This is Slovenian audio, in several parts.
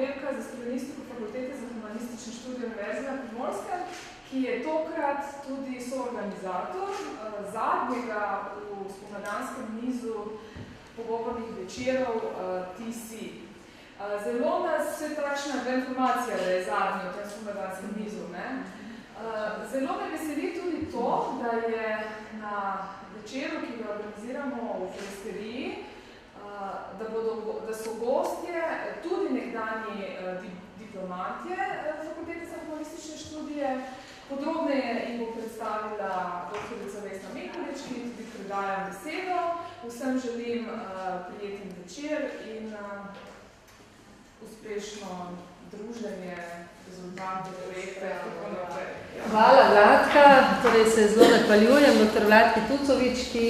oddelka za slovenistiko Fakultete za humanistične študije Univerze na Primorskem, ki je tokrat tudi soorganizator zadnjega v spomladanskem nizu pogovornih večerov TC. Zelo nas je takšna informacija, da je zadnji v tem spomladanskem nizu. Zelo me veseli tudi to, da je na večeru, ki ga organiziramo v Flesteriji, da so gostje tudi nekdanji diplomatje Fakultete za humanistične študije. Podrobneje jih bo predstavila doktorica Vesna Mikulič, ki tudi predajam besedo. Vsem želim prijeten večer in uspešno druženje, rezultate, projekte, tako naprej. Hvala, Vladka. Torej se zelo zahvaljujem dr. Vladki Tucovič, ki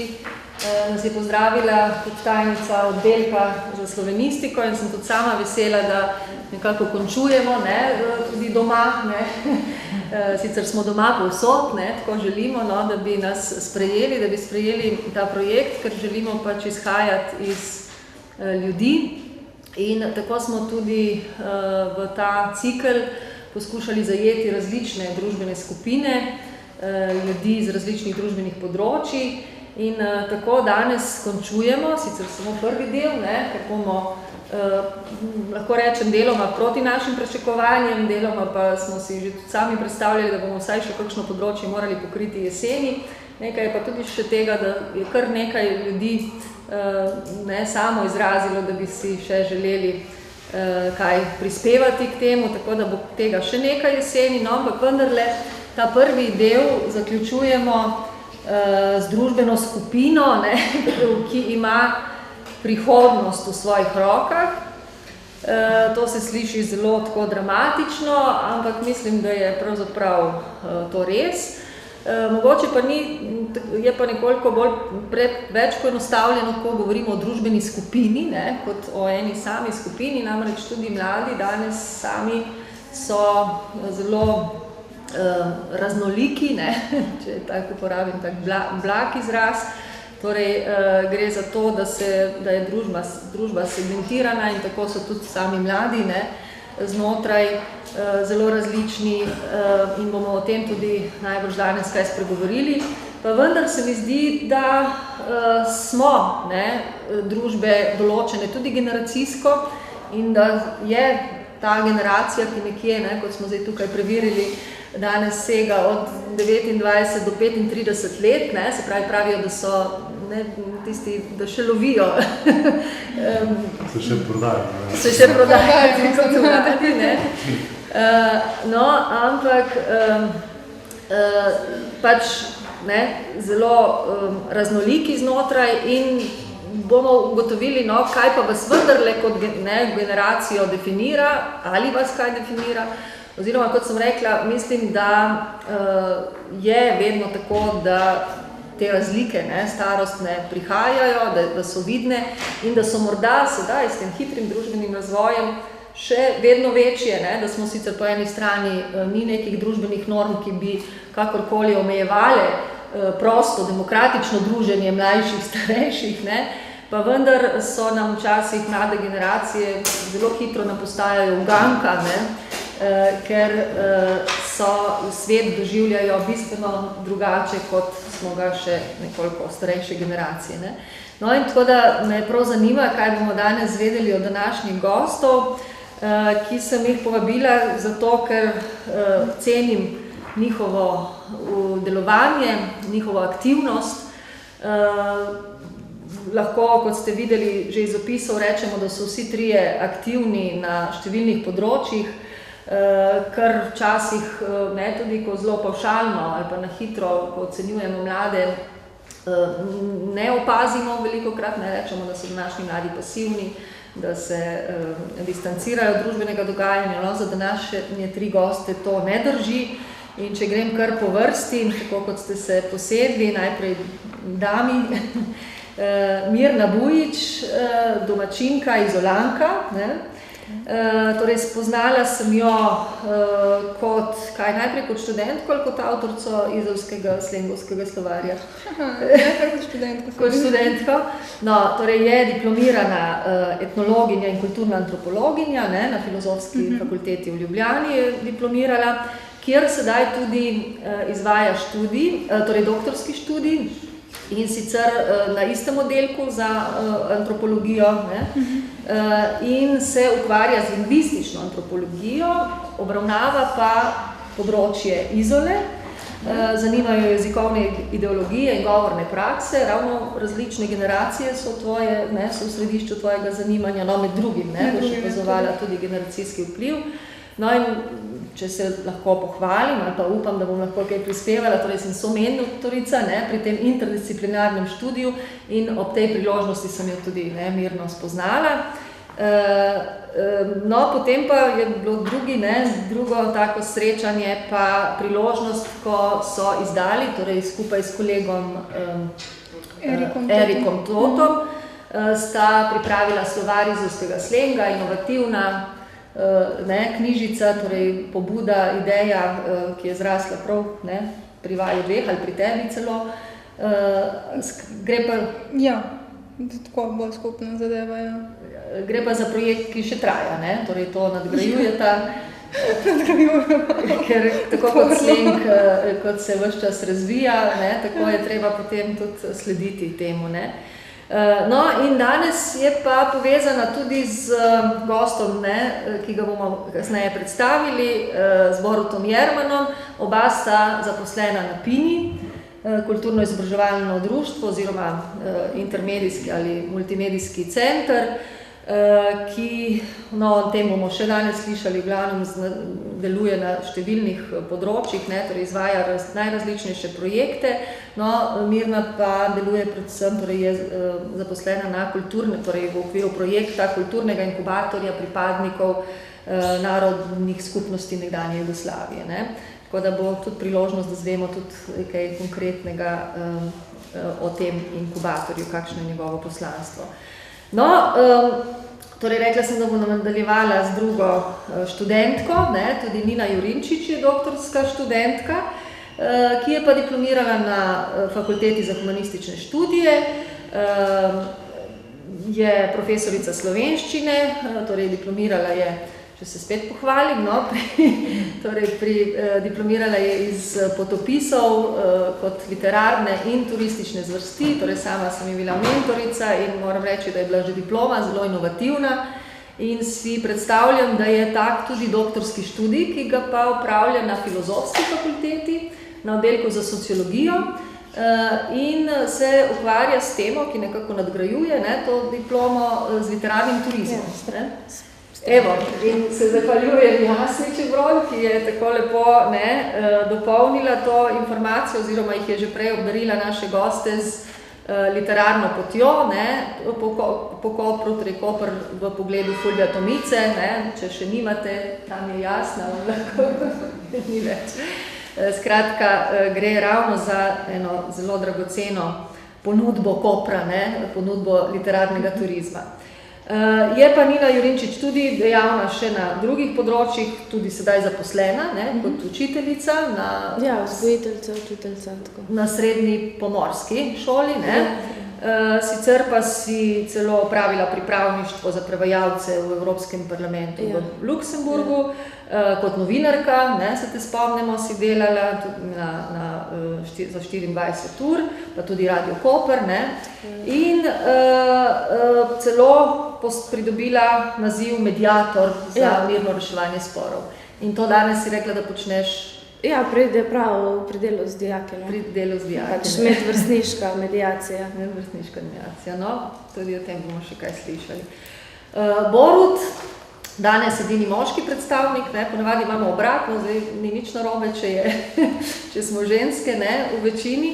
nas je pozdravila kot tajnica oddelka za slovenistiko in sem tudi sama vesela, da nekako končujemo, tudi doma. Sicer smo doma povsod, tako želimo, da bi nas sprejeli, da bi sprejeli ta projekt, ker želimo pač izhajati iz ljudi. In tako smo tudi v ta cikel poskušali zajeti različne družbene skupine, ljudi iz različnih družbenih področij. In tako danes končujemo, sicer samo prvi del, ker bomo, lahko rečem, deloma proti našim pričakovanjem, deloma pa smo si že tudi sami predstavljali, da bomo vsaj še kakšno področje morali pokriti jeseni. Nekaj je pa tudi še tega, da je kar nekaj ljudi samo izrazilo, da bi si še želeli kaj prispevati k temu, tako da bo tega še nekaj jeseni, ampak vendarle ta prvi del zaključujemo z družbeno skupino, ki ima prihodnost v svojih rokah. To se sliši zelo tako dramatično, ampak mislim, da je pravzaprav to res. Mogoče pa je pa nekoliko več poenostavljeno, ko govorimo o družbeni skupini, kot o eni sami skupini, namreč tudi mladi danes sami so zelo raznoliki, če tako uporabim tak blag izraz. Torej, gre za to, da je družba segmentirana in tako so tudi sami mladi znotraj zelo različni in bomo o tem tudi najbolj danes kaj spregovorili. Pa vendar se mi zdi, da smo družbe določene tudi generacijsko in da je ta generacija, ki nekje, kot smo zdaj tukaj preverili, danes sega od 29 do 35 let, se pravijo, da so tisti, da še lovijo. Se še prodajajo. Se še prodajajo, kot mladi, ampak pač zelo raznoliki znotraj in bomo ugotovili, kaj pa vas vendarle kot generacijo definira, ali vas kaj definira. Oziroma, kot sem rekla, mislim, da je vedno tako, da te razlike starostne prihajajo, da so vidne in da so morda sedaj s tem hitrim družbenim razvojem še vedno večje, da smo sicer po eni strani ni nekih družbenih norm, ki bi kakorkoli omejevale prosto, demokratično druženje mlajših, starejših, pa vendar so nam včasih mlade generacije zelo hitro nam postajajo uganka, ker so svet doživljajo bistveno drugače, kot smo ga še nekoliko starejše generacije. No in tako da me prav zanima, kaj bomo danes vedeli od današnjih gostov, ki sem jih povabila zato, ker cenim njihovo delovanje, njihovo aktivnost. Lahko, kot ste videli že iz opisov, rečemo, da so vsi trije aktivni na številnih področjih, kar včasih, tudi ko zelo pavšalno ali pa na hitro, ko ocenjujemo mlade, ne opazimo velikokrat, rečemo, da so današnji mladi pasivni, da se distancirajo od družbenega dogajanja. Za današnje tri goste to ne drži. In če grem kar po vrsti, tako kot ste se posedli, najprej dami, Mirna Bujič, domačinka, izolanka. Torej, spoznala sem jo najprej kot študentko ali kot avtorico izolskega slengovskega slovarja? Najprej kot študentko kot študentko. No, torej je diplomirana etnologinja in kulturna antropologinja, ne, na Filozofski fakulteti v Ljubljani je diplomirala, kjer sedaj tudi izvaja študij, torej doktorski študij, in sicer na istem oddelku za antropologijo, ne, in se ukvarja z lingvistično antropologijo, obravnava pa področje Izole, zanimajo jezikovne ideologije in govorne prakse, ravno različne generacije so v središču tvojega zanimanja, no med drugim, ne, boš opazovala tudi generacijski vpliv. No in če se lahko pohvalim, ali pa upam, da bom lahko kaj prispevala, torej sem somentorica, ne, pri tem interdisciplinarnem študiju in ob tej priložnosti sem jo tudi, ne, mirno spoznala. No, potem pa je bilo drugo tako srečanje pa priložnost, ko so izdali, torej skupaj s kolegom Erikom Totom, sta pripravila slovar izolskega slenga, inovativna knjižica, torej pobuda, ideja, ki je zrasla prav, ne, pri vaju dveh ali pri tebi celo. Gre pa... Ja, tako bolj skupna zadeva, ja. Gre pa za projekt, ki še traja, ne, torej to nadgrajujeta, ker tako kot sleng, kot se ves čas razvija, ne, tako je treba potem tudi slediti temu, ne. No, in danes je pa povezana tudi z gostom, ne, ki ga bomo kasneje predstavili, z Borutom Jermanom. Oba sta zaposlena na PINI, kulturno-izobraževalno društvo oziroma intermedijski ali multimedijski center, ki, no, o tem bomo še danes slišali, v glavnem deluje na številnih področjih, ne, torej izvaja najrazličnejše projekte, no, Mirna pa deluje predvsem, torej je zaposlena na torej v okviru projekta kulturnega inkubatorja pripadnikov narodnih skupnosti nekdanje Jugoslavije, ne. Tako da bo tudi priložnost, da zvemo tudi kaj konkretnega o tem inkubatorju, kakšno je njegovo poslanstvo. No, torej rekla sem, da bom nadaljevala z drugo študentko, ne, tudi Nina Jurinčič je doktorska študentka, ki je pa diplomirala na Fakulteti za humanistične študije, je profesorica slovenščine, torej diplomirala je, če se spet pohvalim, no, diplomirala je iz potopisov kot literarne in turistične zvrsti, torej sama sem je bila mentorica in moram reči, da je bila že diploma zelo inovativna in si predstavljam, da je tak tudi doktorski študij, ki ga pa opravlja na Filozofski fakulteti, na oddelku za sociologijo in se ukvarja s temo, ki nekako nadgrajuje, ne, to diplomo z literarnim turizmom. Ne. Evo, in se zahvaljujem Jasni Čebroj, ki je tako lepo, ne, dopolnila to informacijo oziroma jih je že prej obdarila naše goste z literarno potjo, ne, po Kopru, torej Koper v pogledu Fulvija Tomice, ne, če še nimate, tam je Jasna, lahko ni več. Skratka, gre ravno za eno zelo dragoceno ponudbo Kopra, ne, ponudbo literarnega turizma. Je pa Nina Jurinčič tudi dejavna še na drugih področjih, tudi sedaj zaposlena, ne, kot učiteljica na... Ja, vzgojiteljica, učiteljica, tako. Na srednji pomorski šoli, ne. Sicer pa si celo opravila pripravništvo za prevajalce v Evropskem parlamentu v Luksemburgu, kot novinarka, ne, se te spomnimo, si delala za 24 ur, pa tudi Radio Koper, ne, in celo pridobila naziv mediator za mirno reševanje sporov. In to danes si rekla, da počneš... Ja, pri delu z dijaki. Pri delu z dijaki. Pač medvrstniška mediacija. Medvrstniška mediacija, no, tudi o tem bomo še kaj slišali. Borut, danes edini moški predstavnik, ne, ponavadi imamo obratno, zdaj ni nič narobe, če smo ženske, ne, v večini.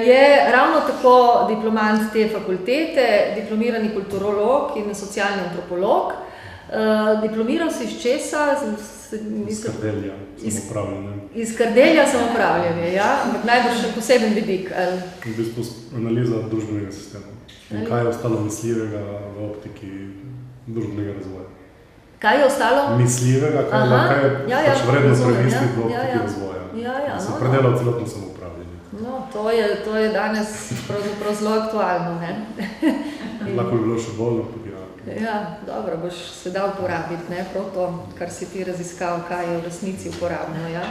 Je ravno tako diplomant te fakultete, diplomirani kulturolog in socialni antropolog. Diplomiral si iz česa? Iz Kardelja sem upravljanje. Iz Kardelja sem upravljanje, ja, ampak najbolj še poseben vidik. V bistvu analiza družbenega sistema. In kaj je ostalo misljivega v optiki družbenega razvoja. Kaj je ostalo? Misljivega, kaj je pač vredno premisliti v optiki razvoja. Ja, sem predelal celotno samoupravljanje. No, to je danes pravzaprav zelo aktualno, ne? Lahko bi bilo še bolj, ampak ja. Ja, dobro, boš se dal uporabiti, ne, prav to, kar si ti raziskal, kaj je v resnici uporabno, ja.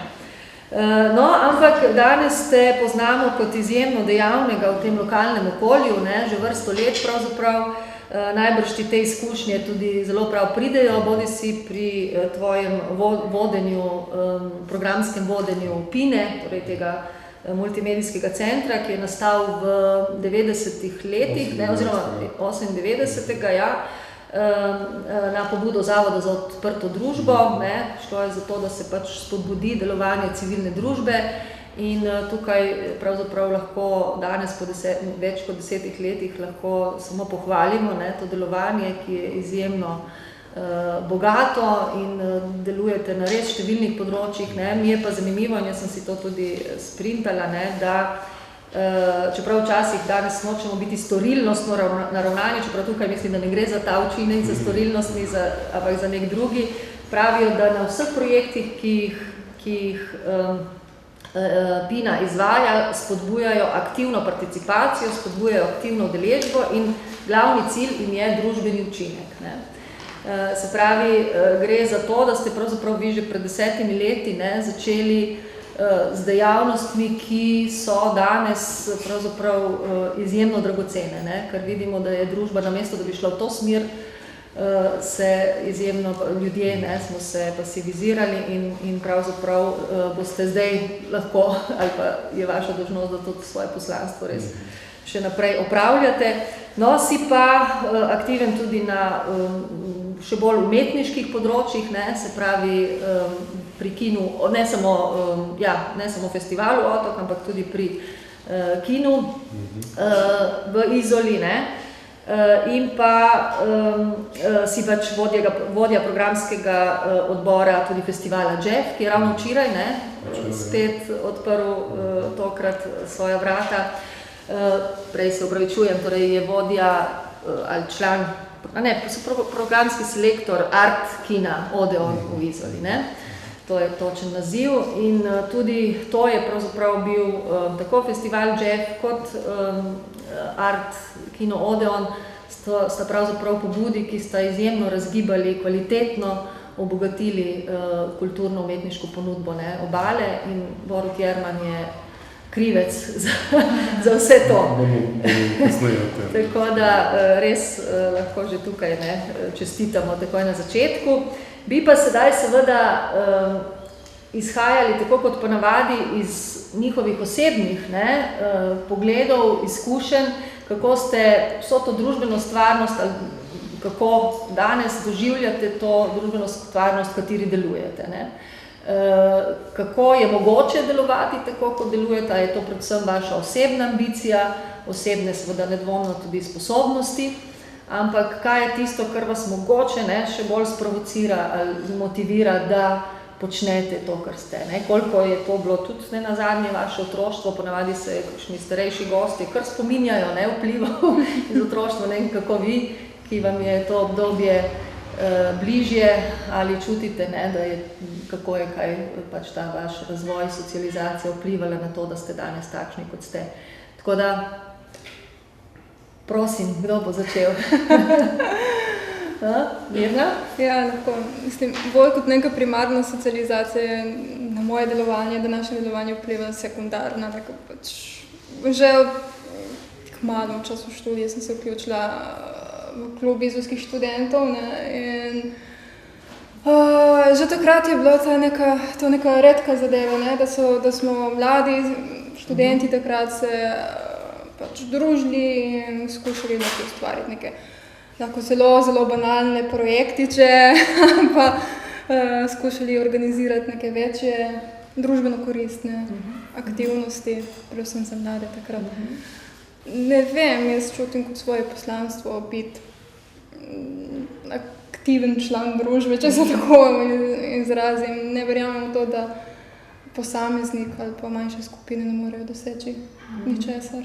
No, ampak danes te poznamo kot izjemno dejavnega v tem lokalnem okolju, ne, že vrsto let pravzaprav, najbrž ti te izkušnje tudi zelo prav pridejo, bodi si pri tvojem vodenju, programskem vodenju PINE, torej tega multimedijskega centra, ki je nastal v 90-ih letih, ne, oziroma 98. Ja, na pobudo Zavoda za odprto družbo, ne, šlo je za to, da se pač spodbudi delovanje civilne družbe in tukaj pravzaprav lahko danes po več kot 10 letih lahko samo pohvalimo, ne, to delovanje, ki je izjemno bogato in delujete na res številnih področjih, ne. Mi je pa zanimivo, in jaz sem si to tudi sprintala, ne, da čeprav včasih danes nočemo biti storilnostno naravnani, čeprav tukaj mislim, da ne gre za ta učinek, za storilnost, ampak za nek drugi, pravijo, da na vseh projektih, ki jih PINA izvaja, spodbujajo aktivno participacijo, spodbujajo aktivno udeležbo in glavni cilj jim je družbeni učinek, ne. Se pravi, gre za to, da ste pravzaprav vi že pred 10 leti, ne, začeli z dejavnostmi, ki so danes pravzaprav izjemno dragocene, ne, ker vidimo, da je družba namesto, da bi šla v to smer, se izjemno ljudje, ne, smo se pasivizirali in pravzaprav boste zdaj lahko, ali pa je vaša dolžnost, da tudi svoje poslanstvo res še naprej opravljate. No, si pa aktiven tudi na še bolj umetniških področjih, ne, se pravi pri kinu, ne samo festivalu Otok, ampak tudi pri kinu v Izoli, ne. In pa si pač vodja programskega odbora tudi festivala Jeff, ki je ravno včeraj, ne, spet odprl tokrat svoja vrata. Prej se opravičujem, torej je vodja ali član, programski selektor Art kina Odeon v Izoli, ne. To je točen naziv in tudi to je pravzaprav bil tako festival Jeff kot Art kino Odeon sta pravzaprav pobudi, ki sta izjemno razgibali, kvalitetno obogatili kulturno-umetniško ponudbo, ne, Obale in Borut Jerman je krivec za vse to. Tako da res lahko že tukaj, ne, čestitamo takoj na začetku. Bi pa sedaj seveda izhajali tako kot ponavadi iz njihovih osebnih, ne, pogledov, izkušenj, kako ste vso to družbeno stvarnost, ali kako danes doživljate to družbeno stvarnost, v kateri delujete, ne. Kako je mogoče delovati tako, kot delujete, je to predvsem vaša osebna ambicija, osebne seveda nedvomno tudi sposobnosti, ampak kaj je tisto, kar vas mogoče, ne, še bolj sprovocira ali motivira, da počnete to, kar ste, ne. Koliko je to bilo tudi ne nazadnje vaše otroštvo, ponavadi se kakšni starejši gosti kar spominjajo, ne, vplivov iz otroštva, ne vem kako vi, ki vam je to obdobje bližje, ali čutite, ne, da je, kako je kaj pač ta vaš razvoj, socializacija vplivala na to, da ste danes takšni, kot ste. Tako da, prosim, kdo bo začel? Mirna? Ja, lahko. Mislim, bolj kot neka primarna socializacija na moje delovanje, današnje delovanje vpliva sekundarna, tako pač že kmalu v času študija sem se vključila v klub izolskih študentov, ne, in že takrat je bila to neka redka zadeva, ne, da smo mladi študenti takrat se pač družili in skušali nekaj ustvariti, neke lahko zelo banalne projektiče, pa skušali organizirati neke večje družbeno koristne aktivnosti, predvsem za mlade takrat. Ne vem, jaz čutim kot svoje poslanstvo biti aktiven član družbe, če se tako izrazim. Ne verjamem v to, da posameznik ali pa manjše skupine ne morejo doseči ničesar.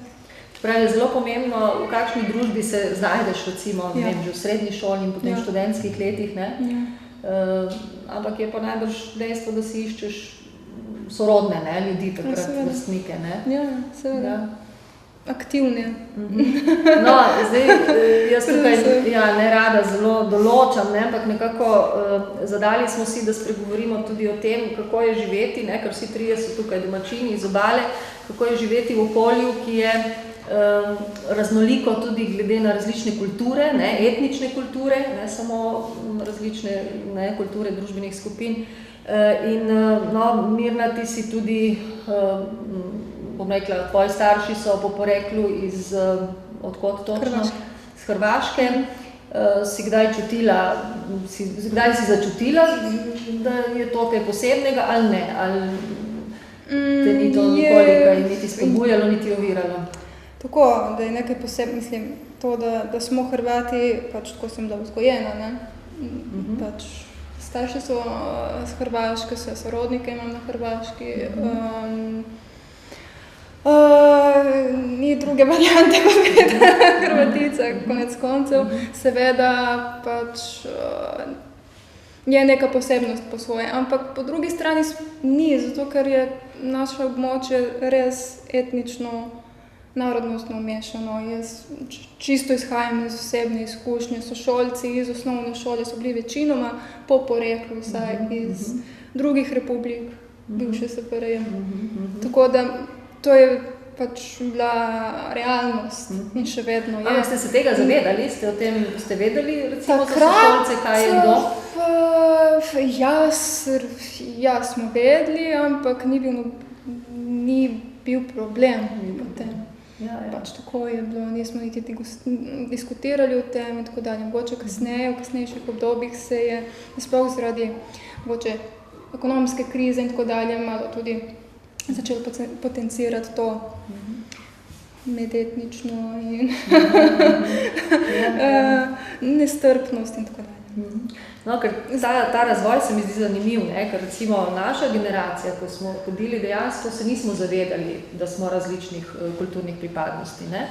Pravi, je zelo pomembno, v kakšni družbi se znajdeš, recimo, ne vem, že v srednji šoli in potem v študentskih letih, ne? Ampak je pa najbrž dejstvo, da si iščeš sorodne, ne, ljudi, takrat seveda. vrstnike, ne. Ja, seveda. Ja. Aktivne. No, zdaj, jaz tukaj ne rada zelo določam, ne, ampak nekako zadali smo si, da spregovorimo tudi o tem, kako je živeti, ne, ker vsi trije so tukaj domačini iz obale, kako je živeti v okolju, ki je raznoliko tudi glede na različne kulture, ne, etnične kulture, ne samo različne kulture družbenih skupin. In no, Mirna, ti si tudi bom rekla, tvoji starši so po poreklu iz, odkot točno? Z Hrvaške. Si kdaj čutila, kdaj si začutila, da je to kaj posebnega ali ne? Ali te ni to nikoli kaj niti spodbujalo, niti oviralo? Tako, da je nekaj posebno, mislim, to, da smo Hrvati, pač tako sem bila vzgojena, ne? Pač starši so z Hrvaške, vse sorodnike imam na Hrvaški, ni druge variante kot biti Hrvatica, konec koncev. Seveda pač je neka posebnost po svoje, ampak po drugi strani ni, zato ker je naše območje res etnično, narodnostno umešano. Jaz čisto izhajam iz osebne izkušnje, sošolci iz osnovne šole so bili večinoma po poreklu, vsaj iz drugih republik, bivše SFRJ. Tako da to je pač bila realnost in še vedno je. Ampak ste se tega zavedali? Ste o tem vedeli, recimo, za sošolce, kaj je kdo? Jaz smo vedeli, ampak ni bil problem potem. Pač tako je bilo, nismo niti diskutirali o tem in tako dalje. Mogoče kasneje, v kasnejših obdobjih se je, sploh zaradi mogoče ekonomske krize in tako dalje, malo tudi začelo potencirati to medetnično in nestrpnost in tako dalje. No, ker ta razvoj se mi zdi zanimiv, ne? Ker recimo naša generacija, ko smo hodili, dejansko se nismo zavedali, da smo različnih kulturnih pripadnosti, ne?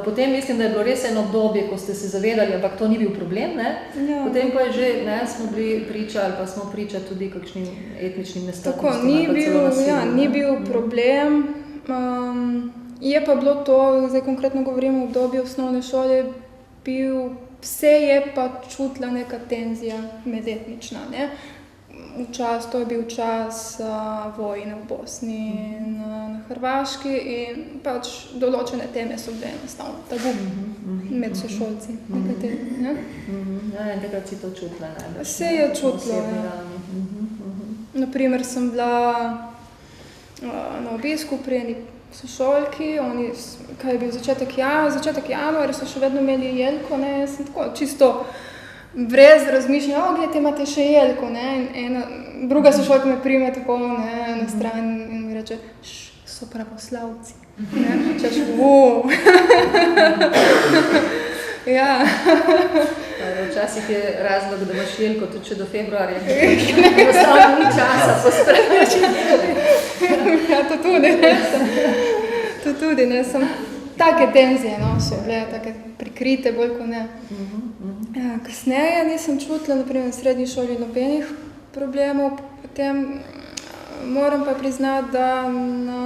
Potem mislim, da je bilo res eno obdobje, ko ste se zavedali, ampak to ni bil problem, ne? Ja. Potem pa je že, ne, smo bili priča ali pa smo priča tudi kakšnim etničnim nestrpnostim. Tako, ni bil problem. Je pa bilo to, zdaj konkretno govorimo o obdobju osnovne šole, vse je pa čutila neka tenzija medetnična, ne? To je bil čas vojne v Bosni in na Hrvaški in pač določene teme so bile enostavno tabu med sošolci. In takrat si to čutila najbolj. Vse je čutila, ja. Naprimer sem bila na obisku pri eni sošolki, kaj je bil začetek januarja, so še vedno imeli jelko, ne, jaz sem tako čisto brez razmišljanja, gledajte, imate še jelko, ne, in druga sošolka me prime tako, ne, na stran in mi reče, so pravoslavci, ne, češ, ja. Včasih je razlog, da imaš jelko tudi še do februarja, enostavno ni časa pospraviti. Ja, to tudi, ne, sem take tenzije, no, so bile, take prikrite, bolj kot ne. Kasneje nisem čutila, naprimer, v srednji šoli nobenih problemov, potem moram pa priznati, da na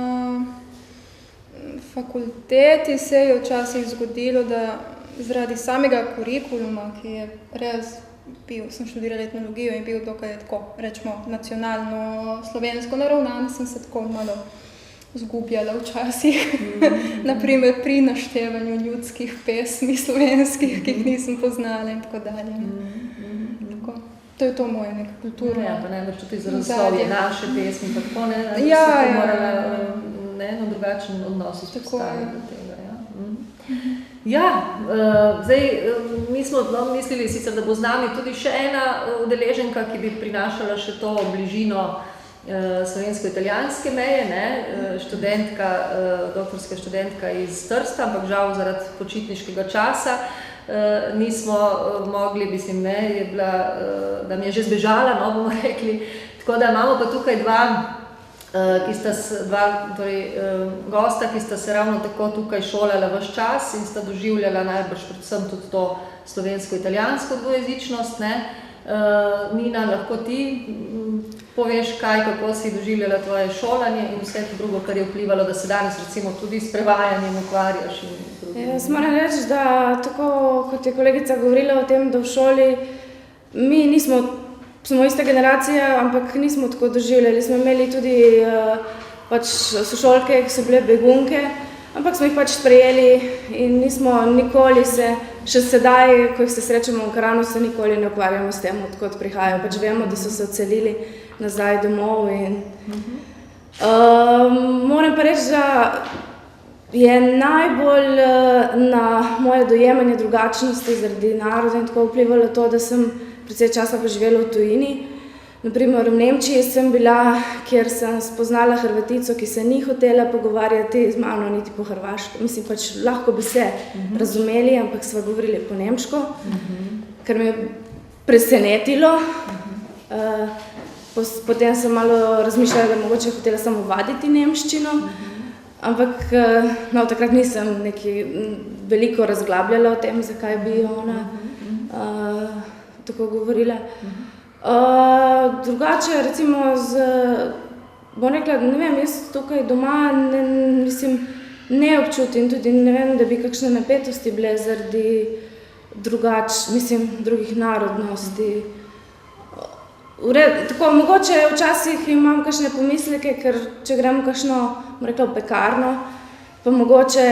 fakulteti se je včasih zgodilo, da zaradi samega kurikuluma, ki je res sem študirala etnologijo in bil dokaj tako, rečemo, nacionalno slovensko naravnan, sem se tako malo zgubljala včasih, naprimer pri naštevanju ljudskih pesmi slovenskih, ki jih nisem poznala in tako dalje. Tako. To je to moje neka kultura. Ja, pa najbolj tudi za razslovje naše pesmi, pa tako, ne, da ja, se to morala na drugačen odnos izpostaviti do tega. Ja, zdaj mi smo mislili sicer, da bo z nami tudi še ena udeleženka, ki bi prinašala še to bližino slovensko-italijanske meje, ne, doktorska študentka iz Trsta, ampak žal zaradi počitniškega časa nismo mogli, mislim, ne, je bila, da mi je že zbežala, no, bomo rekli, tako da imamo pa tukaj dva gosta, ki sta se ravno tako tukaj šolala ves čas in sta doživljala najbrž predvsem tudi to slovensko-italijansko dvojezičnost, ne. Nina, lahko ti poveš, kako si doživljala tvoje šolanje in vse drugo, kar je vplivalo, da se danes recimo tudi s prevajanjem ukvarjaš. Jaz moram reči, da tako kot je kolegica govorila o tem, da v šoli mi smo ista generacija, ampak nismo tako doživljali. Smo imeli tudi pač sošolke, ki so bile begunke, ampak smo jih pač sprejeli in nismo nikoli se, še sedaj, ko jih se srečamo v Kranu, se nikoli ne ukvarjamo s tem, odkot prihajajo. Pač vemo, da so se odselili nazaj domov in moram pa reči, da je najbolj na moje dojemanje drugačnosti zaradi naroda in tako vplivalo to, da sem precej časa poživela v tujini. Naprimer, v Nemčiji sem bila, kjer sem spoznala Hrvatico, ki se ni hotela pogovarjati z mano niti po hrvaško. Mislim, pač lahko bi se razumeli, ampak sva govorili po nemško, kar me je presenetilo. Potem sem malo razmišljala, da mogoče hotela samo vaditi nemščino, ampak takrat nisem veliko razglabljala o tem, zakaj bi ona tako govorila. Drugače, recimo, bom rekla, ne vem, jaz tukaj doma ne občutim, tudi ne vem, da bi kakšne napetosti bile zaradi drugih narodnosti. Tako, mogoče včasih imam kakšne pomisleke, ker če grem v kakšno, bom rekla, v pekarno, pa mogoče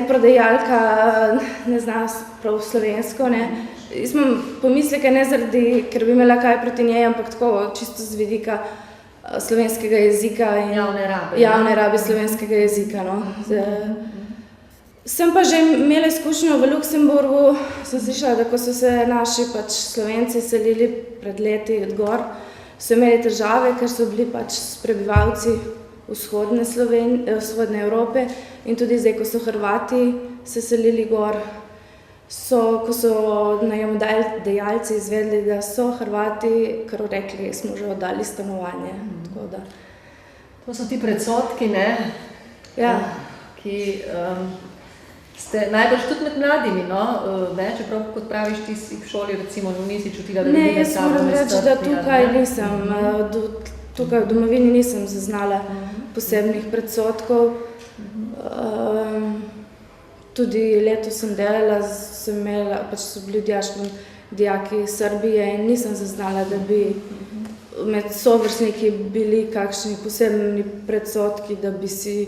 prodajalka ne zna prav slovensko, ne. Jaz imam pomisleke ne zaradi, ker bi imela kaj proti njej, ampak tako čisto z vidika slovenskega jezika in javne rabe slovenskega jezika, no. Sem pa že imela izkušnjo v Luksemburgu, sem slišala, da ko so se naši pač Slovenci selili pred leti od gor, so imeli težave, ker so bili pač prebivalci vzhodne Evrope in tudi zdaj, ko so Hrvati se selili gor, ko so najemodajalci izvedeli, da so Hrvati, kar rekli, smo že oddali stanovanje. To so ti predsodki, ne? Ja. Ki ste najbolj tudi med mladimi, no? Čeprav, kot praviš, ti si v šoli, recimo, nisi čutila, da bi bili jaz moram reči, da tukaj nisem, tukaj v domovini nisem zaznala posebnih predsodkov. Tudi letos sem delala, pač so bili dijaki iz Srbije in nisem zaznala, da bi med sovrstniki bili kakšni posebni predsodki, da bi si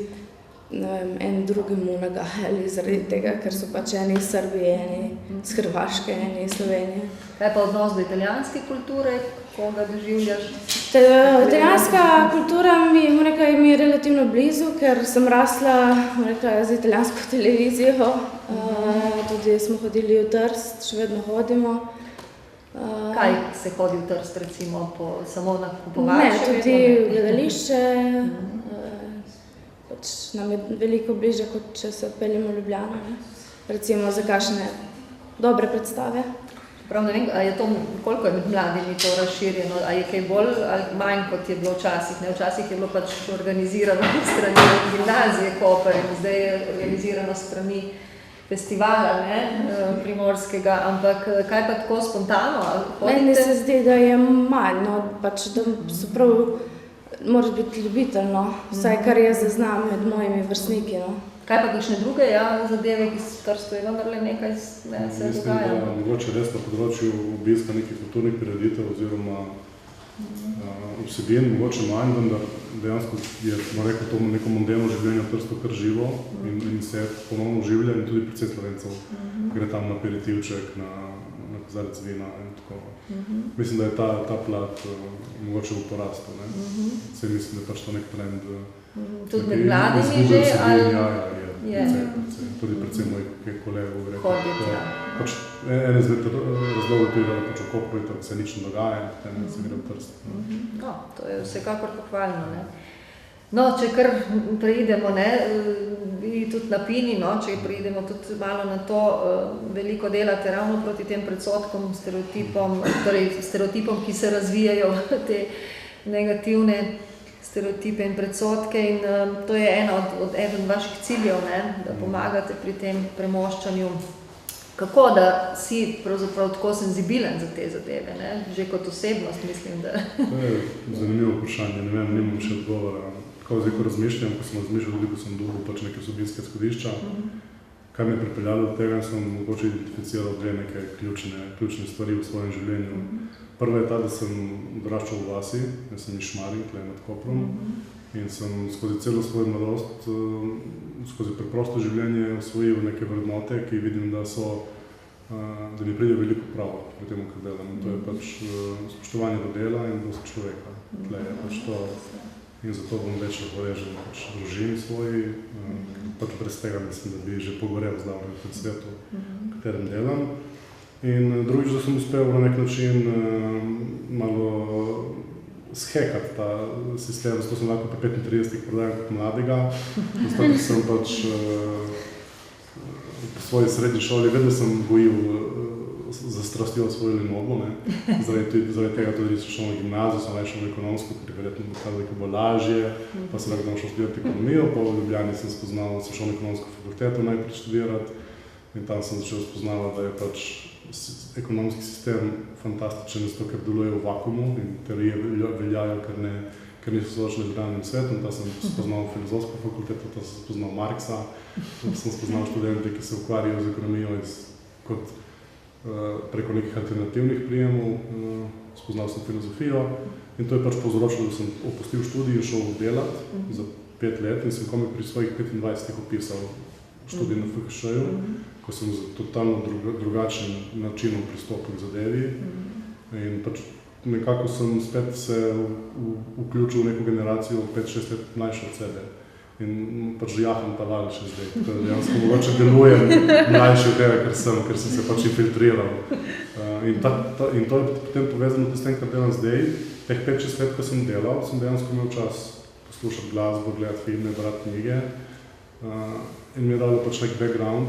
en drugemu nagajali zaradi tega, ker so pač eni iz Srbije, eni iz Hrvaške, eni iz Slovenije. Kaj pa odnos do italijanske kulture, kako ga doživljaš? Italijanska kultura mi je relativno blizu, ker sem rasla z italijansko televizijo. Tudi smo hodili v Trst, še vedno hodimo. Kaj se hodi v Trst, recimo, samo na kupovače? Ne, tudi v gledališče. Nam je veliko bliže, kot če se odpeljemo v Ljubljano, recimo za kakšne dobre predstave. Prav ne vem, koliko je med mladimi to razširjeno, a je kaj bolj ali manj, kot je bilo včasih? Včasih je bilo pač organizirano strani gimnazije Koper in zdaj je organizirano strani festivala primorskega, ampak kaj pa tako spontano? Meni se zdi, da je manj, pač da so prav moraš biti ljubitelj, vsaj kar jaz zaznam med mojimi vrstniki. Kaj pa kakšne druge zadeve, ki v Trstu je vendarle nekaj se dogaja? Mislim, da mogoče res na področju obiska nekih kulturnih prireditev oziroma vsebin, mogoče manj, vendar dejansko je to neko mondeno življenje v Trstu kar živo in se ponovno oživlja in tudi precej Slovencev gre tam na aperitivček, na kozarec vina in tako. Mislim, da je ta plat mogoče v porastu. Vse mislim, da je pač to nek trend. Tudi med mladimi že? Tudi predvsem mojih kolegov. Hoditi, En izmed razlogov tudi, da pač v Kopru se nič ne dogaja, potem se gre v Trst. To je vsekakor pohvalno. No, če kar preidemo, tudi na Pini, če preidemo tudi malo na to, veliko delate ravno proti tem predsodkom, stereotipom, ki se razvijajo, te negativne stereotipe in predsodke in to je eden vaših ciljev, da pomagate pri tem premoščanju. kako da si pravzaprav tako senzibilen za te zadeve, ne? Že kot osebnost, mislim, da... To je zanimivo vprašanje, ne vem, nimam še odgovora. Tako zdaj, ko razmišljam, ko sem razmišljal tudi, ko sem dobil pač neke vsebinske izhodišča, kaj me je pripeljalo do tega, sem mogoče identificiral dve neke ključne stvari v svojem življenju. Prva je ta, da sem odraščal v vasi, jaz sem iz Šmarij, tukaj nad Koprom, in sem skozi celo svojo mladost, skozi preprosto življenje osvojil neke vrednote, ki vidim, da mi pride veliko pravo pri tem, kar delam. In to je pač spoštovanje do dela in do človeka. Tle je pač to, in zato bom več hvaležen pač družini svoji, pač brez tega mislim, da bi že pogorel zdaj v tem svetu, v katerem delam. In drugič, da sem uspel na nek način malo shekati ta sistem, zato sem lahko pri 35 prodajal kot mladega, zato ker sem pač pri svoji srednji šoli vedno sem gojil za strastjo svojo nogo, zaradi tega tudi sem šel na gimnazijo, sem šel v ekonomsko, ker verjetno bo bo lažje, pa sem nekaj šel študirati ekonomijo, pa v Ljubljani sem šel na ekonomsko fakulteto najprej študirati in tam sem začel spoznavati, da je pač ekonomski sistem fantastičen, zato ker deluje v vakuumu in teorije veljajo, ker niso soočene z realnim svetom. Ta sem spoznal filozofsko fakulteto, ta sem spoznal Marksa, sem spoznal študente, ki se ukvarjajo z ekonomijo kot preko nekih alternativnih prijemov, spoznal sem filozofijo in to je pač povzročilo, da sem opustil študij in šel delati za 5 let in sem komaj pri svojih 25 opisal študij na FHŠ-ju, ko sem z totalno drugačnim načinom pristopil k zadevi in pač nekako sem spet se vključil v neko generacijo 5-6 let mlajše od sebe in pač jaham ta val še zdaj, tako da dejansko mogoče delujem mlajši od tega, ker sem se pač infiltriral. In to je potem povezano s tem, kar delam zdaj. Teh 5-6 let, ko sem delal, sem dejansko imel čas poslušati glasbo, gledati filme, brati knjige in mi je dalo pač nek background,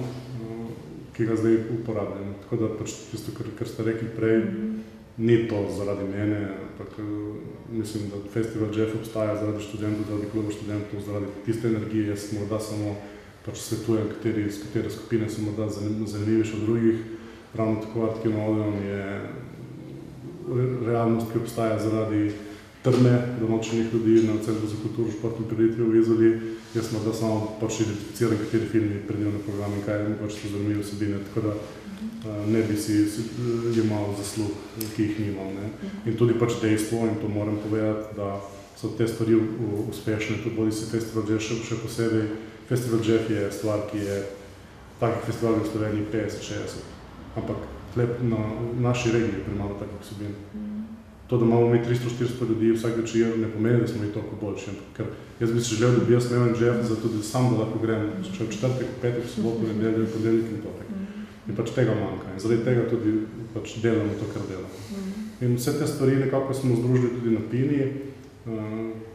ki ga zdaj uporabljam. Tako da pač tisto, kar ste rekli prej, ni to zaradi mene, ampak mislim, da Festival Jeff obstaja zaradi študentov, zaradi kluba študentov, zaradi tiste energije. Jaz morda samo pač svetujem, katere skupine so morda zanimivejše od drugih. Ravno tako Artkino Odeon je realnost, ki obstaja zaradi trdne domačenih ljudi na Centru za kulturo, šport in prireditve v Izoli. Jaz morda samo pač identificiram, kateri filmi pridejo na program in kaj pač so zanimive vsebine, tako da ne bi si jemal zaslug, ki jih nimam. In tudi pač dejstvo, in to moram povedati, da so te stvari uspešne, tudi bodi si Festival Jeff še posebej. Festival Jeff je stvar, ki je takih festivalov v Sloveniji 50-60, ampak v naši regiji je premalo takih vsebin. To, da imamo mi 300-400 ljudi vsak večer, ne pomeni, da smo mi toliko boljši. Ker jaz bi si želel, da bi jaz imel en Jeff, zato da sam da lahko grem v četrtek, petek, soboto, nedeljo, ponedeljek in torek. In pač tega manjka. In zaradi tega tudi pač delamo to, kar delamo. In vse te stvari nekako smo združili tudi na Pini.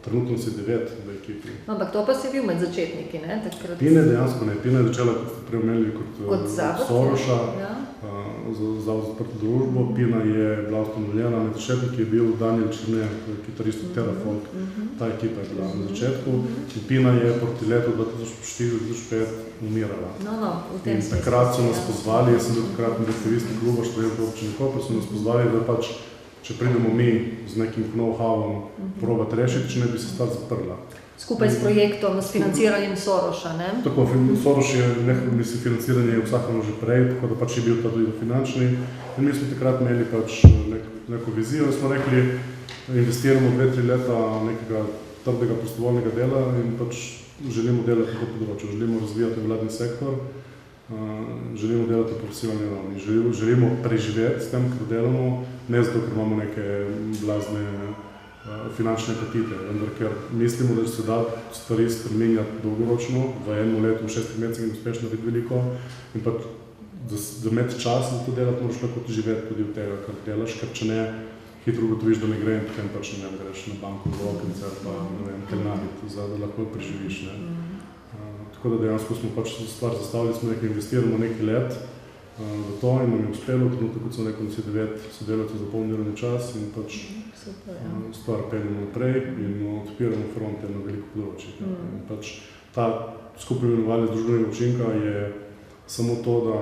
Trenutno si 9 v ekipi. Ampak to pa si bil med začetniki, ne? Pine dejansko ne. Pine je začela, kot ste preomenili, kot Soroša, Zavod za odprto družbo. Pina je bila ustanovljena, med začetniki je bil Daniel Črne, kitarist od Terrafolk. Ta ekipa je bila na začetku. In Pina je proti letu 2004-2005 umirala. In takrat so nas pozvali, jaz sem bil takrat na aktivistni kluba študentov občine Koper, so nas pozvali, da pač če pridemo mi z nekim know-howom probati rešiti, če ne bi se stvar zaprla. Skupaj s projektom, s financiranjem Soroša, ne? Tako, Soroš je mislim, financiranje vsakemu že prej, tako da pač je bil ta tudi finančni. In mi smo takrat imeli pač neko vizijo in smo rekli, investiramo 2-3 leta nekega trdega prostovoljnega dela in pač želimo delati na to področju, želimo razvijati vladni sektor, želimo delati na profesionalni ravni, želimo preživeti s tem, kar delamo, ne zato, ker imamo neke blazne finančne apetite, vendar ker mislimo, da se da stvari spremenjati dolgoročno, v enem letu, v 6 mesecih in uspešno biti veliko in pa za imeti čas za to delati, moraš lahko živeti tudi od tega, kar delaš, ker če ne, hitro ugotoviš, da ne gre in potem pač ne greš na banko v okence ali pa ne vem, kelnariti, da lahko preživiš. Tako da dejansko smo pač stvar zastavili, smo nekaj investiramo nekaj let v to in nam je uspelo, trenutno, kot sem rekel, da si 9 sodelavcev za polni delovni čas in pač stvar peljemo naprej in odpiramo fronte na veliko področjih. Pač ta skupaj imenovalec družbenega učinka je samo to, da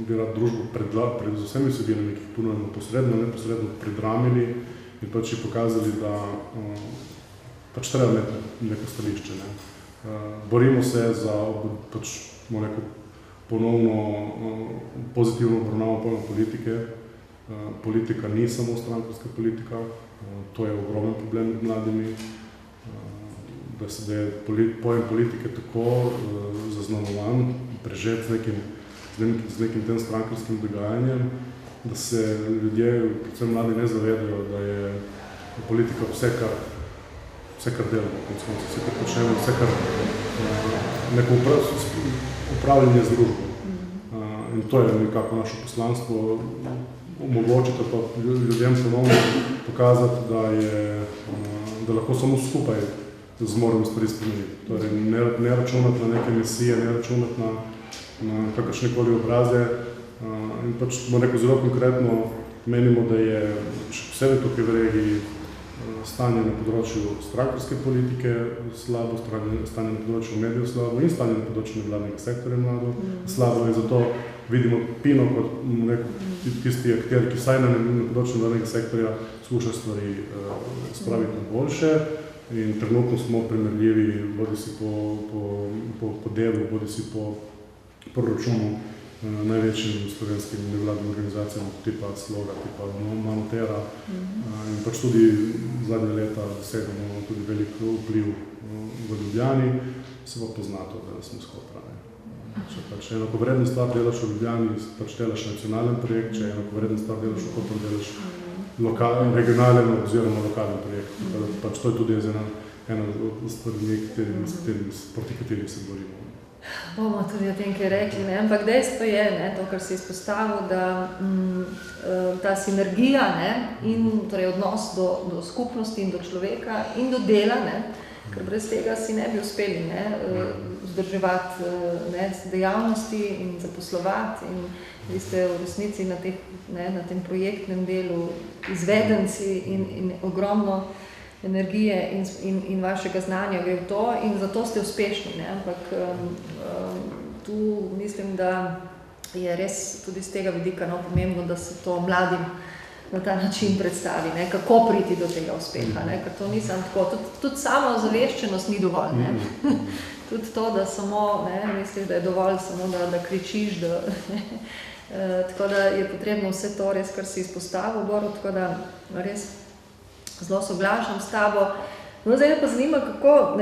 bi rad družbo pred vsemi vsebinami, ki jih ponujemo posredno, neposredno predramili in pač ji pokazali, da pač treba imeti neko stališče. Borimo se za pač, ponovno pozitivno obravnavo pojma politike. Politika ni samo strankarska politika, to je ogromen problem med mladimi, da je pojem politike tako zaznamovan, prežet z nekim tem strankarskim dogajanjem, da se ljudje, predvsem mladi, ne zavedajo, da je politika vse, kar delamo, vse, kar počnemo, vse, kar neko upravljanje z družbo. In to je nekako naše poslanstvo, omogočiti pa ljudem ponovno pokazati, da lahko samo skupaj zmoremo stvari spremeniti. Torej, ne računati na neke misije, ne računati na kakršnekoli obraze. In pač zelo konkretno menimo, da je še posebej tukaj v regiji stanje na področju strankarske politike slabo, stanje na področju medijev slabo in stanje na področju nevladnega sektorja slabo. In zato vidimo Pino kot tisti akter, ki vsaj na področju nevladnega sektorja skuša stvari spraviti na boljše. In trenutno smo primerljivi, bodisi po delu, bodisi po proračunu največjim slovenskim nevladnim organizacijam, tipa Sloga, tipa Manotera. In pač tudi zadnje leta dosegamo tudi velik vpliv v Ljubljani, se pa pozna to, da smo skupaj. Če pač enakovredna stvar delaš v Ljubljani, pač delaš nacionalen projekt, če enakovredna stvar delaš v Kopru, delaš regionalen oziroma lokalen projekt. Pač to je tudi ena od stvari, proti katerih se borimo. Bomo tudi o tem, kaj rekli, ampak dejstvo je, to, kar si izpostavil, da ta sinergija in torej odnos do skupnosti in do človeka in do dela, ker brez tega si ne bi uspeli vzdrževati dejavnosti in zaposlovati. In vi ste v resnici na tem projektnem delu izvedenci in ogromno energije in vašega znanja gre v to in zato ste uspešni. Ampak tu mislim, da je res tudi z tega vidika pomembno, da se to mladim na ta način predstavi, kako priti do tega uspeha, ker to ni samo tako. Tudi samo ozaveščenost ni dovolj. Tudi to, da samo misliš, da je dovolj samo, da kričiš, tako da je potrebno vse to res, kar si izpostavil, Borut, tako da res zelo soglašam s tabo. Zdaj pa zanima, kako,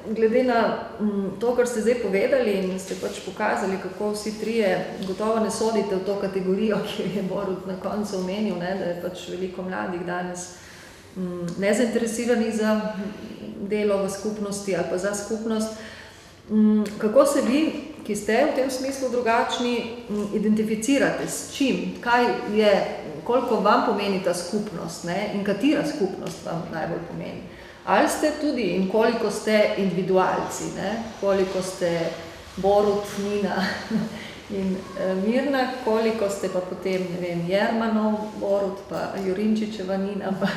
glede na to, kar ste zdaj povedali in ste pač pokazali, kako vsi trije gotovo ne sodite v to kategorijo, ki je Borut na koncu omenil, da je pač veliko mladih danes nezainteresiranih za delo v skupnosti ali pa za skupnost. Kako se vi, ki ste v tem smislu drugačni, identificirate s čim? Kaj je, koliko vam pomeni ta skupnost in katera skupnost vam najbolj pomeni? Ali ste tudi in koliko ste individualci, koliko ste Borut, Nina in Mirna, koliko ste pa potem, Jermanov, Borut, pa Jurinčičeva Nina, pa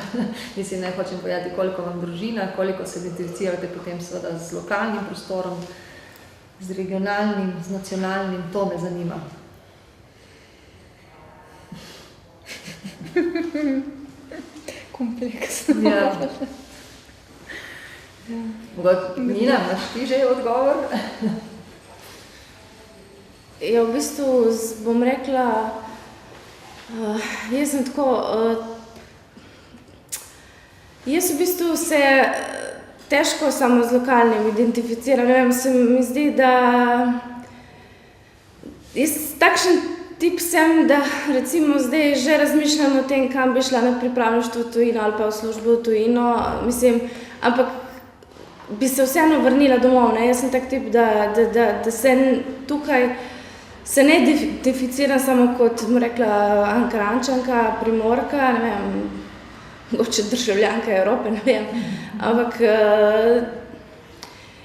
mislim, ne hočem povedati, koliko vam družina, koliko se identificirate potem seveda z lokalnim prostorom, z regionalnim, z nacionalnim, to me zanima. Kompleksno. Ja. Nina, imaš ti že odgovor? Ja, v bistvu bom rekla, jaz sem tako, jaz v bistvu se težko samo z lokalnim identificiram, ne vem, se mi zdi, da jaz takšen tip sem, da recimo zdaj že razmišljam o tem, kam bi šla na pripravništvo v tujino ali pa v službo v tujino, mislim, ampak bi se vseeno vrnila domov, Jaz sem tak tip, da se tukaj se ne identificiram samo kot, bom rekla, Ankarančanka, Primorka, ne vem, mogoče državljanka Evrope, ne vem, ampak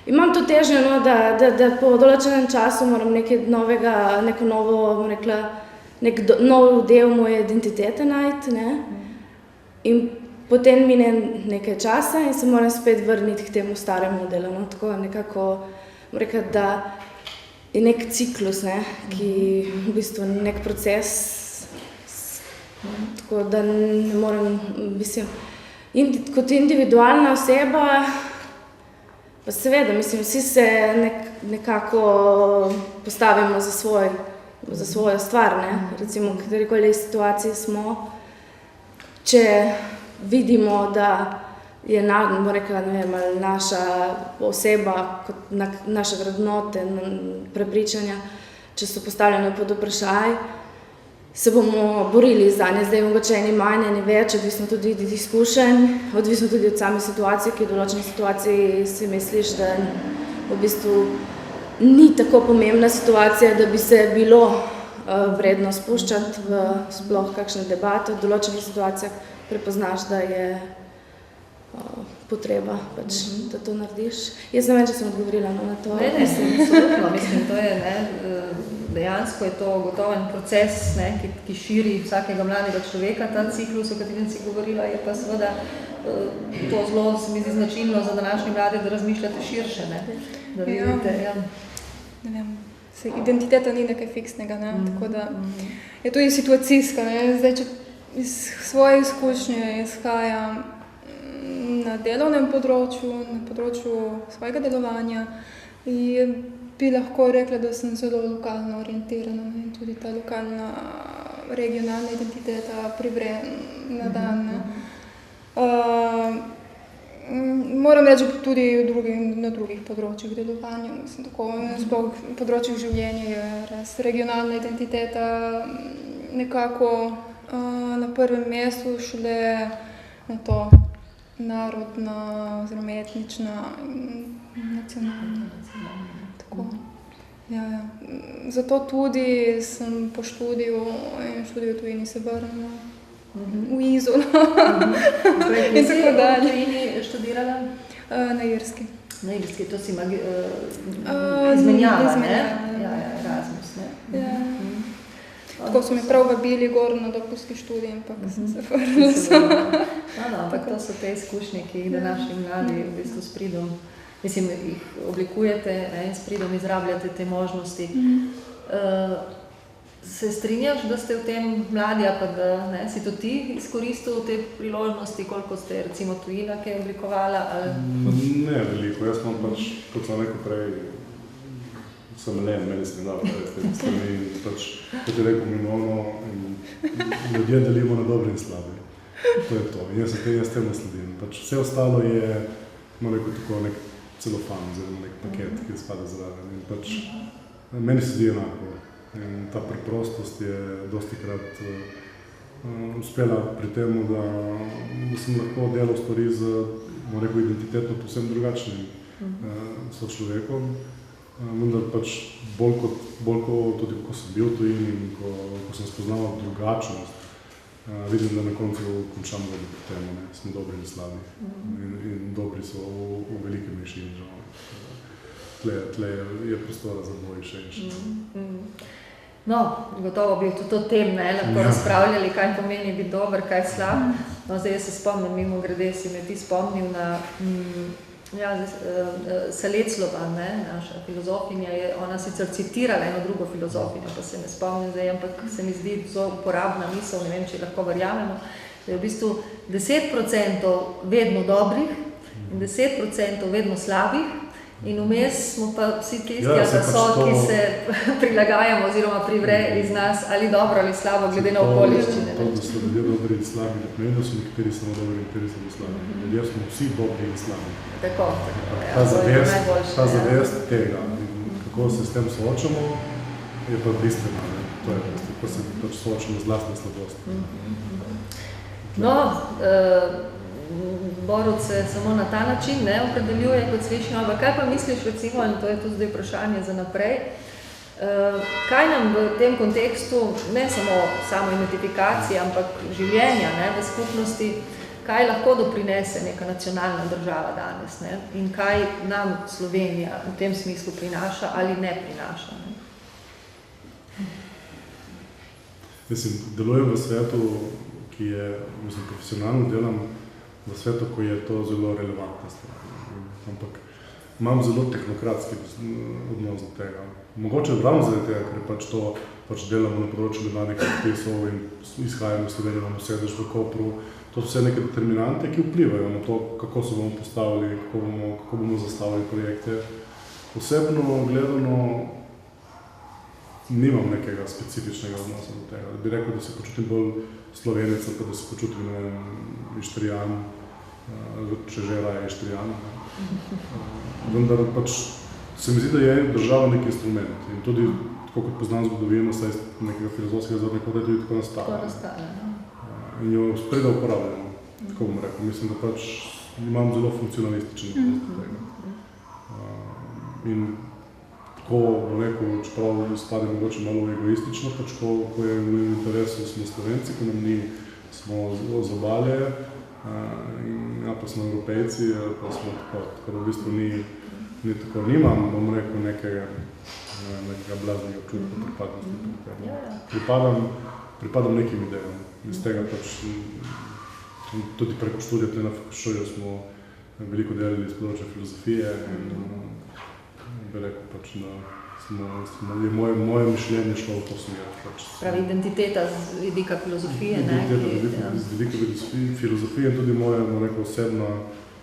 imam to težnjo, da po določenem času moram nekaj novega, neko novo, bom rekla, nek nov del moje identitete najti, in potem mine nekaj časa in se moram spet vrniti k temu staremu delu, tako nekako, bom rekla, da je nek ciklus, ne, ki v bistvu nek proces, tako da ne morem, mislim, kot individualna oseba, pa seveda, mislim, vsi se nekako postavimo za svojo stvar, ne, recimo, v katerikoli situaciji smo, če vidimo, da je naša oseba, kot naše vrednote, prepričanja, če so postavljene pod vprašaj, se bomo borili za nje. Zdaj mogoče eni manj, eni več, odvisno tudi od izkušenj, odvisno tudi od same situacije, ki v določeni situaciji si misliš, da v bistvu ni tako pomembna situacija, da bi se bilo vredno spuščati v sploh kakšne debate. V določenih situacijah prepoznaš, da je potreba, pač, da to narediš. Jaz ne vem, če sem odgovorila na to. Ne, absolutno. Mislim, to je, dejansko je to gotoven proces, ki širi vsakega mladega človeka. Ta ciklus, o katerem si govorila, je pa seveda to zelo, se mi zdi, značilno za današnje mlade, da razmišljate širše, da vidite. Ne vem, identiteta ni nekaj fiksnega, tako da je tudi situacijska. Zdaj, če iz svoje izkušnje izhajam na delovnem področju, na področju svojega delovanja, in bi lahko rekla, da sem zelo lokalno orientirana in tudi ta lokalna regionalna identiteta privre na dan. Moram reči tudi na drugih področjih delovanja, mislim, tako, sploh področjih življenja je res regionalna identiteta nekako na prvem mestu, šele na to narodna oziroma etnična in nacionalna. Tako. Ja. Zato tudi sem po študiju tujini se vrnila v Izolo. In tako dalje. Tujini študirala? Na Irski. Na Irski, to si izmenjava, ne? Ja, Erasmus, ne? Ja. Tako so me prav vabili gor na doktorski študij, ampak sem se vrnila. Ampak to so te izkušnje, ki jih današnji mladi v bistvu s pridom, mislim, jih oblikujete in s pridom izrabljate te možnosti. Se strinjaš, da ste v tem mladi, pa da si to ti izkoristil te priložnosti, koliko ste recimo tujina, ki je oblikovala? Ne, veliko. Jaz imam pač, kot sem rekel prej, sem len, meni se ne da te strani in pač, kot je rekel Minono, ljudje delimo na dobri in slabi. To je to. In jaz tem nasledim. Pač vse ostalo je, tako nek celofan, oziroma nek paket, ki spada zraven. In pač meni se zdi enako. In ta preprostost je dostikrat uspela pri tem, da sem lahko delal stvari z identitetno povsem drugačnim sočlovekom. Vendar pač bolj kot tudi, ko sem bil v tujini in ko sem spoznal drugačnost, vidim, da na koncu končam tudi po temu, smo dobri in slabi. In dobri so v veliki manjšini. Tle je prostora za boje še in še. No, gotovo bi tudi o tem lahko razpravljali, kaj pomeni biti dober, kaj slab. No, zdaj jaz se spomnim, mimogrede si me ti spomnil na Saleclova, naša filozofinja, je ona sicer citirala eno drugo filozofinjo, pa se ne spomnim zdaj, ampak se mi zdi zelo uporabna misel, ne vem, če lahko verjamemo, da je v bistvu 10% vedno dobrih in 10% vedno slabih in vmes smo pa vsi tisti, ki se prilagajamo oziroma privre iz nas ali dobro ali slabo, glede na okoliščine. To, da so ljudje dobri in slabi, ne pomeni, da so nekateri samo dobri in nekateri samo slabi. Ljudje smo vsi dobri in slabi. Tako. Ta zavest tega, kako se s tem soočamo, je pa bistvena. To je kako se pač soočamo z lastno slabostjo. No, Borut se samo na ta način opredeljuje kot slišno, ampak kaj pa misliš recimo, in to je tudi zdaj vprašanje za naprej, kaj nam v tem kontekstu, ne samo identifikacije, ampak življenja v skupnosti, kaj lahko doprinese neka nacionalna država danes in kaj nam Slovenija v tem smislu prinaša ali ne prinaša? Mislim, delujem v svetu, ki je, profesionalno delam v svetu, ko je to zelo relevantna stvar. Ampak imam zelo tehnokratski odnos do tega. Mogoče ravno zaradi tega, ker pač to delamo na področju mednarodnih predpisov in izhajamo v Sloveniji, imamo sedež v Kopru. To so vse neke determinante, ki vplivajo na to, kako se bomo postavili, kako bomo zastavili projekte. Osebno gledano nimam nekega specifičnega odnosa do tega. Da bi rekel, da se počutim bolj Slovenec, pa da se počutim, ne vem, Ištrijan, če že raje Ištrijan. Vendar pač se mi zdi, da je država nek instrument in tudi, tako kot poznam zgodovino, saj iz nekega filozofskega zornega kota je tudi tako nastala. In jo spredaj uporabljamo, tako bom rekel. Mislim, da pač imam zelo funkcionalističen odnos do tega. In ko, bom rekel, čeprav spade mogoče malo egoistično, pač ko je v interesu, smo Slovenci, ko nam ni, smo z obalje, ja, pa smo Evropejci, pa smo tako v bistvu ni tako, nimam, bom rekel, nekega blaznega občutka pripadnosti. Pripadam nekim idejam. Iz tega pač tudi preko študija tle na FKŠ-ju smo veliko delali iz področja filozofije in bi rekel pač, da je moje mišljenje šlo v to smer. Pravi identiteta z vidika filozofije, ne? Identiteta z vidika filozofije in tudi moja osebna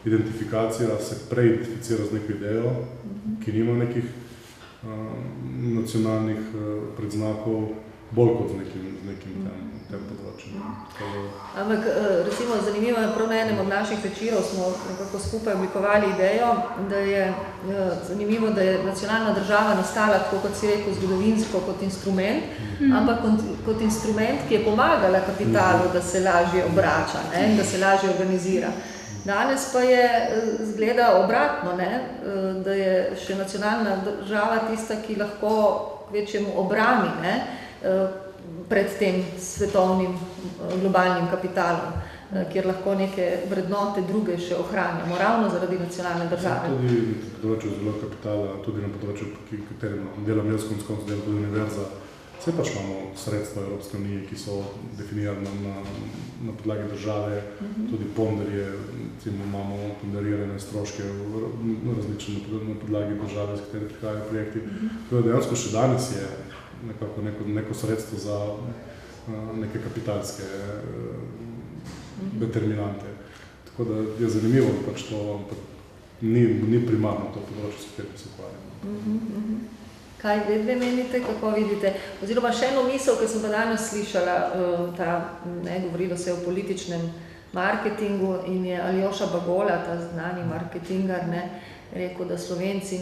identifikacija se preidentificira z neko idejo, ki nima nekih nacionalnih predznakov, bolj kot z nekim tem področjem. Ampak recimo zanimivo je, prav na enem od naših večerov smo nekako skupaj oblikovali idejo, da je zanimivo, da je nacionalna država nastala, tako kot si rekel, zgodovinsko kot instrument, ampak kot instrument, ki je pomagala kapitalu, da se lažje obrača, ne, da se lažje organizira. Danes pa je zgleda obratno, ne, da je še nacionalna država tista, ki lahko kvečjemu obrani, ne, pred tem svetovnim globalnim kapitalom, kjer lahko neke vrednote druge še ohranjamo, ravno zaradi nacionalne države. Tudi na področju zelo kapitala, tudi na področju, katerem delam jaz, konec delam tudi univerza, vse pač imamo sredstva Evropske unije, ki so definirane na podlagi države, tudi ponderje, recimo imamo ponderirane stroške različne na podlagi države, z katere prihajajo projekti. Tako dejansko še danes je nekako neko sredstvo za neke kapitalske determinante. Tako da je zanimivo, da pač to ni primarno to področje, s katerim se ukvarjamo. Kaj dve menite, kako vidite? Oziroma še eno misel, ki sem pa danes slišala, govorilo se je o političnem marketingu in je Aljoša Bagola, ta znani marketingar, rekel, da Slovenci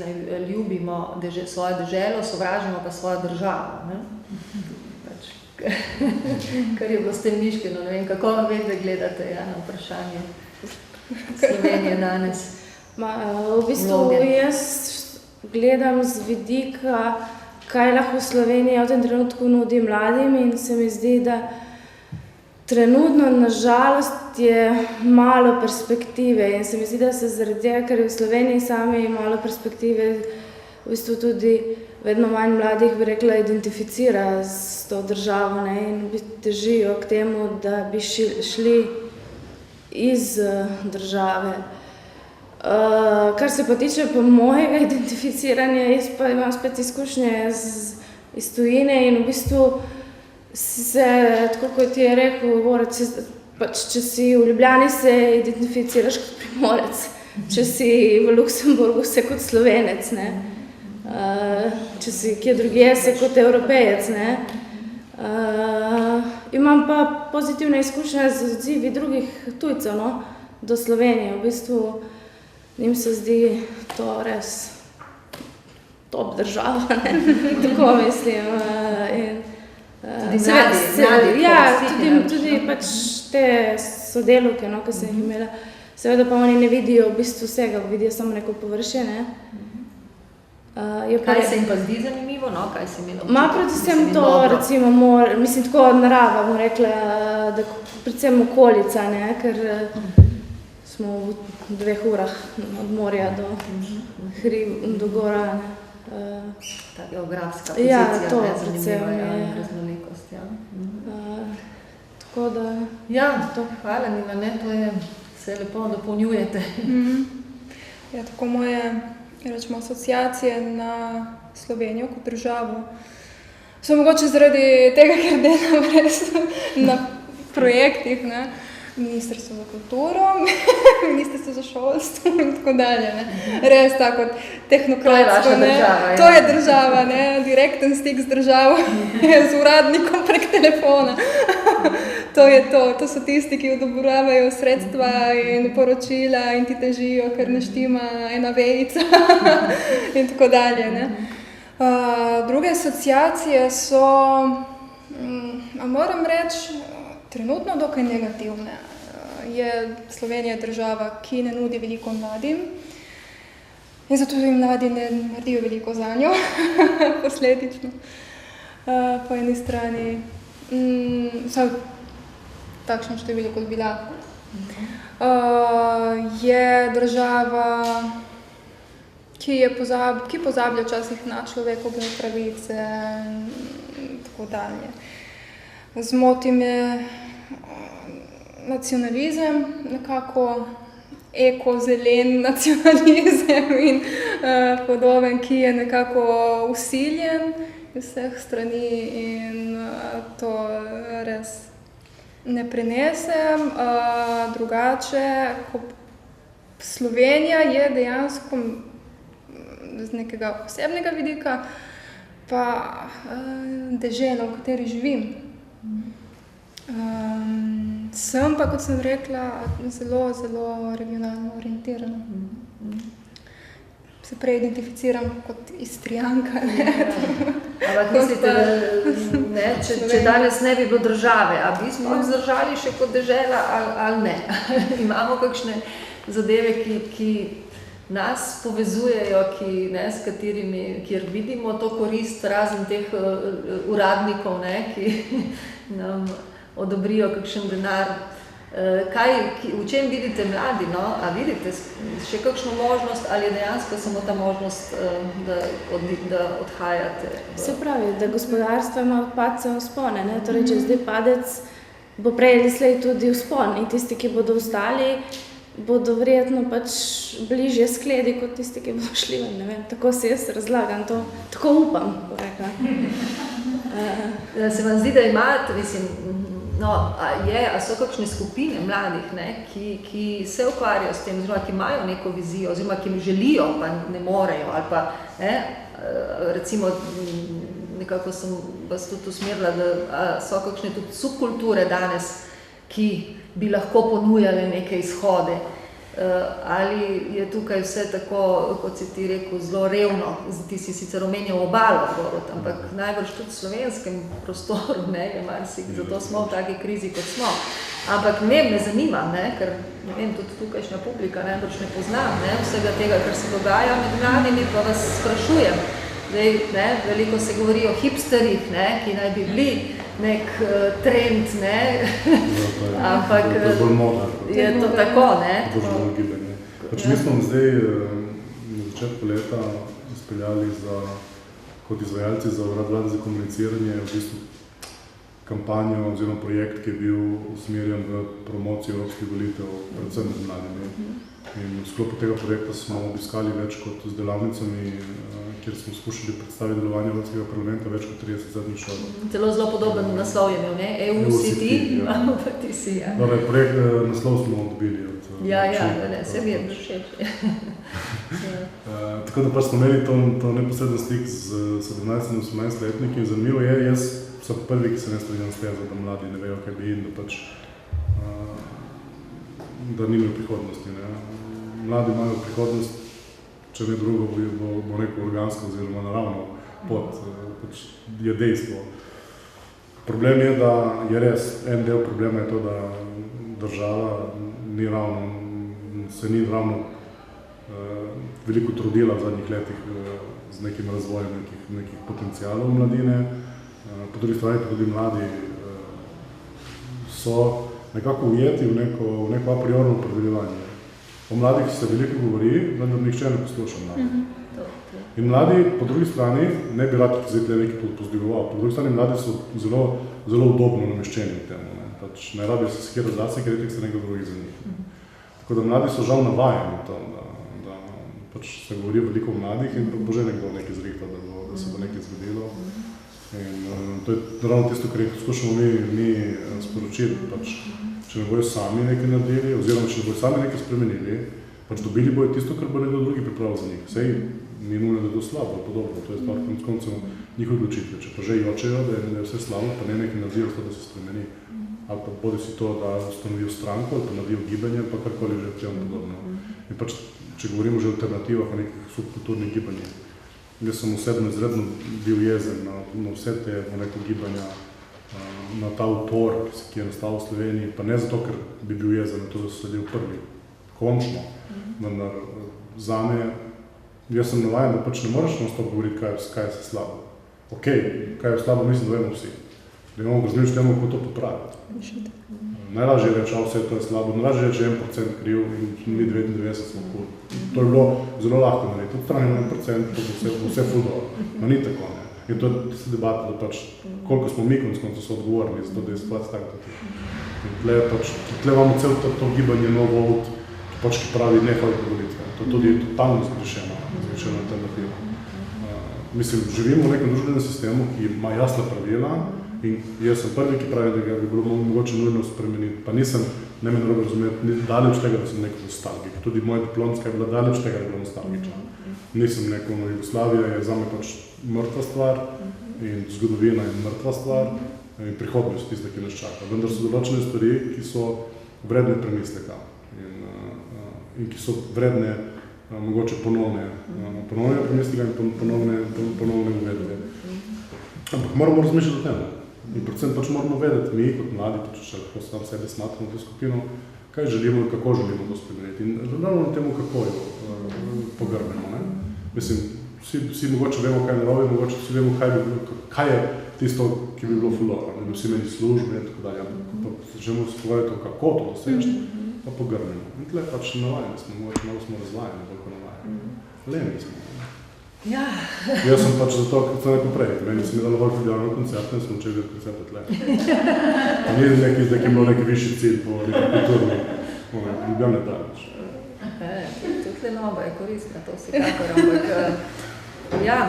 ljubimo svojo deželo, sovražimo pa svojo državo. Kar je bilo s tem mišljeno, ne vem, kako vedno gledate na vprašanje Slovenije danes? V bistvu jaz gledam z vidika, kaj lahko Slovenija v tem trenutku nudi mladim in se mi zdi, da trenutno, nažalost, je malo perspektive in se mi zdi, da se zaradi tega, ker je v Sloveniji sami malo perspektive, v bistvu tudi vedno manj mladih, bi rekla, identificira s to državo, ne, in težijo k temu, da bi šli iz države. Kar se pa tiče pa mojega identificiranja, jaz pa imam spet izkušnje iz tujine in v bistvu se, tako kot je rekel Borec, pač, če si v Ljubljani, se identificiraš kot Primorec, če si v Luksemburgu, se kot Slovenec, ne. Če si kje drugje, se kot Evropejec, ne. Imam pa pozitivne izkušnje z odzivi drugih tujcev, no, do Slovenije. V bistvu njim se zdi to res top država, ne, tako mislim. Tudi pač te sodelavke, no, ki sem jih imela, seveda pa oni ne vidijo v bistvu vsega, vidijo samo neko površje, ne. Kaj se jim pa zdi zanimivo, no, kaj si imela? Predvsem to, recimo, mislim, tako narava, bom rekla, da predvsem okolica, ne, ker smo v 2 urah od morja do gora, ne. Ta geografska pozicija, zanimiva raznolikost. Tako da... Hvala, Nina, to je, se lepo dopolnjujete. Tako moje rečemo, asociacije na Slovenijo kot državo. So mogoče zaradi tega, ker delam res na projektih, ne? Ministrstvo za kulturo, Ministrstvo za šolstvo in tako dalje. Ne? Res tako tehnokratsko. To je vaša država. To je država, ne? Direkten stik z državo, z uradnikom prek telefona. To je to. To so tisti, ki odobravajo sredstva in poročila in ti težijo, ker ne štima ena vejica in tako dalje. Ne? Druge asociacije so, moram reči, trenutno dokaj negativne. Slovenija je država, ki ne nudi veliko mladim in zato jim mladi ne naredijo veliko za njo, posledično. Po eni strani, takšno število kot bila. Je država, ki pozablja včasih na človekove pravice in tako dalje. Zmoti me nacionalizem, nekako eko-zelen nacionalizem in podoben, ki je nekako usiljen iz vseh strani in to res ne prenesem. Drugače, Slovenija je dejansko z nekega posebnega vidika pa dežela, v kateri živim. Sem pa, kot sem rekla, zelo, zelo regionalno orientirana. Se prej identificiram kot Istrijanka. Ampak mislite, da če danes ne bi bilo države, a bi smo zdržali še kot dežela ali ne? Imamo kakšne zadeve, ki nas povezujejo, s katerimi, kjer vidimo to korist, razen teh uradnikov, ki nam odobrijo kakšen denar. V čem vidite mladi? A vidite še kakšno možnost ali je dejansko samo ta možnost, da odhajate? Se pravi, da gospodarstvo ima padce in vzpone. Torej, če zdaj padec, bo prej ali slej tudi vzpon. In tisti, ki bodo ostali, bodo verjetno bližje skledi kot tisti, ki bodo šli. Ne vem, tako si jaz razlagam to, tako upam, bo rekla. Se vam zdi, da imate, a so kakšne skupine mladih, ki se ukvarjajo s tem, oziroma ki imajo neko vizijo, oziroma ki želijo, pa ne morejo, ali pa, recimo, nekako sem vas tudi usmerila, da so kakšne tudi subkulture danes, ki bi lahko ponujale neke izhode. Ali je tukaj vse tako, kot si ti rekel, zelo revno, ti si sicer omenjal obalo, Borut, ampak najbrž tudi v slovenskem prostoru, je marsik, zato smo v taki krizi, kot smo. Ampak me zanima, ker tudi tukajšnja publika najbrž ne pozna vsega tega, kar se dogaja med mladimi, pa vas sprašujem. Zdaj, veliko se govori o hipsterjih, ki naj bi bili nek trend, ampak je to tako, Mi smo zdaj na začetku leta izpeljali kot izvajalci za Urad Vlade za komuniciranje v bistvu kampanjo oziroma projekt, ki je bil usmerjen v promocijo evropskih volitev, predvsem med mladimi. In v sklopu tega projekta smo obiskali več kot z delavnicami, kjer smo skušali predstaviti delovanje Evropskega parlamenta več kot 30 zadnjih šol. Zelo podoben naslov je imel, EU-City, imamo pa ti si. Projekt naslov smo dobili od se mi je všeč. Tako da smo imeli to neposreden stik z 17 in 18 letniki. Zanimivo je, jaz sem prvi, ki se ne strinjam s tem, da mladi ne vejo, kaj bi in da nimajo prihodnosti. Mladi imajo prihodnost, če ne drugo, bo neko organsko oziroma naravno pot, je dejstvo. Problem je, da je res, en del problema je to, da država se ni ravno veliko trudila v zadnjih letih z nekim razvojem nekih potencialov mladine. Po drugi strani pa tudi mladi so nekako ujeti v neko a priorno opredeljevanje. O mladih se veliko govori, vendar nihče ne posluša mladih. In mladi, po drugi strani, ne bi rad zdaj nekaj pozdigoval, po drugi strani mladi so zelo udobno nameščeni v tem. Ne rabijo se skirati zase, ker je se nekaj drugih za njih. Tako da mladi so žal navajeni to, da pač se govori veliko o mladih in bo že nekdo nekaj zrihtal, da se bo nekaj zgodilo. In to je ravno tisto, kar skušamo mi sporočiti, pač, če ne bojo sami nekaj naredili, oziroma če ne bojo sami nekaj spremenili, pač dobili bojo tisto, kar bo nekdo drugi pripravil za njih. Sej ni nujno, da je to slabo, podobno, to je stvar konec koncev njihove odločitve. Če pa že jočejo, da je vse slabo, pa ne nekaj naredijo, da se spremeni. Ali pa bodi si to, da ustanovijo stranko, ali pa naredijo gibanje, pa karkoli že temu podobno. In pač, če govorimo že o alternativah, o nekih subkulturnih gibanjih, jaz sem osebno izredno bil jezen na vse te gibanja, na ta upor, ki je nastal v Sloveniji, pa ne zato, ker bi bil jezen na to, da so sledil prvi. Končno. Vendar zame, jaz sem navajen, da pač ne moraš non-stop govoriti, kaj je slabo. Okej, kaj je slabo, mislim, da vemo vsi. Da imamo groznič temu, kako to popraviti. Najlažje je reči, vse to je slabo, najlažje je reči 1% kriv in mi 99 smo cool. To je bilo zelo lahko narediti. Odstranimo 1%, to bo vse ful dobro. No ni tako, ne. In to je tista debata, da pač, koliko smo mi konec koncev so odgovorni za to, da je situacija tako. In tle imamo cel to gibanje No Vote, ki pravi ne hoditi na volitve. To tudi je totalno zgrešena alternativa. Mislim, živimo v nekem družbenem sistemu, ki ima jasna pravila in jaz sem prvi, ki pravi, da ga bi bilo mogoče nujno spremeniti. Pa nisem, ne me narobe razumeti, daleč tega, da sem neko nostalgik. Tudi moja diplomska je bila daleč tega, da je bila nostalgična. Nisem neko, Jugoslavija je zame pač mrtva stvar in zgodovina je mrtva stvar in prihodnost tiste, ki nas čaka. Vendar so določene stvari, ki so vredne premisleka in ki so vredne mogoče ponovne premisleka in ponovne uvedbe. Ampak moramo razmišljati o tem. In predvsem pač moramo vedeti, mi kot mladi, če lahko sam sebe smatramo to skupino, kaj želimo in kako želimo to spremeniti. In ravno na temu, kako jo pogrbimo. Mislim, vsi mogoče vemo, kaj je narobe, mogoče vsi vemo, kaj je tisto, ki bi bilo ful dobro. Da bi vsi imeli službe in tako dalje. Pa želimo se pogovarjati o kako to doseči, pa pogrbimo. In tle pač navajeni smo, mogoče malo smo razvajeni, toliko navajeni. Leni smo. Ja. Jaz sem pač zato, ker sem nekaj prej. Meni sem imel bolj predjavno koncerte in smo učeli koncerte tle. Ni nekaj, da je bilo neki višji cilj po neki kulturni. Ljubljane daleč. Tukaj nova je koristna, to vsekakor, ampak ja,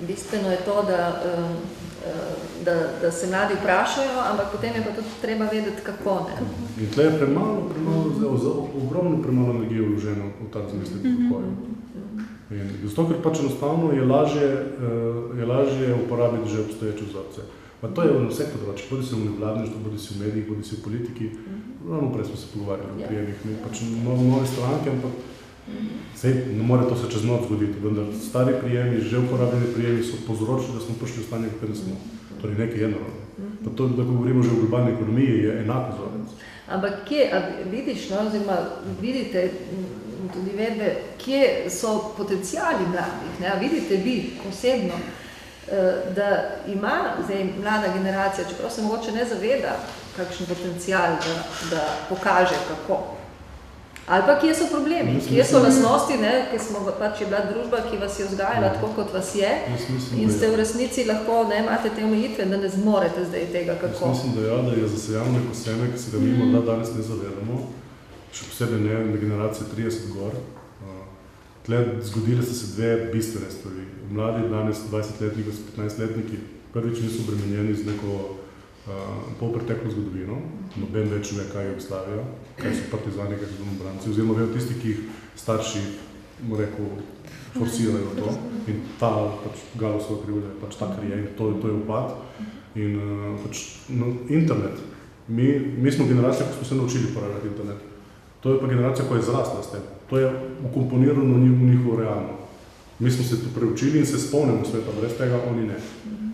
bistveno je to, da se mladi vprašajo, ampak potem je pa tudi treba vedeti, kako ne. In tle je ogromno premalo energije vloženo v ta razmislek kako je. In zato, ker pač enostavno je lažje uporabiti že obstoječe vzorce. Pa to je v vseh področjih, bodi se v nevladništvu, bodi se v medijih, bodi se v politiki. Ravno prej smo se pogovarjali o prijemih, pač nove stranke, ampak ne more to se čez noč zgoditi, vendar stari prijemi, že uporabljeni prijemi so povzročili, da smo prišli v stanje, kako smo. Torej nekaj je narobe. Pa to, da govorimo že o globalni ekonomiji, je enak vzorec. Ampak kje, vidiš, oziroma vidite, tudi vedbe, kje so potencijali mladih, ne? Vidite vi osebno, da ima zdaj mlada generacija, čeprav se mogoče ne zaveda, kakšen potencijal, da pokaže kako. Ali pa kje so problemi, kje so lastnosti, ker smo pač je bila družba, ki vas je vzgajala tako, kot vas je in ste v resnici lahko, imate te omejitve, da ne zmorete zdaj tega kako. Jaz mislim, da je zasejano neko seme, ki se ga mi morda danes ne zavedamo, še posebej ne na generacije 30 gor. Tle zgodile so se dve bistvene stvari. Mladi danes 20-letniki, 15-letniki prvič niso obremenjeni z neko polpreteklo zgodovino, noben več ne ve, kaj je Jugoslavija, kaj so partizani, kaj so domobranci, oziroma vejo tisti, ki jih starši, forsirajo to in ta Galusova krivda je pač ta, kar je in to je upad. In pač internet, mi smo generacija, ko smo se naučili uporabljati internet, to je pa generacija, ko je zrasla s tem, to je ukomponirano v njihovo realno. Mi smo se to preučili in se spomnimo sveta, brez tega oni ne.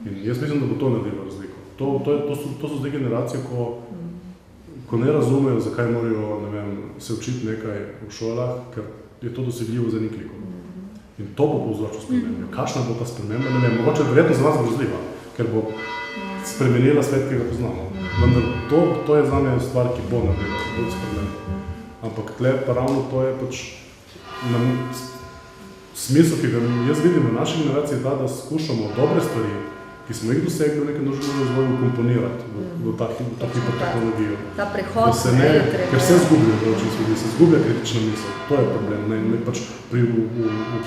In jaz mislim, da bo to naredilo razliko. To so zdaj generacije, ko ne razumejo, zakaj morajo, se učiti nekaj v šolah, ker je to dosegljivo za nekaj klikov. In to bo povzročilo spremembo. Kakšna bo ta sprememba, ne vem, mogoče verjetno za nas grozljiva, ker bo spremenila svet, ki ga poznamo. Vendar to je zame stvar, ki bo naredila spremembo. Ampak tle pa ravno to je pač smisel, ki ga jaz vidim v naši generaciji, da skušamo dobre stvari ki smo jih dosegli v nekem družbenem razvoju, komponirati v ta hipertehnologijo. Ta prehod ker se zgublja določen ljudi, se zgublja kritična misel. To je problem. Pač v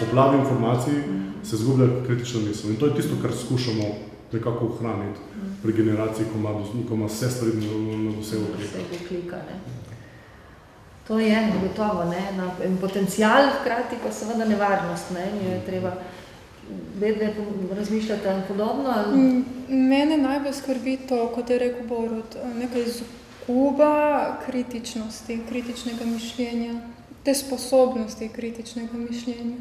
poplavi informacij se zgublja kritična misel. In to je tisto, kar skušamo nekako ohraniti pri generaciji, ko ima vse stvari na dosegu klika. To je gotovo, in potencial, hkrati pa seveda nevarnost, je treba vedno razmišljati podobno. Mene najbolj skrbi to, kot je rekel Borut, neka izguba kritičnosti, kritičnega mišljenja, te sposobnosti kritičnega mišljenja.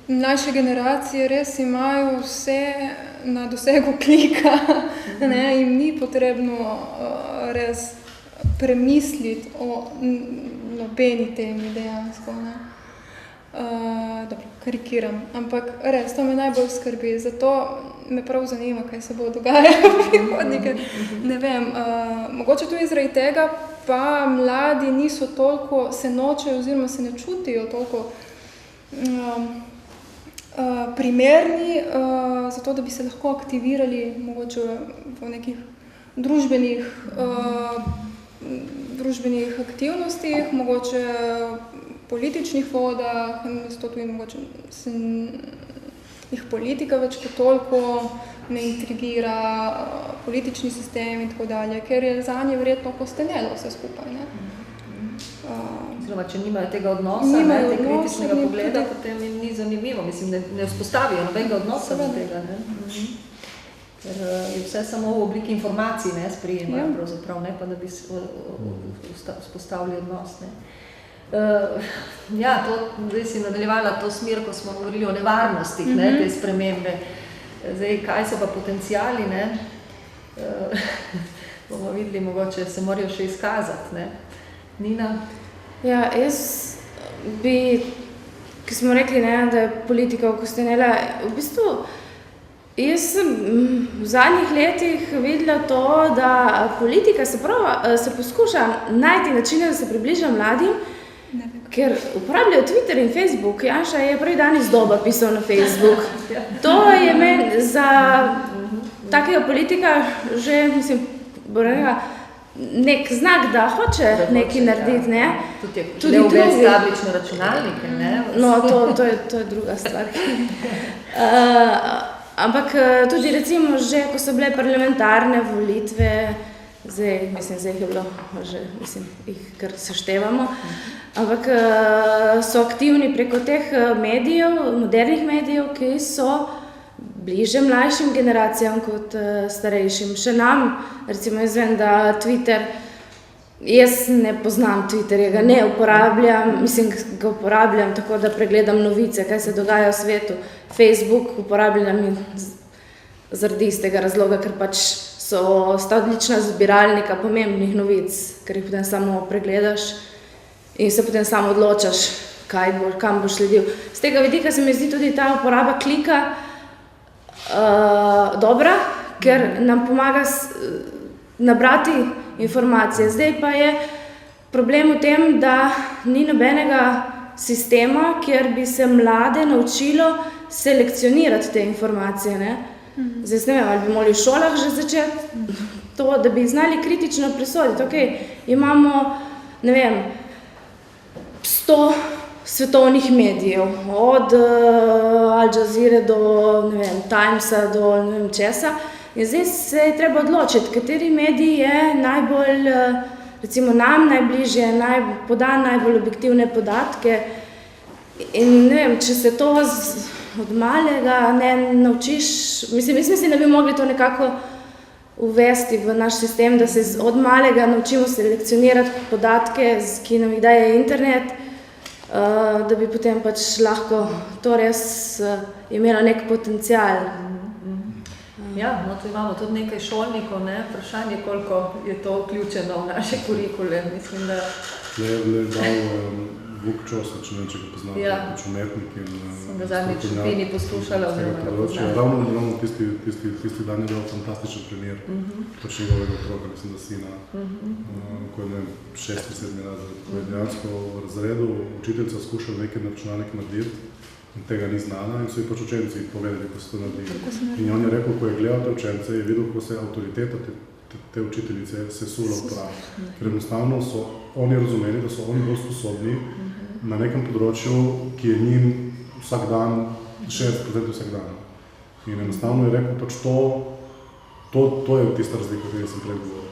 Naše generacije res imajo vse na dosegu klika, jim ni potrebno res premisliti o nobeni temi dejansko. Dobro, karikiram, ampak res, to me najbolj skrbi, zato me prav zanima, kaj se bo dogajalo v prihodnje. Ne vem, mogoče tudi zaradi tega pa mladi niso toliko, se nočejo oziroma se ne čutijo toliko primerni, zato da bi se lahko aktivirali mogoče v nekih družbenih aktivnostih, mogoče političnih vodah, zato tudi mogoče jih politika več kot toliko ne intrigira, politični sistem in tako dalje, ker je zanje verjetno postenelo vse skupaj. Oziroma, če nimajo tega odnosa, te kritičnega pogleda, potem jim ni zanimivo. Mislim, ne vzpostavijo nobenega odnosa do tega. Ker je vse samo v obliki informacij sprejemajo pravzaprav, pa da bi vzpostavili odnos. Zdaj si nadaljevala to smer, ko smo govorili o nevarnostih, te spremembe. Zdaj, kaj so pa potenciali, bomo videli, mogoče se morajo še izkazati. Nina? Ja, jaz bi, ki smo rekli, da je politika okostenela, v bistvu, jaz sem v zadnjih letih videla to, da politika se poskuša najti načine, da se približa mladim, ker uporabljajo Twitter in Facebook. Janša je prvi dan iz Doba pisal na Facebook. To je meni za takega politika že, mislim, nek znak, da hoče nekaj narediti. Tudi uvesti tablične računalnike. No, to je druga stvar. Ampak tudi recimo že, ko so bile parlamentarne volitve, zdaj jih je bilo, jih kar seštevamo, ampak so aktivni preko teh medijev, modernih medijev, ki so bliže mlajšim generacijam kot starejšim. Še nam, recimo jaz vem, da Twitter, jaz ne poznam Twitterja, ga ne uporabljam, ga uporabljam tako, da pregledam novice, kaj se dogaja v svetu. Facebook uporabljam zaradi istega razloga, ker pač sta odlična zbiralnika pomembnih novic, ker jih potem samo pregledaš in se potem samo odločaš, kam boš sledil. Z tega vidika se mi zdi tudi ta uporaba klika dobra, ker nam pomaga nabrati informacije. Zdaj pa je problem v tem, da ni nobenega sistema, kjer bi se mlade naučilo selekcionirati te informacije. Zdaj ne vem, ali bi morali v šolah že začeti to, da bi znali kritično presoditi. Okay, imamo, ne vem, 100 svetovnih medijev, od Al Jazeere do, ne vem, Timesa do ne vem česa. In zdaj se je treba odločiti, kateri medij je najbolj, recimo nam najbližje, poda najbolj objektivne podatke. In ne vem, če se to od malega ne naučiš, mislim, da bi mogli to nekako uvesti v naš sistem, da se od malega naučimo selekcionirati podatke, ki nam jih daje internet, da bi potem pač lahko to res imelo nek potencial. Ja, tu imamo tudi nekaj šolnikov, vprašanje, koliko je to vključeno v naše kurikule. Mislim, da... Le dal Vuk Čosač, ne vem, če ga poznate, pač umetnik in... Sem ga zadnjič v Pini poslušala, oziroma ga poznala. Ravno tisti dan je dal fantastičen primer, pač njegovega otroka, mislim, da sina, ko je 6. 7. razred. Ko je dejansko v razredu učiteljica skušala nekaj na računalnik narediti in tega ni znala in so ji pač učenci povedali, ko so to naredili. In on je rekel, ko je gledal te učence, je videl, kako se avtoriteta te učiteljice sesula v prah. Ker enostavno so oni razumeli, da so oni bolj sposobni na nekem področju, ki je njim vsak dan, 60% vsak dan. In enostavno je rekel, pač to je tista razlika, o kateri sem prej govoril.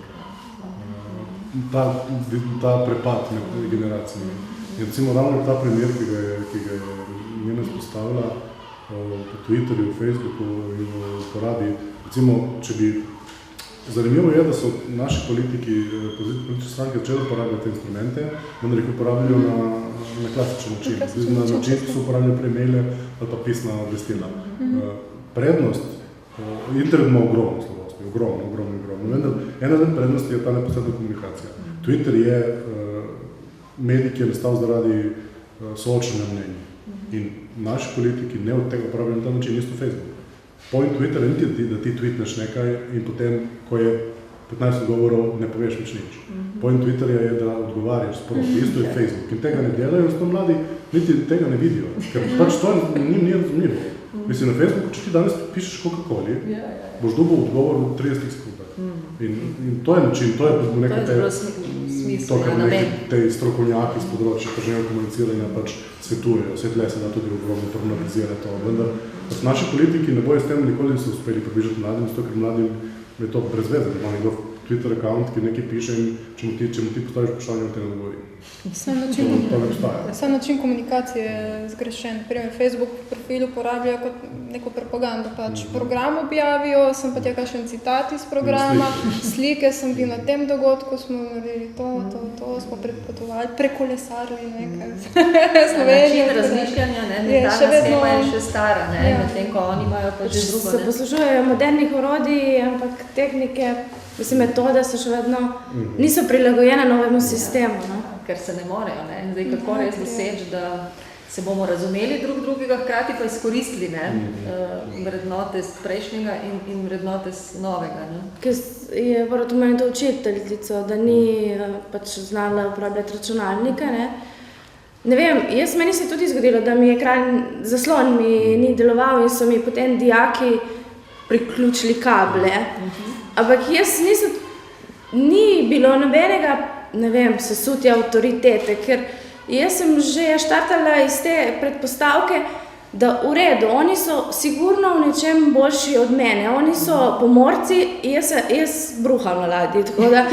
Ta prepad med generacijami. In recimo ravno ta primer, ki ga je njena spostavila po Twitterju, Facebooku in v uporabi, recimo, če bi zanimivo je, da so naši politične stranke začeli uporabljati te instrumente, vendar jih uporabljajo na klasičen način. Na način, ki so uporabljali premaile ali pa pisna obvestila. Prednost, internet ima ogromno slabosti, ogromno. Vendar ena od prednosti je ta neposredna komunikacija. Twitter je medij, ki je nastal zaradi soočenja mnenja. In naši politiki ne od tega uporabljajo na ta način, isto Facebook. Point Twittera ni da ti tweetneš nekaj in potem, ko je 15 odgovorov, ne poveš nič. Point Twitterja je, da odgovarjaš sproti. Isto je Facebook. In tega ne delajo, zato mladi niti tega ne vidijo. Ker pač to njim ni razumljivo. Mislim, na Facebooku, če ti danes pišeš Coca-Coli, boš dobil odgovor v 30 sekundah. In to je način, to je nekaj te strokovnjaki z področja tržnega komuniciranja pač svetujejo. Svetlje se da tudi ogromno problematizira to. Vendar naši politiki ne bojo s tem nikoli se uspeli približati mladim, zato ker mladim je to brez veze, da ima nekdo Twitter account, ki nekaj piše in če mu ti postaviš vprašanje, te ne odgovori. Sam način komunikacije je zgrešen. Primer, Facebook profil uporabljajo kot neko propagando. Pač program objavijo, sem pa tja kakšen citat iz programa, slike, sem bil na tem dogodku, smo naredili to, smo predpotovali, prekolesarili nekaj. Način razmišljanja, mentalna schema je še stara, medtem ko oni imajo pa že drugo. Se poslužujejo modernih orodij, ampak tehnike, metode so še vedno, niso prilagojene novemu sistemu. Ker se ne morejo. Zdaj, kako res doseči, da se bomo razumeli drugega, hkrati pa izkoristili vrednote z prejšnjega in vrednote z novega. Ker je to meni to učiteljico, da ni pač znala uporabljati računalnika. Ne vem, meni se je tudi zgodilo, da mi zaslon mi ni deloval in so mi potem dijaki priključili kable. Ampak ni bilo nobenega, sesutja avtoritete, ker jaz sem že štartala iz te predpostavke, da v redu, oni so sigurno v nečem boljši od mene, oni so pomorci, jaz bruham na ladji, tako da,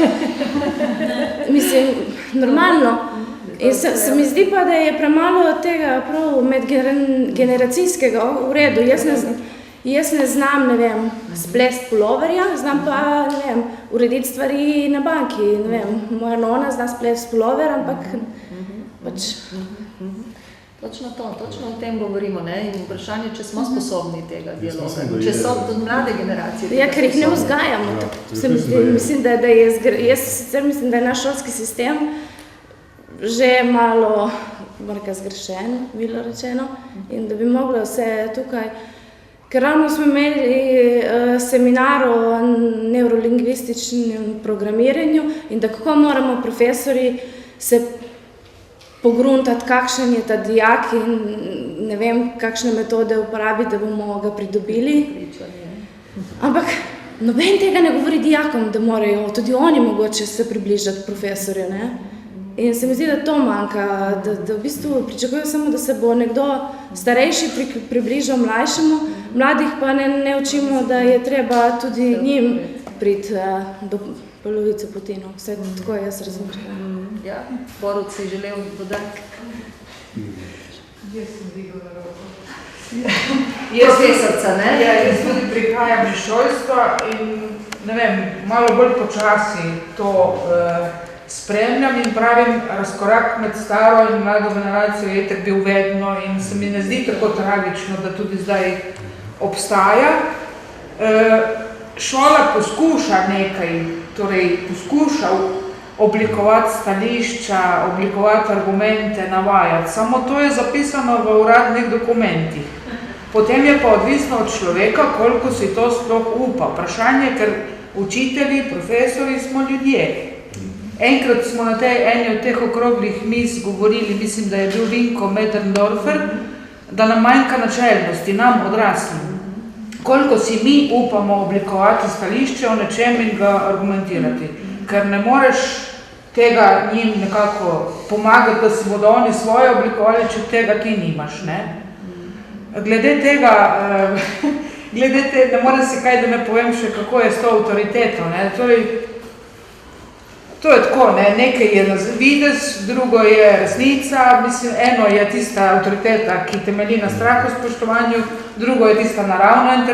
normalno. In se mi zdi pa, da je premalo tega prav medgeneracijskega v redu, jaz ne znam, splest puloverja, znam pa, urediti stvari na banki, moja nona zna splest pulover, ampak pač... Točno o tem govorimo, in vprašanje, če smo sposobni tega dialoga, če so tudi mlade generacije. Ja, ker jih ne vzgajamo, mislim, da je naš šolski sistem že malo zgrešen, bilo rečeno, in da bi moglo vse tukaj. Ker ravno smo imeli seminar o neurolingvističnem programiranju in da kako moramo profesori se pogruntati, kakšen je ta dijak in ne vem, kakšne metode uporabiti, da bomo ga pridobili. Ampak noben tega ne govori dijakom, da morajo tudi oni mogoče se približati profesorju. In se mi zdi, da to manjka, da v bistvu pričakujejo samo, da se bo nekdo starejši približal mlajšemu, mladih pa ne učimo, da je treba tudi njim priti do polovice poti. Vse tako jaz razumem. Ja, Borut si želel dodati. Jaz sem dvigal roko. Profesorca, ne? Ja, jaz tudi prihajam iz šolstva in malo bolj počasi to spremljam in pravim, razkorak med staro in mlado generacijo je tak bil vedno in se mi ne zdi tako tragično, da tudi zdaj obstaja. Šola poskuša nekaj, torej poskuša oblikovati stališča, oblikovati argumente, navajati, samo to je zapisano v uradnih dokumentih. Potem je pa odvisno od človeka, koliko si to sploh upa. Vprašanje, ker učitelji, profesori smo ljudje. Enkrat smo na eni od teh okroglih miz govorili, mislim, da je bil Vinko Medrndorfer, da nam manjka načelnosti, nam odraslim. Koliko si mi upamo oblikovati stališče o nečem in ga argumentirati, ker ne moreš tega njim nekako pomagati, da si bodo oni svoje oblikovali, če tega ti nimaš, ne? Glede tega, ne morem si kaj, da ne povem še, kako je s to avtoriteto, ne? Torej, to je tako, ne? Nekaj je videz, drugo je resnica, mislim, eno je tista avtoriteta, ki temelji na strahu spoštovanju, drugo je tista naravna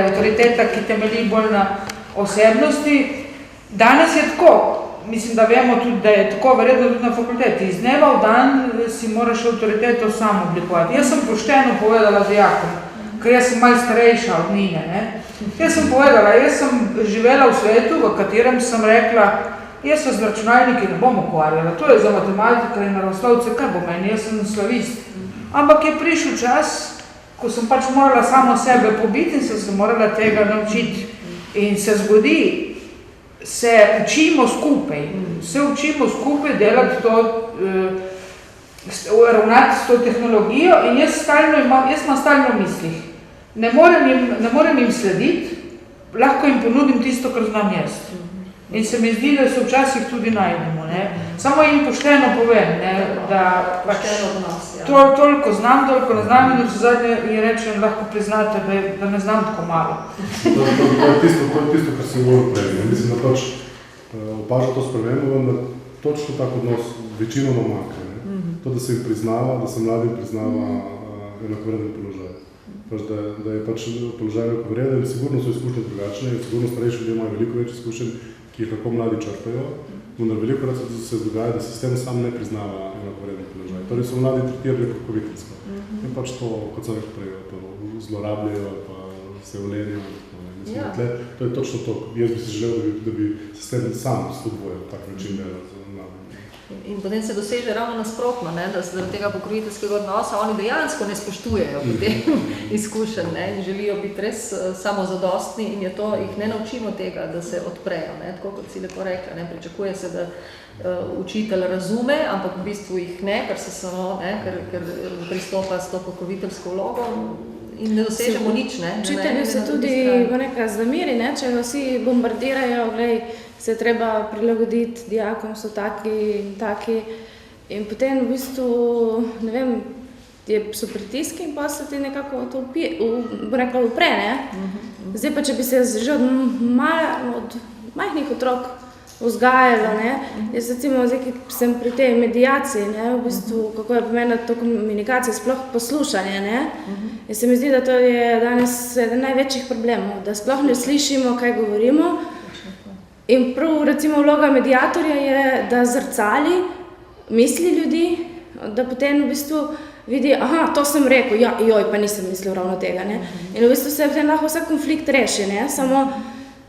avtoriteta, ki temelji bolj na osebnosti. Danes je tako, mislim, da vemo tudi, da je tako verjetno tudi na fakulteti. Iz dneva v dan si moraš avtoriteto sam oblikovati. Jaz sem pošteno povedala dijakom, ker jaz sem malo starejša od Nine, ne? Jaz sem povedala, jaz sem živela v svetu, v katerem sem rekla, jaz se z računalniki ne bom ukvarjala, to je za matematika in naravoslovce, kaj bo meni, jaz sem slavist. Ampak je prišel čas, ko sem pač morala samo sebe pobiti in sem se morala tega naučiti. In se zgodi, se učimo skupaj delati to, ravnati s to tehnologijo in jaz imam stalno v mislih. Ne morem jim slediti, lahko jim ponudim tisto, kar znam jaz. In se mi zdi, da se včasih tudi najdemo, ne. Samo jim pošteno povem, ne, da pač toliko znam, toliko ne znam in vse zadnje ji rečem, lahko priznate, da ne znam tako malo. To je tisto, kar sem govoril prej. Mislim, da pač opaža to spremembo, vendar točno tak odnos večinoma manjka. To, da se jim priznava, da se mladim priznava enakovreden položaj. Pač, da je pač položaj enakovreden, sigurno so izkušnje drugačne, sigurno starejši ljudje imajo veliko več izkušenj, ki jih lahko mladi črpajo, vendar velikokrat se dogaja, da sistem sam ne priznava enakovreden položaj. Torej so mladi tretirali pokroviteljsko. In pač to, kot sem rekel prej, to zlorabljajo, pa se vlenijo. To je točno to. Jaz bi si želel, da bi sistem sam spodbojal tak način dela za mlade. In potem se doseže ravno nasprotno, ne, da zaradi tega pokroviteljskega odnosa oni dejansko ne spoštujejo potem izkušenj, ne, in želijo biti res samozadostni in je to, jih ne naučimo tega, da se odprejo, ne, tako kot si lepo rekla, ne, pričakuje se, da učitelj razume, ampak v bistvu jih ne, ker se samo, ne, ker pristopa s to pokroviteljsko vlogo in ne dosežemo nič, ne. Učitelji se tudi nekaj zamiri, ne, če vsi bombardirajo, glej, se je treba prilagoditi, dijakom so taki in taki. In potem v bistvu, ne vem, so pritiski in pa se ti nekako to upre, ne? Zdaj pa, če bi se že od majhnih otrok vzgajalo, ne? Jaz recimo, zdaj, ki sem pri tej medijaciji, ne? V bistvu, kako je pomembna to komunikacija, sploh poslušanje, ne? In se mi zdi, da to je danes eden največjih problemov, da sploh ne slišimo, kaj govorimo. In prav, recimo, vloga medijatorja je, da zrcali misli ljudi, da potem v bistvu vidi, aha, to sem rekel, ja, joj, pa nisem mislil ravno tega, ne. In v bistvu se potem lahko vsak konflikt reši, ne, samo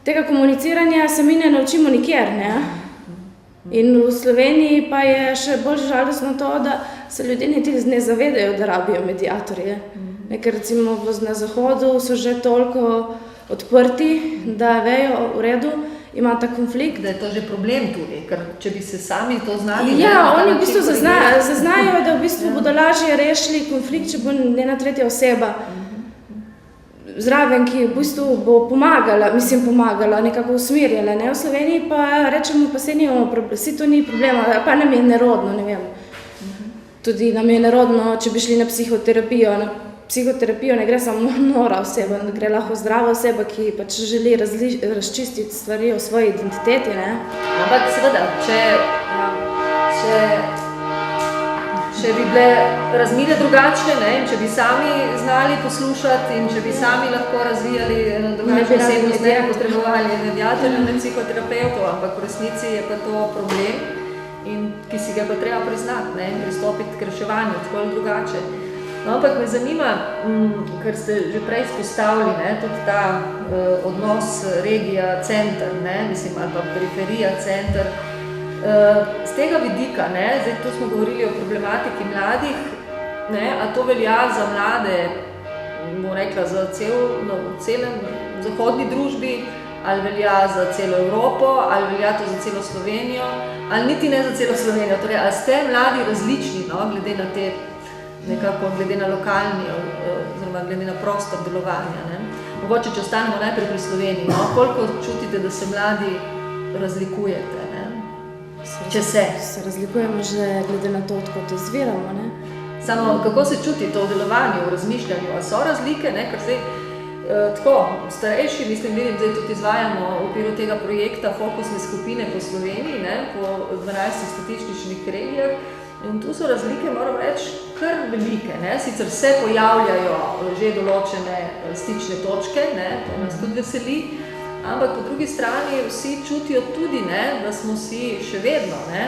tega komuniciranja se mi ne naučimo nikjer, ne. In v Sloveniji pa je še bolj žalostno to, da se ljudje niti ne zavedajo, da rabijo medijatorje. Ker recimo na Zahodu so že toliko odprti, da vejo v redu, ima ta konflikt. Da je to že problem tudi, ker če bi se sami to znali... Ja, oni v bistvu zaznajo, da v bistvu bodo lažje rešili konflikt, če bo ena tretja oseba zraven, ki v bistvu bo pomagala, nekako usmerjala. Ne? V Sloveniji pa rečemo, pa si to ni problema, pa nam je nerodno, ne vem. Tudi nam je nerodno, če bi šli na psihoterapijo. Na psihoterapijo ne gre samo nora oseba, gre lahko zdrava oseba, ki pač želi razčistiti stvari o svoji identiteti, ne. Ampak seveda, če bi bile razmere drugačne, ne, in če bi sami znali poslušati in če bi sami lahko razvijali drugačno osebnost, ne potrebovali medijatorjev, ne psihoterapevtov, ampak v resnici je pa to problem, in ki si ga pa treba priznati, ne, in pristopiti k reševanju, tako ali drugače. No, ampak me zanima, ker ste že prej izpostavili, ne, tudi ta odnos regija-center, ne, mislim, ali pa periferija-center. Z tega vidika, ne, zdaj tu smo govorili o problematiki mladih, ne, a to velja za mlade, bom rekla, za celem zahodni družbi, ali velja za celo Evropo, ali velja to za celo Slovenijo, ali niti ne za celo Slovenijo. Torej, ali ste mladi različni, no, glede na te nekako glede na lokalni, oziroma glede na prostor delovanja. Ne. Mogoče, če ostanemo najprej pri Sloveniji, no, koliko čutite, da se mladi razlikujete? Ne? Če se razlikujemo že glede na to, odkot izviramo, ne? Samo, kako se čuti to v delovanju, v razmišljanju? A so razlike, ne? Ker zdaj, tako, starejši, mislim, vidim, zdaj tudi izvajamo v okviru tega projekta fokusne skupine po Sloveniji, ne? Po 12 statističnih regijah. In tu so razlike, moram reči, kar velike. Ne? Sicer se pojavljajo že določene stične točke, ne? To nas tudi veseli, ampak po drugi strani vsi čutijo tudi, ne? Da smo si še vedno, ne?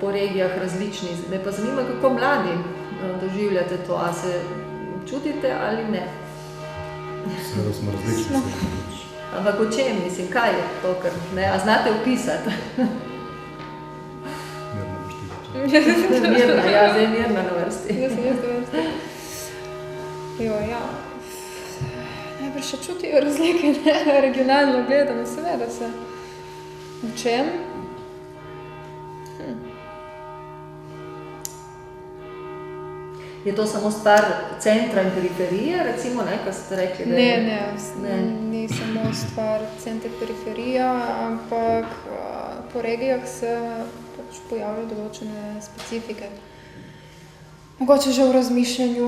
Po regijah različni. Me pa zanima, kako mladi doživljate to, a se čutite ali ne? Seveda smo različni. Ampak o čem, mislim, kaj je to, kar ne? A znate opisati? Mirna, ja, zdaj je Mirna na vrsti. Jaz sem na vrsti. Jo, ja. Najprej še čutijo razlike, ne? Regionalno gledano, seveda se. V čem? Je to samo stvar centra in periferije, recimo, ne, kaj ste rekli? Da je... Ne, ni samo stvar centra periferija, ampak po regijah se pojavljajo določene specifike. Mogoče že v razmišljanju,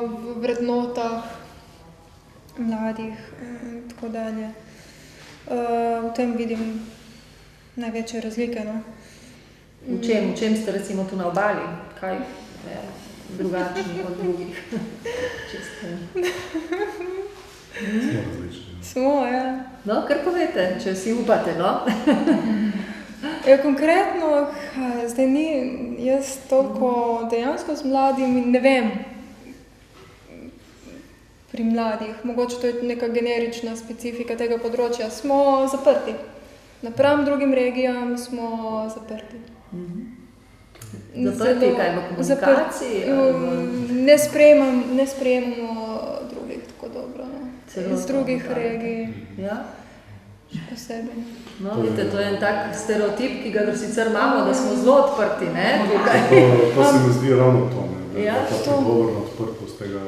v vrednotah mladih in tako dalje. V tem vidim največje razlike, no. V čem ste recimo tu na obali? Kaj je drugačni od drugih? Smo različni. Smo, ja. No, kar povete, če si upate, no? Ja, konkretno, zdaj ni jaz toliko dejansko z mladimi, ne vem, pri mladih, mogoče to je neka generična specifika tega področja, smo zaprti. Napram drugim regijam smo zaprti. Zaprti kaj v komunikaciji? Ne sprejemamo drugih tako dobro, ne? Iz drugih regij. Ja? Posebej. No, vidite, to je en tak stereotip, ki ga sicer imamo, da smo zelo odprti, ne? To se mi zdi ravno to, ne? Da Ja, ta pregovorna odprtost tega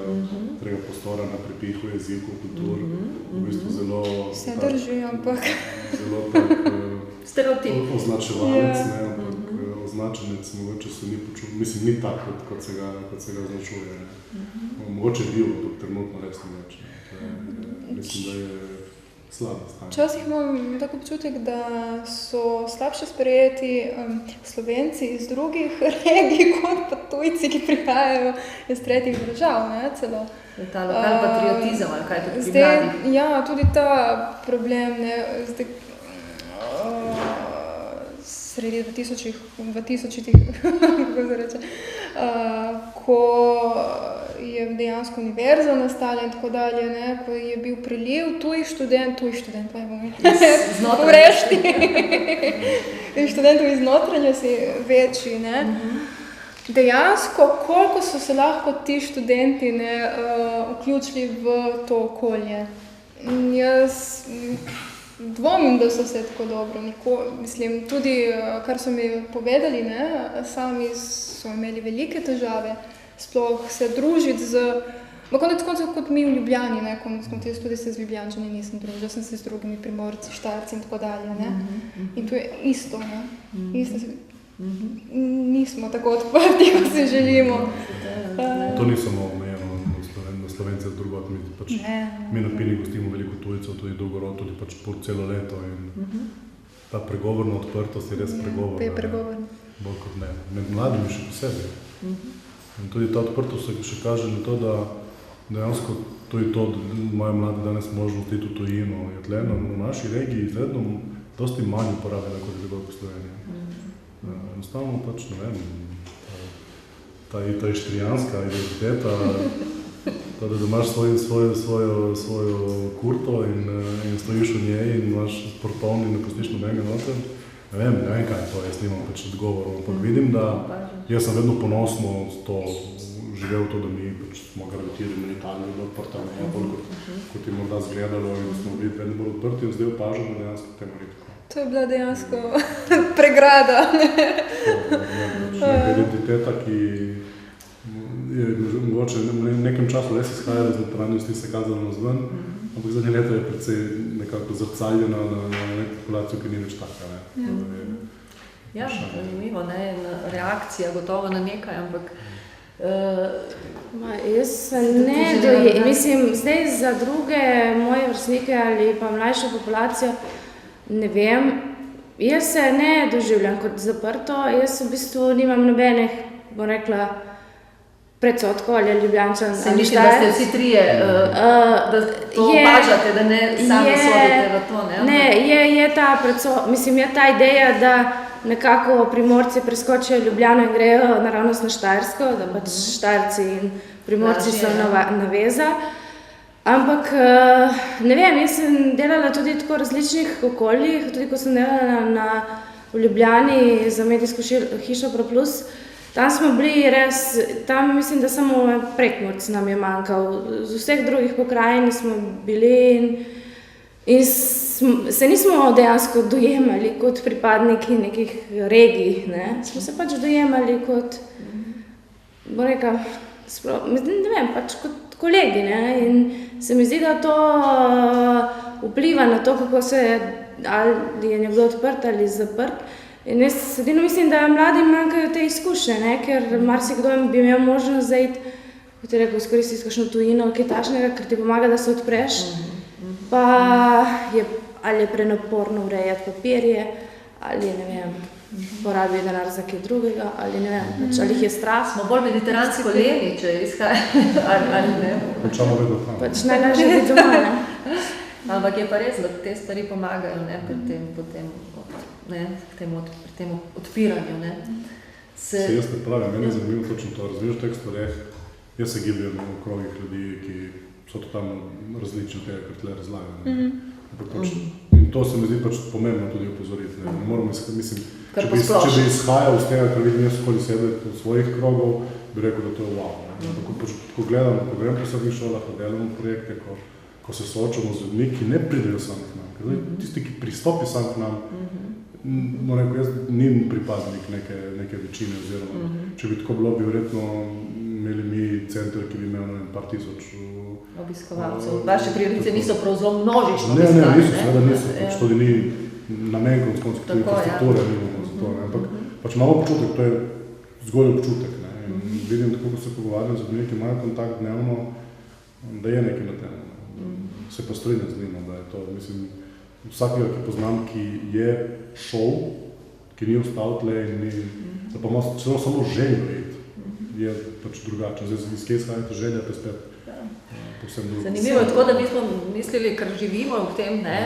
prostora na prepihu jeziku, kultur, v bistvu zelo Se drži, ampak zelo tak stereotip. označevalec, ne, ampak označenec mogoče se ni počutil, mislim, ni tak, kot se ga označuje, ne. Mogoče bil, ampak trenutno res ne več, ne. Mislim, da je slabo stanje. Včasih imam tako občutek, da so slabše sprejeti Slovenci iz drugih regij, kot pa tujci, ki prihajajo iz tretjih držav, ne, celo. Ta lokal patriotizem, ali kaj tudi pri mladih? Ja, tudi ta problem, ne, zdaj, sredi 2000-ih, kako se reče, ko je dejansko univerza nastala in tako dalje, ne, ko je bil priliv tujih študentov, kaj bomo povrešti, študentov iz notranjosti večji, ne. Dejansko, koliko so se lahko ti študenti, ne, vključili v to okolje. Jaz dvomim, da so se tako dobro, mislim, tudi, kar so mi povedali, ne, sami so imeli velike težave, sploh se družiti z, konec koncev kot mi v Ljubljani, ne, konec koncev, jaz tudi se z Ljubljančani nisem družila, sem se z drugimi Primorci, Štajerci in tako dalje, ne, in to je isto, ne, isto, nismo tako odprti, kot si želimo. To ni samo omejeno na Slovence drugot, mi na Pini gostimo veliko tujcev, tudi dolgorod, tudi pač po celo leto in ta pregovorna odprtost je res pregovorna. Je pregovorna. Bolj kot ne. Med mladimi še posebej. In tudi ta odprtost se še kaže na to, da dejansko tudi to, da imajo mladi danes možnost iti v tujino. Je tle v naši regiji izredno dosti manj uporabljena kot drugo v Sloveniji. Enostavno pač, ne vem, ta ištrijanska identiteta, to, da imaš svojo kurto in stojiš v njej in imaš sportovni in ne pustiš nobenega noter. Ne vem kaj je to, jaz nimam pač odgovorov, ampak vidim, da jaz sem vedno ponosno to živel to, da mi pač smo gravitirali na Italijo, da odprta meja, bolj kot je morda zgledalo in smo bili vedno bolj odprti in zdaj opažam, da dejansko temu ni tako. To je bila dejansko pregrada. neka identiteta, ki je mogoče v nekem času res izhajala iz notranjosti, se kazala navzven, ampak zadnje leta je precej nekako zrcaljena na neko populacijo, ki ni več taka. Ja, zanimivo, ne, reakcija gotovo na nekaj, ampak Jaz mislim, zdaj za druge moje vrstnike ali pa mlajšo populacijo, ne vem, jaz se ne doživljam kot zaprto, jaz v bistvu nimam nobenih, bom rekla, predsotkov ali Ljubljančan. Se mislim, da ste vsi trije, da to opažate, da ne sami sodite v to, ne? Ne, je ta mislim, je ta ideja, da nekako Primorci preskočijo Ljubljano in grejo naravnost na Štajersko, da pač Štajerci in Primorci so naveza. Ampak, ne vem, jaz sem delala tudi tako v različnih okoljih, tudi ko sem delala v Ljubljani za medijsko hišo ProPlus, tam smo bili res, tam mislim, da samo Prekmurec nam je manjkal, z vseh drugih pokrajin smo bili in se nismo dejansko dojemali kot pripadniki nekih regij, ne? Smo se pač dojemali kot, bom rekla, ne vem, pač kot kolegi, ne? In se mi zdi, da to vpliva na to, kako se, ali je nekdo odprt ali zaprt. In jaz edino mislim, da mladim manjkajo te izkušnje, ne? Ker marsikdo bi imel možnost zaiti, kot je rekel, izkoristiti kakšno tujino, kaj takšnega, ker ti pomaga, da se odpreš. Pa ali je prenaporno urejati papirje, ali ne vem, porabi denar za kaj drugega, ali ne vem, ali jih je strah. Smo bolj mediteransko leni, če izhaja, ali ne. Počamo vedno tam. Pač najlažje biti doma, ne? Ampak je pa res, da te stvari pomagajo, ne, pri tem odpiranju, ne. Se jaz ne pravim, meni je zanimivo točno to, razvijaš v teh stvareh, jaz se gibljem v krogih ljudi, ki so totalno različni od tega, kar tle razlagajo. In to se mi zdi pač pomembno tudi opozoriti. Ne moramo, mislim, če bi izhajal iz tega, kar vidim jaz okoli sebe v svojih krogov, bi rekel, da to je wow. Ko gledam, ko grem po srednjih šolah, ko delamo projekte, ko se soočamo z ljudmi, ki ne pridejo sam k nam. Tisti, ki pristopi sam k nam, moram rekel, jaz nim pripadnik neke večine, oziroma če bi tako bilo, bi verjetno imeli mi center, ki bi imel par tisoč obiskovalcev. Vaše priorice niso prav zelo množično obiskali. Ne, niso, seveda niso. Pač to ni namen konc tudi infrastrukture, nimamo za to. Ampak pač imamo občutek, to je zgolj občutek. Vidim tako, ko se pogovarjam z ljudmi, ki imajo kontakt dnevno, da je nekaj na tem. Se pa strinjam z njim, da je to, mislim, vsakega, ki poznam, ki je šel, ki ni ostal tle in ni, da pa ima celo samo željo iti, je pač drugačen. Zdaj, iz kje izhajate želja, pa spet povsem drugo. Zanimivo je tako, da mi smo mislili, ker živimo v tem, ne,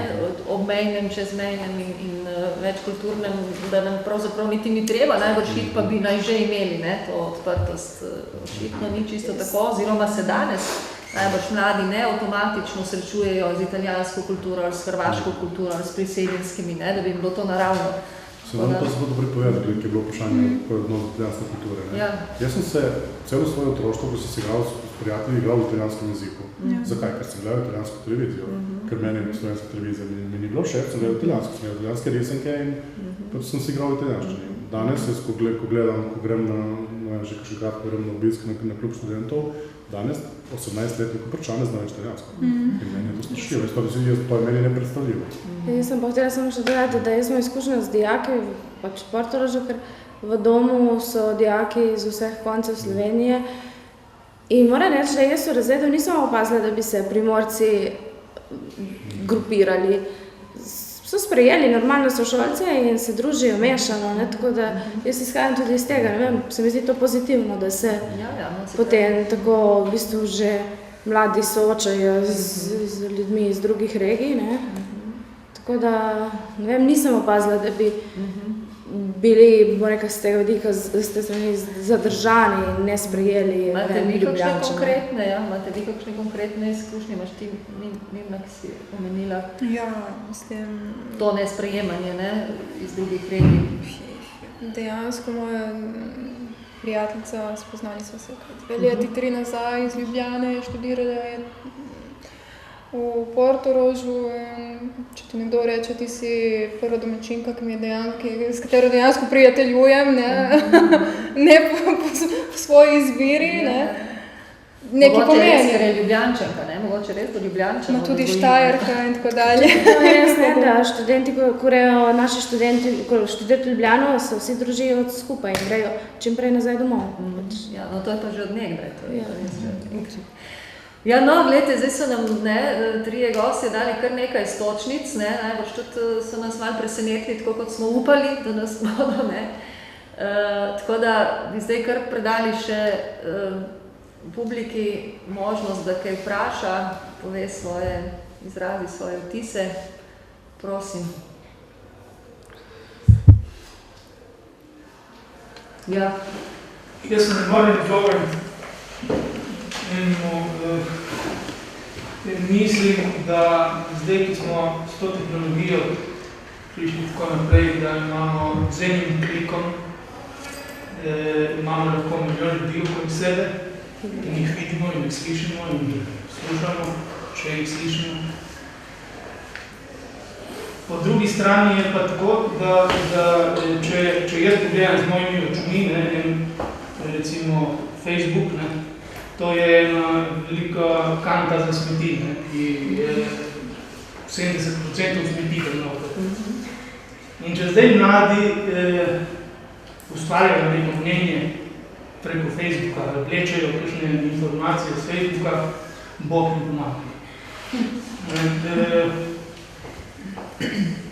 obmejnem, čezmejnem in večkulturnem, da nam pravzaprav niti ni treba, najbolj šit pa bi naj že imeli, ne, to odprtost. Očitno ni čisto tako, oziroma se danes najbolj mladi ne avtomatično srečujejo z italijansko kulturo ali s hrvaško kulturo ali s priseljenskimi, ne, da bi jim bilo to naravno. Se vam to zelo dobro povedati, ki je bilo vprašanje odnos do italijanske kulture. Ja. Jaz sem se celo svoje otroštvo, ko sem se igral s prijatelji, igral v italijanskem jeziku. Zakaj? Ker sem gledal italijansko televizijo. Ker meni je slovenska televizija mi ni bilo všeč, sem gledal italijansko, sem gledal italijanske risanke in pač sem se igral v italijanščini. Danes, ko grem na obisk na klub študentov, danes 18-letni Koprčane zna več italijansko. In meni je to strašljivo, to je meni nepredstavljivo. Jaz sem pa htela samo še dodati, da jaz imam izkušnja z dijaki, pač v Portorožu, ker v domu so dijaki iz vseh koncev Slovenije. In moram reči, da jaz v razredu nisem opazila, da bi se Primorci grupirali. So sprejeli normalno sošolce in se družijo mešano, ne, tako da jaz izhajam tudi iz tega, ne vem, se mi zdi to pozitivno, da se potem tako v bistvu že mladi soočajo z ljudmi iz drugih regij, ne. Tako da, ne vem, nisem opazila, da bi bili, bom rekla, z tega vidika zadržani in ne sprejeli Ljubljančane. Imate vi kakšne konkretne izkušnje? Imaš ti, Mirna, ki si omenila? Ja, mislim... To nesprejemanje, ne, iz drugih regij. Dejansko moja prijateljica, spoznali so se kot 2 leti, 3 nazaj iz Ljubljane, študirala je v Portorožu in če ti nekdo reče, ti si prva domačinka, s katero dejansko prijateljujem, ne po svoji izbiri, nekaj pomeni. Mogoče res, ker je Ljubljančanka, mogoče res do Ljubljančanka. Tudi Štajerka in tako dalje. To je res, da študenti, ko rejo naši študenti, ko študirajo v Ljubljano, se vsi družijo skupaj in grejo čim prej nazaj domov. Ja, no to je pa že od nekdaj. Ja, no, gledajte, zdaj so nam trije gostje dali kar nekaj istočnic, najbolj tudi so nas malo presenetili, tako kot smo upali, da nas bodo, tako da bi zdaj kar predali še publiki možnost, da kaj vpraša, pove izrazi svoje vtise, prosim. Ja. Jaz sem moram odgovoriti mislim, da zdaj, ki smo s to tehnologijo prišli tako naprej, da imamo z enim klikom, imamo lahko milijon ljudi okoli sebe in jih vidimo in jih slišimo in jih slušamo, če jih slišimo. Po drugi strani je pa tako, da če jaz pogledam z mojimi očmi, recimo Facebook, to je ena velika kanta za smeti, ki je 70% smeti tam noter. In če zdaj mladi ustvarjajo neko mnenje preko Facebooka, vlečejo kakšne informacije z Facebooka, Bog mi pomaga.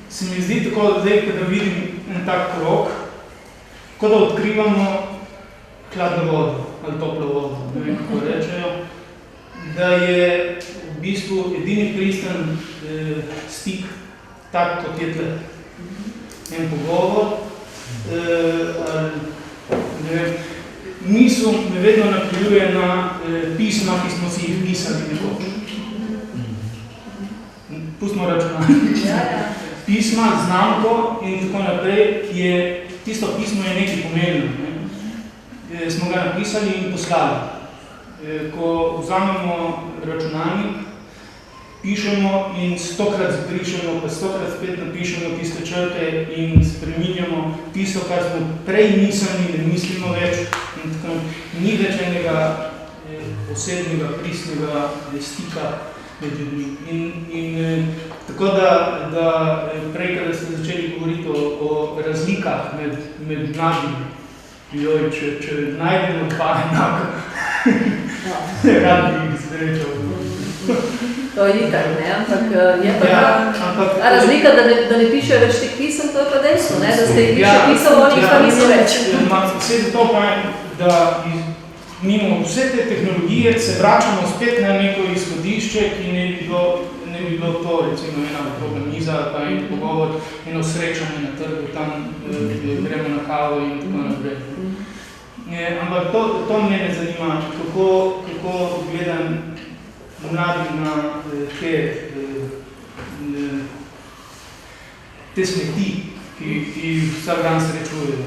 Se mi zdi tako, zdaj, da vidim en tak krog, kot da odkrivamo hladno vodo ali toplo vodo, ne vem, kako rečejo, da je v bistvu edini pristen stik tak, kot je tle. En pogovor, misel me vedno napeljuje na pisma, ki smo si jih pisali nekoč. Pustimo računalnik. Pisma, znamko in tako naprej, ki je, tisto pismo je nekaj pomenilo. Smo ga napisali in poslali. Ko vzamemo računalnik, pišemo in 100krat zbrišemo, pa 100krat spet napišemo tiste črte in spreminjamo tisto, kar smo prej mislili, ne mislimo več. In tako ni več enega osebnega, pristnega stika med ljudmi. In tako da prej, kada ste začeli govoriti o razlikah med mladimi, joj, če najdemo dva enaka, rad bi jih srečal. To je itak, ampak je pa razlika, da ne pišejo več teh pisem, to je pa dejstvo, da ste jih piše pisal, oni pa niso več. Vse zato pa je, da mimo vse te tehnologije se vračamo spet na neko izhodišče, ki ne bi bilo to, recimo ena okrogla miza, pa en pogovor, eno srečanje na trgu, tam gremo na kavo in tako naprej. Ampak to mene zanima, kako gledam mladi na te smeti, ki vsak dan srečujejo.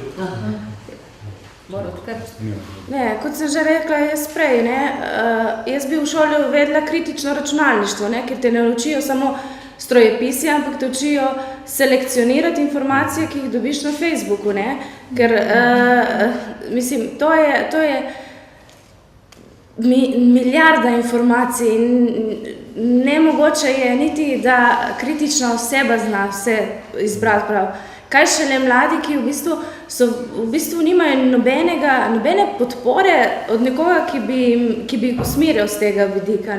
Ne, kot sem že rekla, jaz prej, jaz bi v šoli uvedla kritično računalništvo, ker te ne učijo samo strojepisje, ampak te učijo selekcionirati informacije, ki jih dobiš na Facebooku, ker, mislim, to je milijarda informacij in nemogoče je niti, da kritična oseba zna vse izbrati prav. Kaj šele mladi, ki v bistvu nimajo nobene podpore od nekoga, ki bi jih usmeril z tega vidika.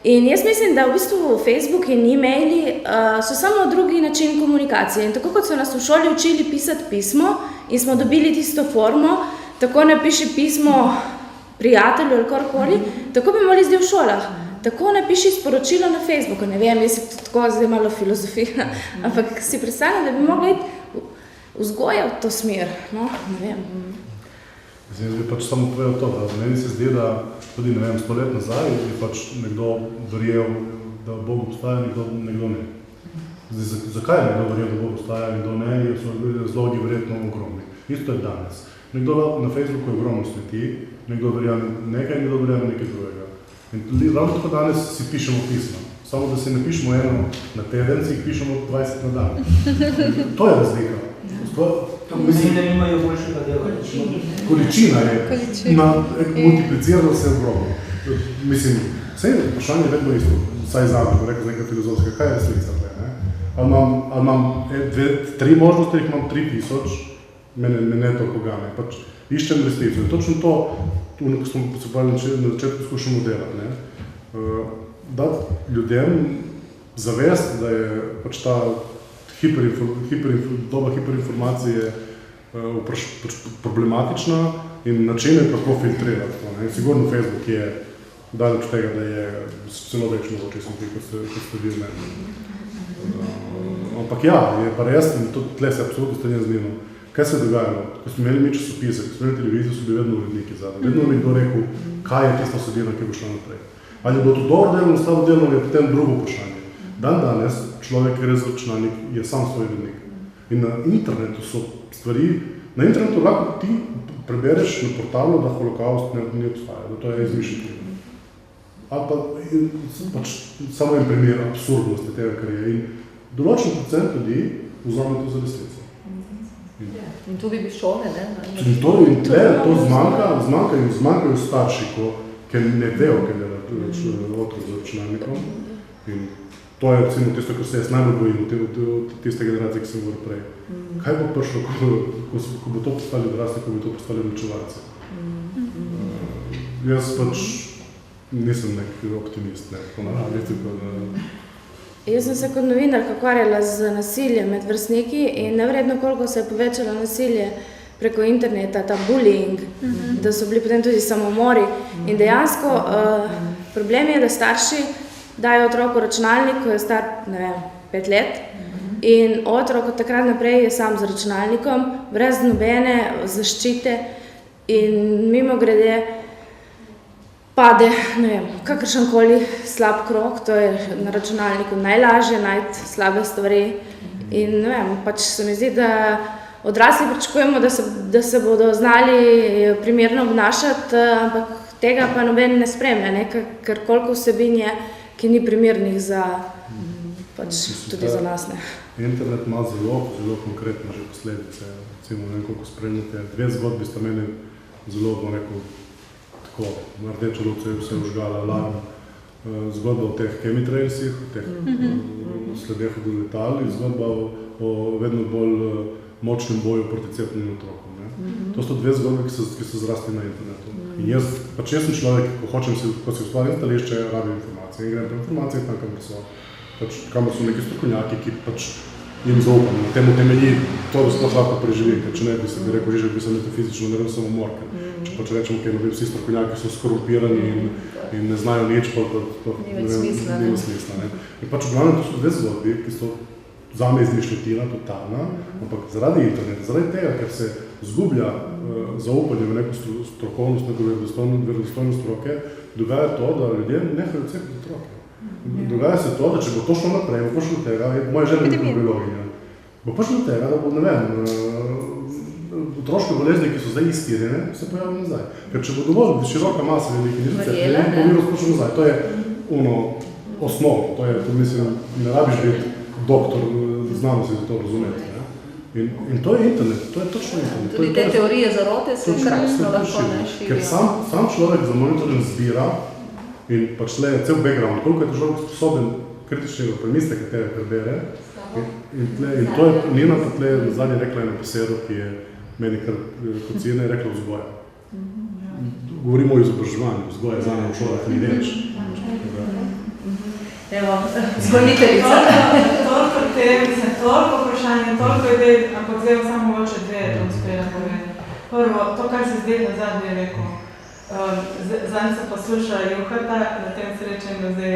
In jaz mislim, da v bistvu Facebook in e-maili so samo drugi način komunikacije. In tako kot so nas v šoli učili pisati pismo in smo dobili tisto formo, tako napiši pismo prijatelju ali karkoli, tako bi morali zdaj v šolah. Tako napiši sporočilo na Facebooku, ne vem, jaz je tako zdaj malo filozofija, ampak si predstavljam, da bi mogli iti vzgoja v to smer, no, ne vem. Jaz bi pač samo povedal to, da meni se zdi, da tudi, ne vem, 100 let nazaj je pač nekdo verjel, da Bog obstaja, nekdo ne. Zdaj, zakaj je nekdo verjel, da Bog obstaja, nekdo ne, so razlogi verjetno ogromni. Isto je danes. Nekdo na Facebooku je ogromno smeti, nekdo verjame nekaj, nekdo verjame nekaj drugega. In ravno tako danes si pišemo pisma. Samo da si napišemo eno na teden, si jih pišemo 20 na dan. To je razlika. To mislim, da nimajo boljšega dela. Količina je, multiplicirano se ogromno. Mislim, vse je vprašanje vedno isto, vsaj zadnje, ko rekel z nekaj filozofske, kaj je resnica tle, ne? Ali imam 3 možnosti, ali imam 3000, mene to kogane, pač iščem resnico. In točno to, ko smo se pravili na začetku skušamo delati, ne? Dati ljudem zavest, da je pač ta doba hiperinformacije problematična in načine kako filtrirati. Sigurno Facebook je daleč tega, da je celo več mogoče, kot ste vi v meni. Ampak ja, je pa res, in tle se absolutno strinjam z njim. Kaj se je dogajalo? Ko smo imeli mi časopise, ko smo imeli televizijo, so bili vedno uredniki zadaj. Vedno je nekdo rekel, kaj je tista vsebina, ki bo šla naprej. Ali je bilo to dobro delno, slabo delno, je potem drugo vprašanje. Danes človek, ki gre za računalnik, je sam svoj urednik. In na internetu so stvari, na internetu lahko ti prebereš na portalu, da holokaust ne obstaja, da to je izmišljeno. Ali pa pač samo en primer absurdnosti tega, kar je. In določen procent ljudi vzame to za resnico. In tudi bi šole, ne? In to zmanjkajo starši, ker ne vejo, kaj dela otrok za računalnikom. In to je recimo tisto, kar se jaz najbolj bojim od tiste generacije, ki sem govoril prej. Kaj bo prišlo, ko bo to postali odrasli, ko bo to postali odločevalci? Jaz pač nisem nek optimist, po naravi. Jaz sem se kot novinarka ukvarjala z nasiljem med vrstniki in nevredno koliko se je povečalo nasilje preko interneta, ta bullying, da so bili potem tudi samomori. In dejansko problem je, da starši dajo otroku računalnik, ko je star, 5 let, in otrok od takrat naprej je sam z računalnikom, brez nobene zaščite in mimogrede pade, kakršenkoli slab krog, to je na računalniku najlažje najti slabe stvari. In pač se mi zdi, da odrasli pričakujemo, da se bodo znali primerno obnašati, ampak tega pa noben ne spremlja, ker koliko vsebin je, ki ni primernih za, pač tudi za nas. Internet ima zelo konkretne že posledice. Recimo, ne vem, koliko spremljate. 2 zgodbi sta meni zelo, bom rekel, tako, na rdečo luč je vse užgala alarm. Zgodba o teh chemitrailsih, o teh sledeh od letal in zgodba o vedno bolj močnem boju proti cepljenim otrokom. To so 2 zgodbe, ki so zrasli na internetu. In jaz sem človek, ko si ustvarim stališče, rabim informacije. In grem po informacije tam, kamor so neki strokovnjaki, ki pač jim zaupam. Na temu temelji to, da sploh lahko preživim, ker če ne bi se rekel, že bi se metafizično naredil samomor. Če pač rečemo, da vsi strokovnjaki so skorumpirani in ne znajo nič, nima smisla. In pač v glavnem to so 2 zgodbi, ki so zame izmišljotina, totalna, ampak zaradi interneta, zaradi tega, ker se zgublja zaupanje v neko strokovnost, neko verodostojnost stroke, dogaja to, da ljudje nehajo cepiti otroke. Dogaja se to, da če bo to šlo naprej, bo prišlo tega, moja žena je mikrobiologinja, bo prišlo tega, da bo, otroške bolezni, ki so zdaj iztirjene, se pojavijo nazaj. Ker če bo dovolj široka masa velikih niso cepljeni, bo virus prišel nazaj. To je osnovno, to je, mislim, ne rabiš biti doktor znanosti za to razumeti. In to je internet, to je točno internet. Tudi te teorije zarote se krasno lahko širijo. Ker sam človek za monitoring zbira in pač tle je cel background, koliko je človek sposoben kritičnega premisleka tega prebere. In to je Nina pa tle zadnje rekla eno besedo, ki je meni kar kot cijena, je rekla vzgoja. Govorimo o izobraževanju, vzgoja je zanje v šolah ni reč. Evo, zgoniteljica. Toliko tem, toliko vprašanje, toliko idej, ampak zdaj samo mogoče 2 to uspela povedati. Prvo, to, kar se zdaj nazadnje je rekel. Zadnji sem poslušala Juhata na tem srečanju, zdaj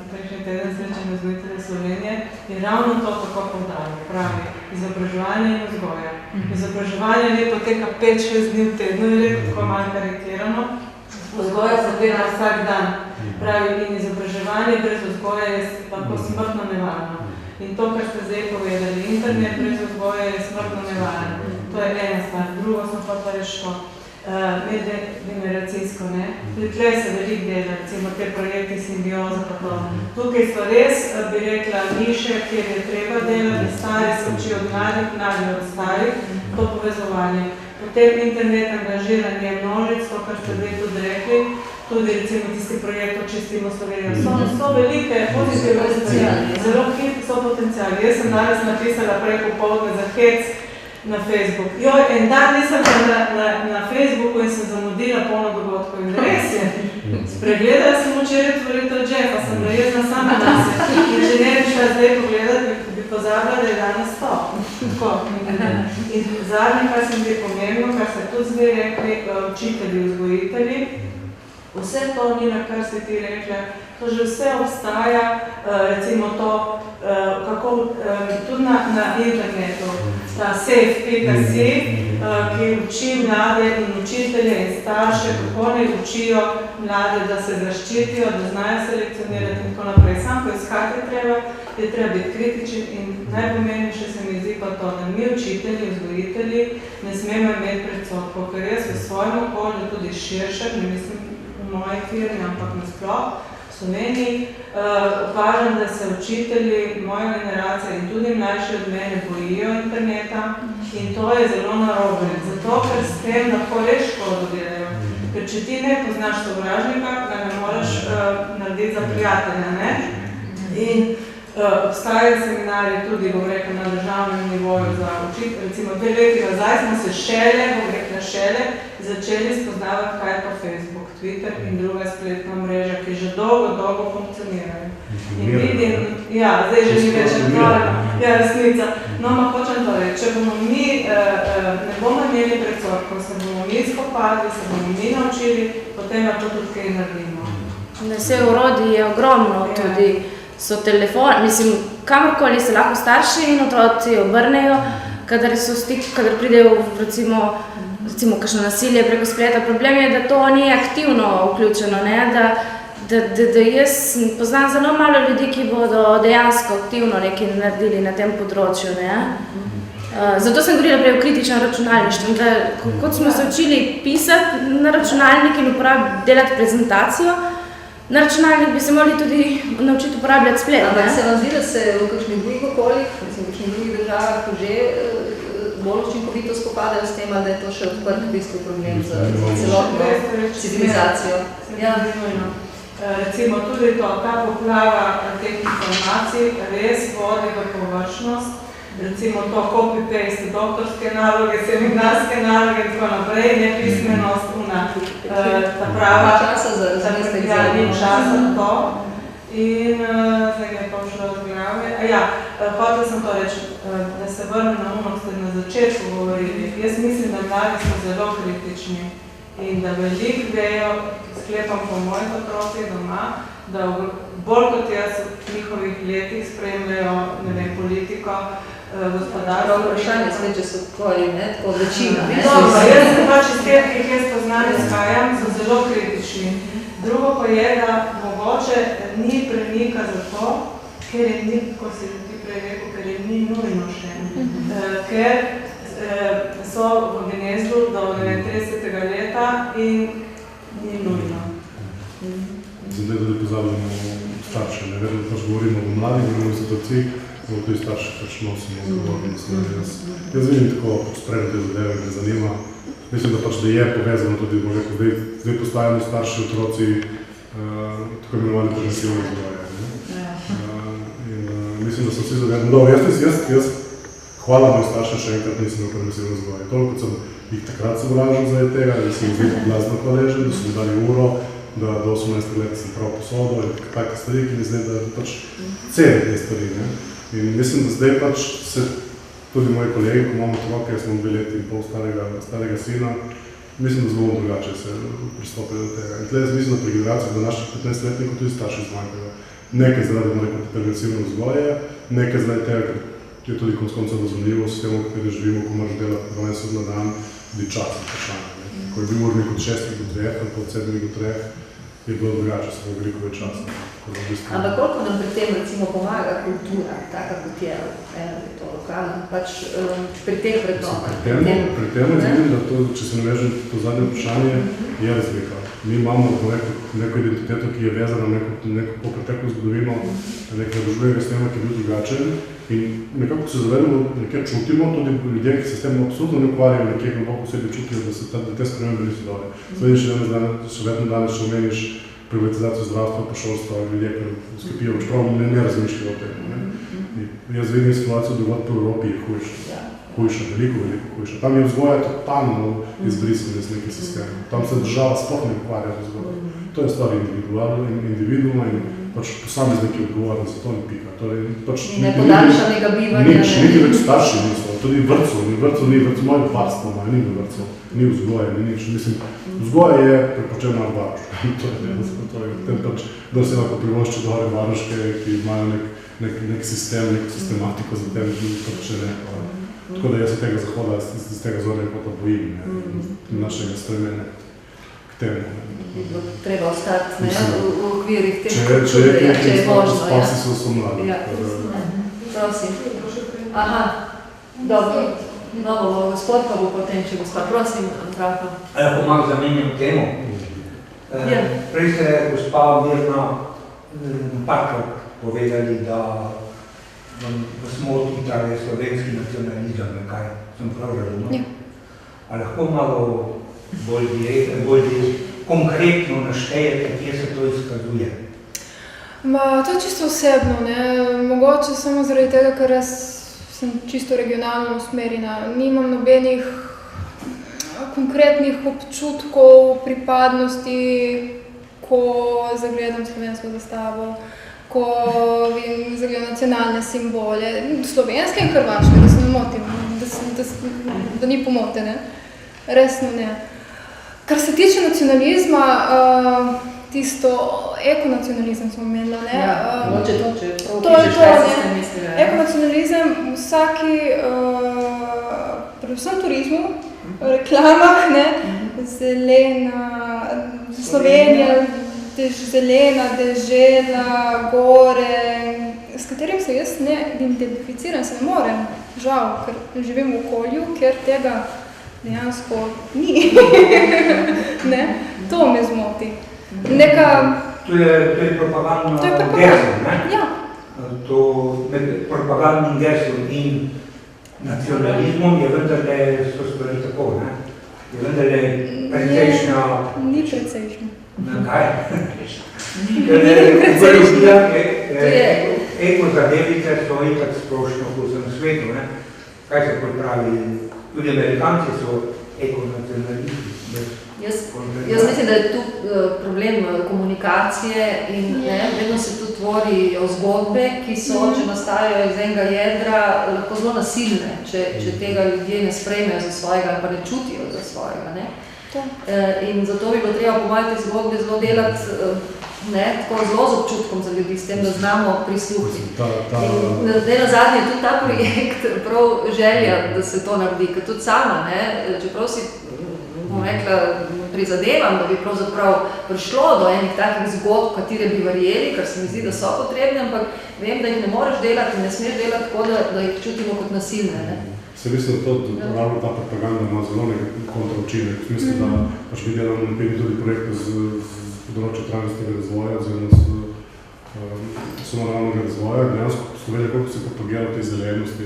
prejšnji teden srečanju vzgojitelja Slovenije in ravno to tako poudarja, pravi, izobraževanje in vzgoja. Izobraževanje ne poteka 5-6 dni v tednu, je rekel, tako malo karikirano. Vzgoja se dela vsak dan. Pravi, in izobraževanje brez vzgoje je lahko smrtno nevarno. In to, kar ste zdaj povedali, internet brez vzgoje je smrtno nevarno. To je ena stvar. Drugo sem pa reč to. medgeneracijsko, ne. Tudi tle se veliko dela, recimo te projekte simbioza pa to. Tukaj so res, bi rekla, niše, kjer je treba delati, stari se učijo od mladih, mladi od starih, to povezovanje. Potem internet angažiranje množic, to, kar ste zdaj tudi rekli, tudi recimo tisti projekt Očistimo Slovenijo. So velike pozitivne stvari, zelo hitri so potenciali. Jaz sem danes napisala prej popoldne za hec na Facebook. Joj, en dan nisem na Facebooku in sem zamudila polno dogodkov. In res je, spregledala sem včeraj tvoritev Jeffa, sem da jezna sama nase. In če ne bi šla zdaj pogledati, bi pozabila, da je danes to. In zadnje, kar se mi je pomembno, kar ste tudi zdaj rekli, učitelji, vzgojitelji, vse to ni, na kar ste ti rekla, to že vse obstaja, recimo to, kako tudi na internetu, ta safe.si, ki uči mlade in učitelje in starše, kako ne učijo mlade, da se zaščitijo, da znajo selekcionirati in tako naprej. Sam poiskati je treba biti kritičen in najpomembnejše se mi zdi pa to, da mi učitelji, vzgojitelji ne smemo imeti predsodkov, ker jaz v svojem okolju tudi širše, ne mislim v moji firmi, ampak nasploh, v Sloveniji, opažam, da se učitelji, moja generacija in tudi mlajši od mene bojijo interneta in to je zelo narobe, zato ker s tem lahko res škodo delajo. Ker če ti ne poznaš sovražnika, ga ne moraš narediti za prijatelja, ne? In obstajajo seminarji tudi, bom rekla, na državnem nivoju za učitelj. Recimo 2 leti nazaj smo se šele začeli spoznavati, kaj je pa Facebook, Twitter in druga spletna mreža, ki že dolgo funkcionirajo. In vidim, ja, zdaj že ni več aktualno, ja, resnica. No, ma hočem to reči, če bomo mi, ne bomo imeli predsodkov, se bomo mi skopadli, se bomo mi naučili, potem lahko tudi kaj naredimo. Vse orodij je ogromno, tudi so telefon, mislim, kamorkoli se lahko starši in otroci obrnejo, kadar pridejo recimo kakšno nasilje preko spleta. Problem je, da to ni aktivno vključeno, ne? Da jaz poznam zelo malo ljudi, ki bodo dejansko aktivno nekaj naredili na tem področju, ne? Zato sem govorila prej o kritičnem računalništvu, da kot smo se učili pisati na računalnik in delati prezentacijo, na računalnik bi se morali tudi naučiti uporabljati splet. Ampak se vam zdi, da se v kakšnih drugih okoljih, v kakšnih drugih državah že bolj učinkovito spopadajo s tem, ali da je to še odprt v bistvu problem za celotno civilizacijo? Ja. Recimo tudi to, ta poplava teh informacij res vodi v površnost, recimo to copy-paste, doktorske naloge, seminarske naloge in tako naprej, nepismenost, ta prava, ni časa to. In zdaj je to šlo z glave. Hotel sem to reči, da se vrnem na ono, ko ste na začetku govorili. Jaz mislim, da mladi so zelo kritični in da veliko vejo, sklepam po mojih otrocih doma, da bolj kot jaz v njihovih letih spremljajo, ne vem, politiko, gospodarstvo. Vprašanje spet, če so tvoji, ne, tako večina, ne? Dobro, jaz sem pač iz teh, ki jih jaz poznam izhajam, so zelo kritični. Drugo pa je, da mogoče ni premika za to, ker je ni, ko si ti prej rekel, ker je ni nujno še. Ker so v gnezdu do 30. leta in ni nujno. Zdaj tudi pozabljamo starše, ne vedno pač govorimo o mladih, govorimo o situaciji, ampak tudi starše pač nosimo odgovornost. Jaz vidim tako spremno te zadeve, me zanima. Mislim, da pač da je povezano tudi, bom rekel, zdaj postajamo starši otroci tako imenovani progresivne vzgoje. Mislim, da so vsi zavedni. No, jaz hvala moj starše še enkrat nisem imel progresivne vzgoje. Toliko sem jih takrat sovražil zaradi tega, da sem zdaj glasno hvaležen, da so mi dali uro, da do 18 let sem prav posodo in take stvari, ki mi zdaj da pač celi te stvari. In mislim, da zdaj pač se tudi moji kolegi, ko imamo otroke, jaz imam 2 leti in pol starega sina, mislim, da zelo drugače se pristopili do tega. In tle jaz mislim, da pri generaciji do naših 15-letnikov tudi starši zmanjkajo. Nekaj zaradi progresivne vzgoje, nekaj zaradi tega, ker je tudi konec koncev razumljivo s tem, v kateri živimo, ko moraš delati 12 ur na dan, tudi čas vprašanje. Ko je bil urnik od 6 do 2, ali pa od 7 do 3, je bilo drugače, se bo veliko več časa. Ampak koliko nam pri tem recimo pomaga kultura, taka kot je to lokalno, pač pri teh vrednotah? Pri tem vidim, da to, če se navežem to zadnje vprašanje, je razlika. Mi imamo neko identiteto, ki je vezana na neko preteklo zgodovino, nekaj družbenega sistema, ki je bil drugačen in nekako se zavedamo, nekaj čutimo, tudi ljudje, ki se s tem absolutno ne ukvarjajo, nekaj globoko v sebi čutijo, da te spremembe niso dobre. Še vedno danes še omeniš privatizacijo zdravstva, pa šolstva, ljudje, ki skipijo, čeprav ne razmišljajo o tem. Jaz vidim situacijo, da po Evropi je hujša, veliko hujša. Tam je vzgoja totalno izbrisana iz nekaj sistema. Tam se država sploh ne ukvarja z vzgojo. To je stvar individuuma in pač posamezniki odgovorni za to in pika. Ne podaljšanega bivanja. Niti več starši niso, tudi vrtcev ni, moje parstvo imajo, ni vrtcev, ni vzgoje, ni nič. Mislim, vzgoja je prepočena na varuške. To je tem pač, da se lahko privošči dohore varuške, ki imajo nek sistem, neko sistematiko za tem, pač ne. Tako da jaz se tega zahoda, iz tega zornega kota bojim, našega stremenja k temu. Treba ostati v okvirih teh če je možno. Spasi so mladi. Prosim. Aha, dobro. No, gospod pa bo potem, če gospod. Prosim, Andraka. Lahko zamenjam temo. Prej ste gospa Mirna parkrat povedali, da vas moti ta slovenski nacionalizem, kaj sem prav razumel. Ali lahko malo bolj konkretno naštejete, kje se to izkazuje? To je čisto osebno, mogoče samo zaradi tega, ker jaz sem čisto regionalno usmerjena. Nimam nobenih konkretnih občutkov, pripadnosti, ko zagledam slovensko zastavo, ko zagledam nacionalne simbole, slovenske in hrvaške, da se ne motim, da ni pomote, resno ne. Kar se tiče nacionalizma, tisto ekonacionalizem smo omenila, to je to, ekonacionalizem v vsaki, predvsem turizmu, reklamah, zelena, Slovenija, zelena, dežela, gore, s katerim se jaz ne identificiram, se ne morem, žal, ker živim v okolju, kjer tega dejansko ni. To me zmoti. To je propagandno geslo, ne? Ja. To med propagandnim geslom in nacionalizmom je vendarle so stvari tako, ne? Je vendarle precejšnja... Ni precejšnja. Kaj? Ekologija, ekozadevice so itak splošno po vsem svetu, ne? Kaj se kot pravi? Tudi Amerikanci so ekonacionalisti. Jaz mislim, da je tu problem komunikacije in vedno se tu tvorijo zgodbe, ki so, če nastajajo iz enega jedra, lahko zelo nasilne, če tega ljudje ne sprejmejo za svojega ali pa ne čutijo za svojega. In zato bi bilo treba po moje te zgodbe zelo delati tako zelo z občutkom za ljudi, s tem, da znamo prisluhniti. In zdaj na zadnje tudi ta projekt, prav želja, da se to naredi, ker tudi sama, čeprav si, bom rekla, prizadevam, da bi pravzaprav prišlo do enih takih zgodb, katere bi verjeli, ker se mi zdi, da so potrebne, ampak vem, da jih ne moreš delati in ne smeš delati tako, da jih čutimo kot nasilne. Se mislim, da ravno ta propaganda ima zelo kontraučinek. V smislu, da pač mi delamo napredni tudi projekte z področja trajnostnega razvoja oziroma sonaravnega razvoja. Dejansko Slovenija, koliko se propagira v tej zelenosti,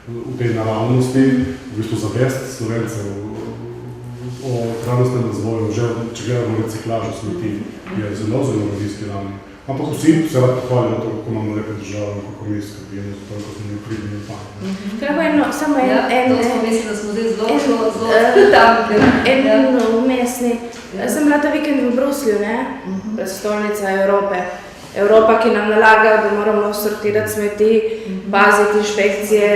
v tej naravnosti, v bistvu zavest Slovencev o trajnostnem razvoju, že če gledamo reciklažo smeti, je zelo na nizki ravni. Ampak vsi se rad pohvalijo na to, kako imamo lepe države, kako mi skrbimo za to, kako smo mi pridni in pametni. Samo to smo mislim, da smo zdaj zelo tam. En umestni. Sem bila ta vikend v Bruslju, prestolnica Evrope. Evropa, ki nam nalaga, da moramo sortirati smeti, paziti inšpekcije,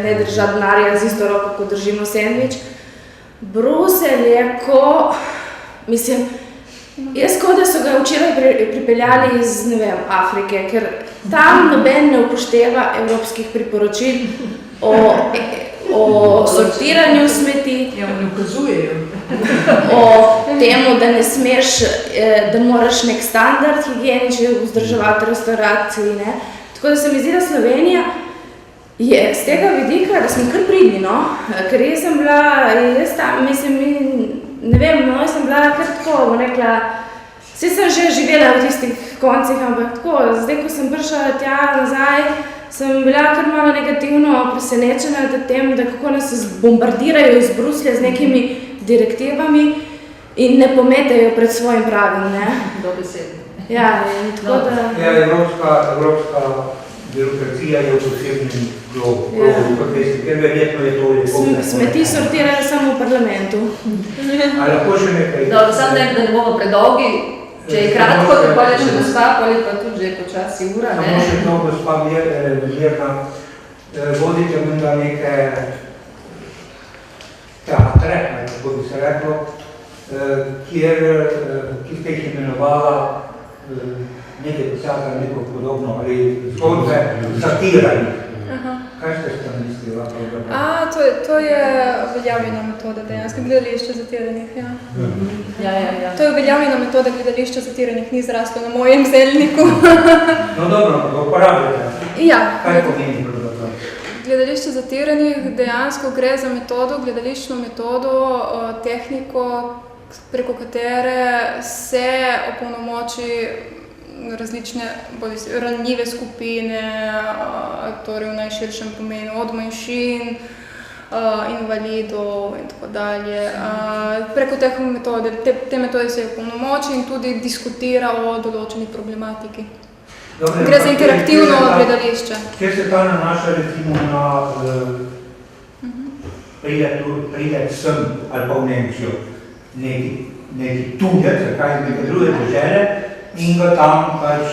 ne držati denarja z isto roko, ko držimo sendvič. Bruselj je jaz da so ga včeraj pripeljali iz, Afrike, ker tam noben ne upošteva evropskih priporočil o sortiranju smeti, ne ukazujejo. o temu, da ne smeš, da moraš nek standard higienični vzdrževati v restauraciji, ne. Tako da se mi zdi, da Slovenija je z tega vidika, da smo kar pridni, no, ker jaz sem bila, ne vem, no, jaz sem bila kar tako, bom rekla, saj sem že živela v tistih koncih, ampak tako, zdaj, ko sem prišla tja nazaj, sem bila kar malo negativno presenečena nad tem, da kako nas bombardirajo iz Bruslja z nekimi direktivami in ne pometajo pred svojim pragom, ne. Dobesedno. Ja, in tako da... Ja, evropska birokracija je v posebnem globu, kot veste, ker verjetno je to lepo. Smeti sortirajo samo v parlamentu. A lahko še nekaj? Dobro, samo da ne bomo predolgi, če je kratko, tako je še gospa, ali pa tudi že počasi ura, ne? Samo še to, gospa Mirna, vodite menda neke teatre, kako bi se reklo, ki ste jih imenovala nekaj pisatelj, neko podobno, ali zgodbe satiranih. Kaj ste s tem mislila? To je uveljavljena metoda dejansko, gledališče zatiranih, ja. Ja. To je uveljavljena metoda gledališča zatiranih, ni zraslo na mojem zelniku. No dobro, pa ga uporabljate. Ja. Kaj pomeni pravzaprav? Gledališče zatiranih dejansko gre za metodo, gledališčno metodo, tehniko, preko katere se opolnomoči različne ranljive skupine, torej v najširšem pomenu od manjšin, invalidov in tako dalje. Preko te metode se opolnomoči in tudi diskutira o določeni problematiki. Gre za interaktivno gledališče. Kjer se ta nanaša recimo na pride sem ali pa v Nemčijo neki tujec, kaj iz neke druge države, in ga tam pač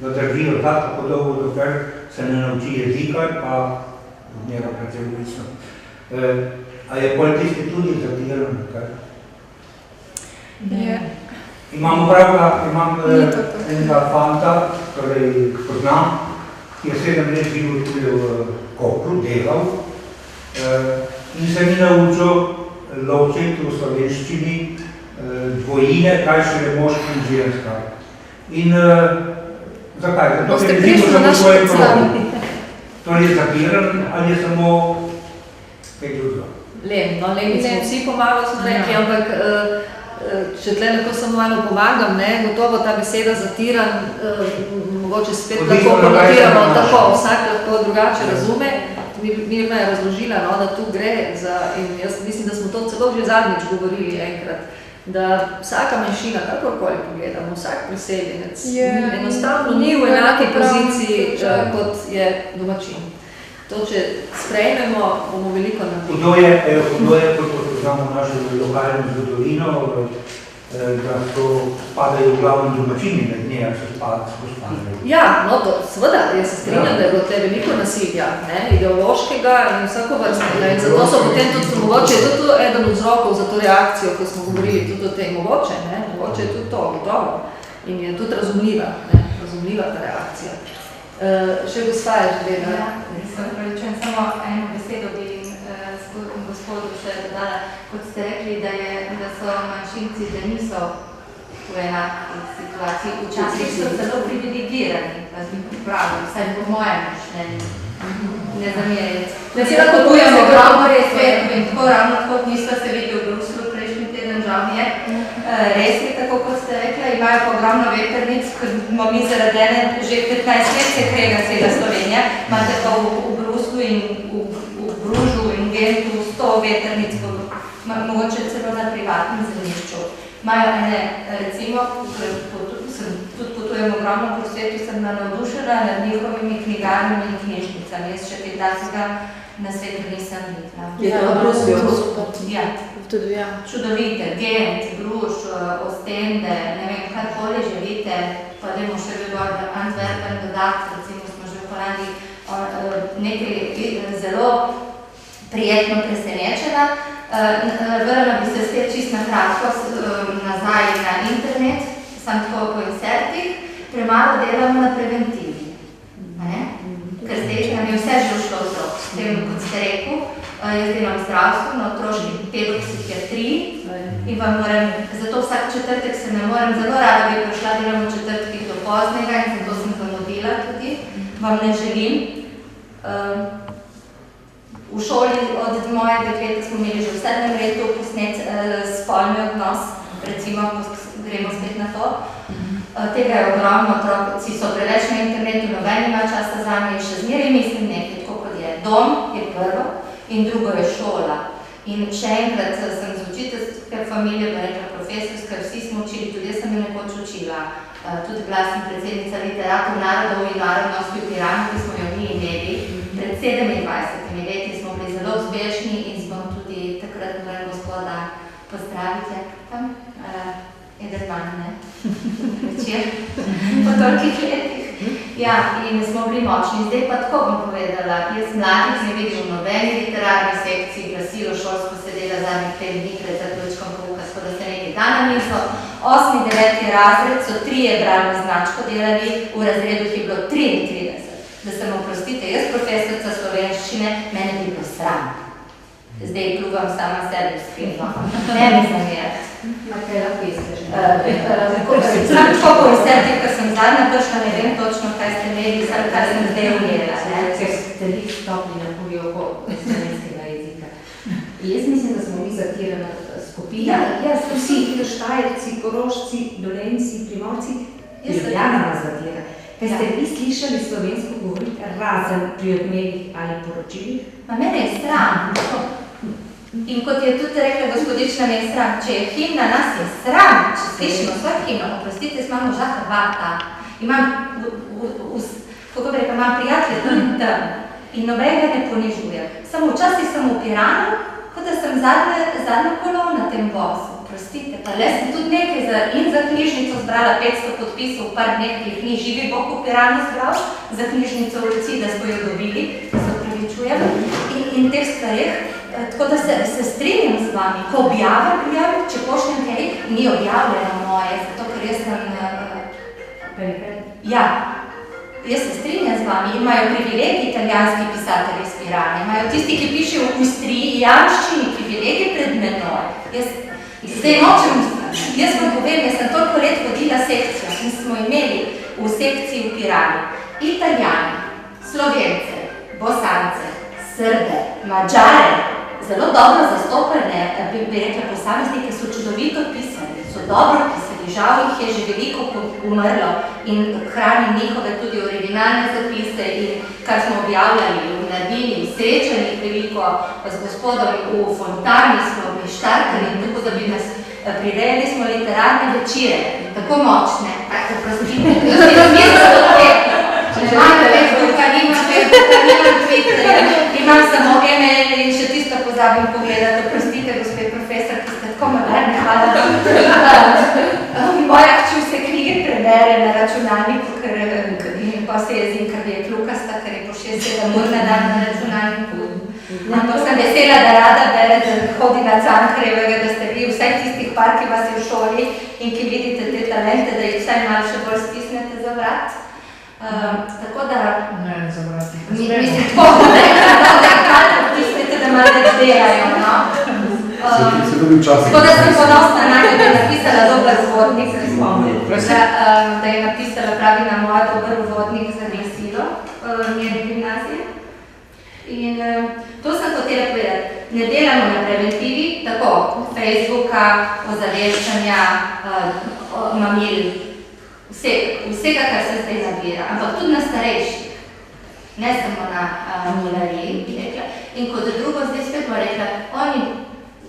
zadržijo tako dolgo, dokler se ne nauči jezika, pa od njega precej odvisno. A je pol tisti tudi zatiran, kaj? Je. Imam enega fanta, torej poznam, ki je 7 let živel tudi v Kopru, delal, in se mi naučil ločiti v slovenščini dvojine, kaj še je moški in ženska. In zakaj? Zato, ker je živo samo svoje probi. To je zapiran ali je samo kaj drugega? Leni smo vsi pomalo, smo rekli, ampak če tle lahko samo malo pomagam, gotovo ta beseda zatiran, mogoče spet lahko konotiramo tako, vsak lahko drugače razume. Mirna je razložila, da tu gre za, in jaz mislim, da smo to celo že zadnjič govorili enkrat, da vsaka manjšina, kakorkoli pogledamo, vsak priseljenec enostavno ni v enaki poziciji, kot je domačin. To, če sprejmemo, bomo veliko naredili. Hudo je, kot poznamo našo lokalno zgodovino, da so spadajo v glavnem domačini, med nje, so spadajo. Ja, seveda, jaz se strinjam, da je bilo tle veliko nasilja, ideološkega in vsako vrstnega. In zato so potem tudi, mogoče je tudi eden od vzrokov za to reakcijo, ko smo govorili tudi o tej mogoče je tudi to, gotovo. In je tudi razumljiva ta reakcija. Še gospa je želela. Se upravičujem, samo eno besedo bi gospodu še dodala, kot ste rekli, da so manjšinci, da niso v enaki situaciji. Včasih so celo privilegirani, da bi popravili, vsaj po mojem mišljenju. Ne zamerjati. Da se lahko tujemo Gravor je svet in tako ravno kot nismo se videli v Bruslu prejšnji teden, žal mi je. Res je tako, kot ste rekla, imajo pa ogromno vetrnic, ker imamo mi zaradi ene že 15 let se krega cela Slovenija, imate pa v Bruslu in v Bružu in Gentu 100 vetrnic, mogoče celo na privatnem zemljišču. Imajo ene, recimo, tudi potujem ogromno po svetu, sem navdušena nad njihovimi knjigarnimi in knjižnicami. Jaz še kaj takega na svetu nisem videla. Je to v Bruslju? Ja. Tudi, ja. Čudovite, Gent, Bruž, Ostende, ne vem, karkoli že vidite, pa dajmo še vedno Antwerpen dodati, recimo smo že v Holandiji, nekaj zelo prijetno presenečena. Vrla bi se spet čist na kratko nazaj na internet, sem tako po insertih, premalo delamo na preventivi. Ker zdaj nam je vse že ušlo v zrok. Tem, kot ste rekel, jaz delam zdravstvo na otroški pedopsihiatriji in vam moram, zato vsak četrtek se ne moram, zelo rada bi prišla, delam v četrtkih do poznega in zato sem zamudila tudi, vam ne želim. V šoli od moje dekleta smo imeli že v 7. letu posnet spolni odnos, recimo, gremo spet na to. Tega je ogromno, otroci so preveč na internetu, noben ima časa za nje, še zmeraj mislim nekaj, tako kot je. Dom je prvo in drugo je šola. In še enkrat sem z učiteljske familije, pa rekla profesorska, vsi smo učili, tudi jaz sem jo nekoč učila. Tudi bila sem predsednica literatov narodov in narodnosti v Piranu, ki smo jo mi imeli. Pred 27 leti smo bili zelo uspešni in smo tudi takrat moram gospoda pozdraviti, tam, Ederman, ne? Večer, po tolikih letih. Ja, in smo bili močni. Zdaj pa tako bom povedala, jaz mladih ne vidim v nobeni literarni sekciji, glasilo šolsko sedela zadnjih 5 dni pred zaključkom pouka, tako da se nekaj da na mizo. 8. 9. razred so 3 bralno značko delali, v razredu je bilo 33. Da se mu oprostite, jaz profesorica slovenščine, mene bi bilo sram. Zdaj kljubam sama sebi skrivno. Ne mi zamerati. Kaj lahko izkažem? Tako poveseti, ker sem zadnja prišla, ne vem točno, kaj ste imeli, kaj sem zdaj ujela. Ker ste vi stopili na povijo slovenskega jezika. Jaz mislim, da smo mi zatirana skupina. Vsi Štajerci, Korošci, Dolenci, Primorci, Ljubljana nas zatira. Kaj ste vi slišali slovensko govoriti razen pri odmevih ali poročilih? Ma mene je sram. In kot je tudi rekla gospodična, me je sram. Če je himna, nas je sram. Če slišimo svoj himno, oprostite, jaz imam moža Hrvata. Imam, kako bi rekla, imam prijatelje tudi tam. In nobenega ne ponižujem. Samo včasih sem v Piranu, kot da sem zadnja kolona na tem vozu. Prostite, pa le sem tudi nekaj in za knjižnico zbrala 500 podpisov v par dneh, ki jih ni živi Bog v Piranu zbral, za knjižnico v Luci, da smo jo dobili, se upravičujem, in teh stvarih. Tako da se strinjam z vami, ko objavim, če pošljem kaj, ni objavljeno moje, zato ker jaz sem... Ja, jaz se strinjam z vami, imajo privilegij italijanski pisatelji iz Pirane, imajo tisti, ki pišejo v ustrijamščini, privilegij pred menoj. Zdaj nočem, jaz vam povem, jaz sem toliko let vodila sekcijo in smo imeli v sekciji v Pirani Italijani, Slovence, Bosance, Srbe, Mađare, zelo dobro zastopane, bi rekla, posameznike so čudovito pisali, so dobro pisali, žal jih je že veliko umrlo in hranim njihove tudi originalne zapise in kar smo objavljali v Mladini, v srečanjih veliko z gospodom v Fontani smo bi štartali, tako da bi nas prirejali smo literarne večere, tako močne, tako prostite, jaz si razmišljam do tega. Nemam Facebooka, nimam Twitterja, imam samo email in še tisto pozabim pogledati. Oprostite, gospod profesor, ki ste tako moderni, hvala. Moja hči vse knjige prebere na računalniku, pa se jezim, ker je kljukasta, ker je po 6-7 ur na dan na računalniku. Ampak sem vesela, da rada bere, da hodi na Cankarjevega, da ste vi vsaj tistih par, ki vas je v šoli in ki vidite te talente, da jih vsaj malo še bolj stisnete za vrat. Tako da... Ne, zavrati. Mislim, tako da pritisnete, da malo več delajo, no? Tako da sem ponosna na njo, da je napisala dober uvodnik, da je napisala pravi na moja dober uvodnik za glasilo njene gimnazije. In to sem hotela povedati. Ne delamo na preventivi, tako Facebooka, ozaveščanja, mamil, vsega, kar se zdaj nabira, ampak tudi na starejših, ne samo na mulariji, bi rekla. In kot drugo, zdaj spet bo rekla, oni,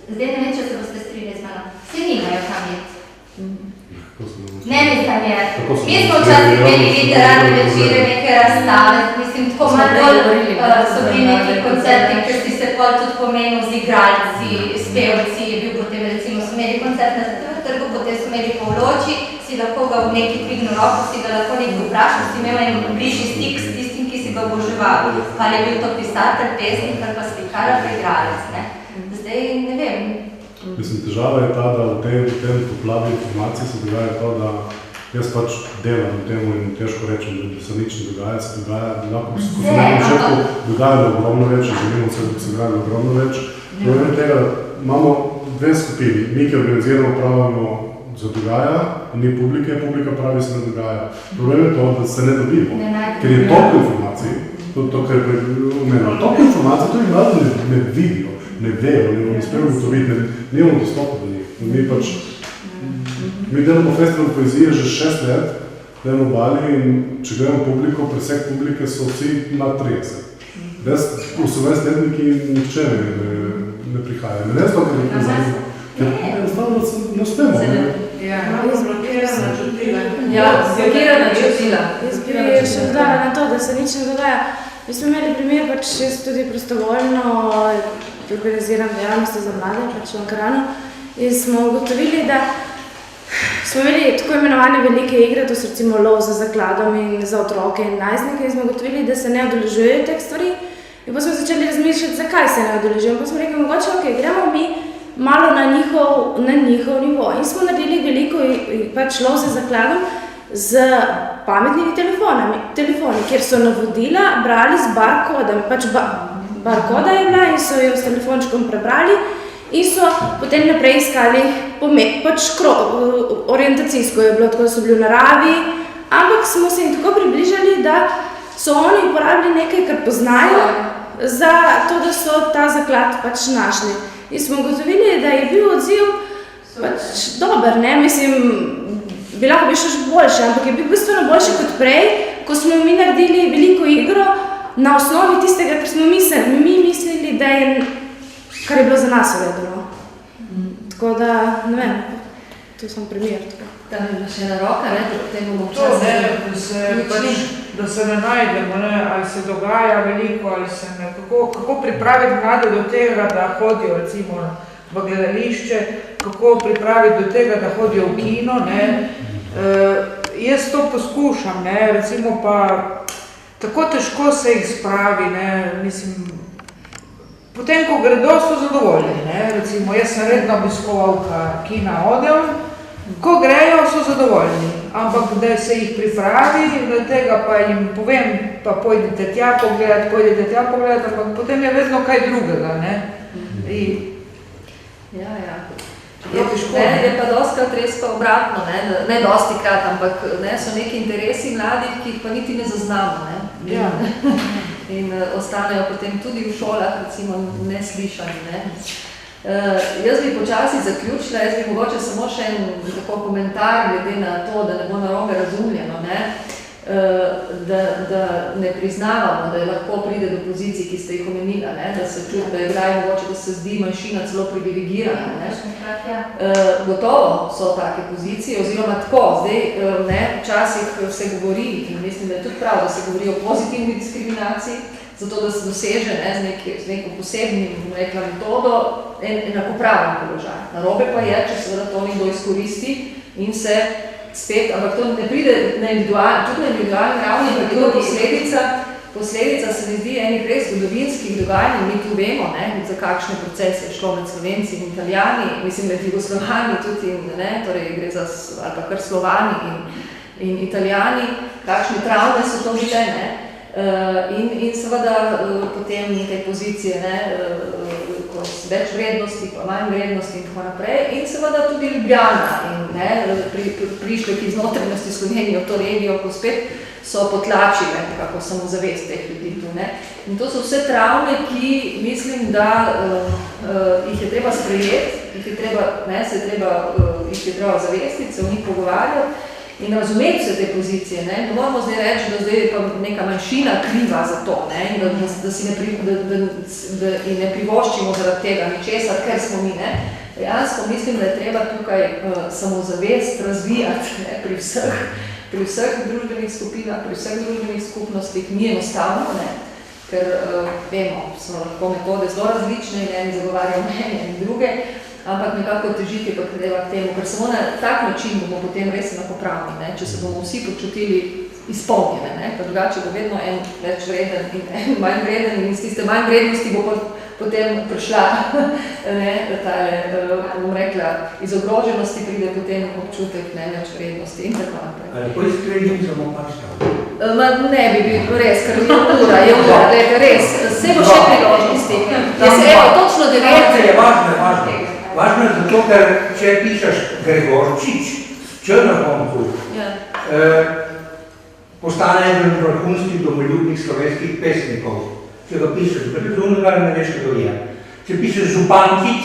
zdaj ne vem, če se boste strinjali z mano, vsi nimajo kam iti. Ne mislim, mi smo včasih imeli literarne večere, neke razstave, mislim, tako malo bolj so bili neki koncerti, ker si se pol tudi pomenil z igralci, s pevci, je bil potem, recimo, so imeli koncert na trgu, potem so imeli po vloči, si lahko ga v neki dvignu roko, si ga lahko nekaj vprašal, si imel en bližji stik s tistim, ki si ga oboževal, pa je bil to pisatelj, pesnik ali pa slikar ali igralec, ne. Zdaj, ne vem. Mislim, težava je ta, da v tem poplavi informacij se dogaja to, da jaz pač delam v temu in težko rečem, da se nič ne dogaja, se dogaja, lahko ko se nekaj šepu dogaja ogromno več, želimo se, da se dogaja ogromno več. Problem tega, imamo dve skupini. Mi, ki organiziramo, pravimo, se dogaja, ni publike, publika pravi, se ne dogaja. Problem je to, da se ne dobimo, ker je toliko informacij, to, kar je omenjeno. Toliko informacij, to jim mladi ne vidijo, ne vejo, ne uspejo ugotoviti, ne imamo dostopa do njih. Mi delamo festival poezije že 6 let, delamo Bali in če gledamo publiko, presek publike so vsi na 30. 18-letniki nihče ne prihaja. Ne to, ker nekaj zanima. Ker enostavno ne uspemo. Blokirana čutila. Blokirana čutila. Jaz bi še dodala na to, da se nič ne dogaja. Mi smo imeli primer, jaz tudi prostovoljno organiziram dejavnosti za mlade, v Ankaranu, in smo ugotovili, da smo imeli tako imenovane velike igre, to so recimo lov za zakladom in za otroke in najstnike, in smo ugotovili, da se ne udeležujejo teh stvari. In pa smo začeli razmišljati, zakaj se ne udeležujejo. Pa smo rekli, mogoče, ok, gremo mi malo na njihov nivo. In smo naredili veliko lov za zakladom z pametnimi telefoni, kjer so navodila brali z barkodom. Barkoda je bila in so jo s telefončkom prebrali in so potem naprej iskali orientacijsko je bilo, tako da so bili v naravi, ampak smo se jim tako približali, da so oni uporabili nekaj, kar poznajo, za to, da so ta zaklad našli. In smo ugotovili, da je bil odziv dober, ne, mislim, bi lahko bi še boljše, ampak je bil bistveno boljše kot prej, ko smo mi naredili veliko igro na osnovi tistega, kar smo mi mislili, da je, kar je bilo za nas uvedeno. Tako da, ne vem, to sem primer. Tam je še ena roka, potem bomo da se ne najdemo, ali se dogaja veliko, ali se ne, kako pripraviti mlade do tega, da hodijo recimo v gledališče, kako pripraviti do tega, da hodijo v kino, jaz to poskušam, recimo pa tako težko se jih spravi, mislim, potem, ko gredo, so zadovoljni, recimo, jaz sem redna obiskovalka kina Odeon, ko grejo, so zadovoljni, ampak da se jih pripravi, da tega pa jim povem, pa pojdite tja pogledati, ampak potem je vedno kaj drugega, Je pa dostikrat res pa obratno, ne dostikrat, ampak so neki interesi mladih, ki jih pa niti ne zaznamo, in ostanejo potem tudi v šolah, recimo, neslišani, Jaz bi počasi zaključila, jaz bi mogoče samo še en komentar glede na to, da ne bo narobe razumljeno, da ne priznavamo, da lahko pride do pozicij, ki ste jih omenila, da se čuti, da je graj mogoče, da se zdi manjšina celo privilegirana. Gotovo so take pozicije, oziroma tako, zdaj včasih se govori, in mislim, da je tudi prav, da se govori o pozitivni diskriminaciji, zato da se doseže z neko posebnim metodo enakopraven položaj. Narobe pa je, če seveda to nekdo izkoristi in se spet, ampak to ne pride na individualni ravni, ampak je to posledica se mi zdi enih res zgodovinskih dogajanj, mi tu vemo, za kakšne procese je šlo med Slovenci in Italijani, mislim, med Jugoslovani tudi, torej gre za, ali pa kar Slovani in Italijani, kakšne travme so to bile, in seveda potem nekaj pozicije, ko več vrednosti, pa manj vrednosti in tako naprej, in seveda tudi Ljubljana in prišli iz notranjosti Slovenije v to regijo, ko spet so potlačile nekako samozavest teh ljudi tu. In to so vse travme, ki mislim, da jih je treba sprejeti, jih je treba zavestiti, se o njih pogovarjati, in razumeti vse te pozicije. Ne moramo zdaj reči, da zdaj je pa neka manjšina kriva za to, in da ne privoščimo zaradi tega ničesar, ker smo mi. Dejansko mislim, da je treba tukaj samozavest razvijati pri vseh družbenih skupinah, pri vseh družbenih skupnostih. Ni enostavno, ker vemo, so lahko metode zelo različne in eni zagovarjajo mnenje in druge, ampak nekako težiti pa treba k temu, ker samo na tak način bomo potem res enakopravni, če se bomo vsi počutili izpolnjene, pa drugače bo vedno en več vreden in en manj vreden in iz tiste manj vrednosti bo potem prišla, bom rekla, iz ogroženosti pride potem občutek več vrednosti in tako naprej. Ali po izkrenim samo pač tam? Ne bi bil res, ker je ura, res, vse bo še priložnosti. Jaz evo, točno 9. Je važno. važno je zato, ker če pišeš Gregorčič, č na koncu, postane eden vrhunskih domoljubnih slovenskih pesnikov. Če ga pišeš brez drugega, ne veš, kdo je. Če pišeš Župančič,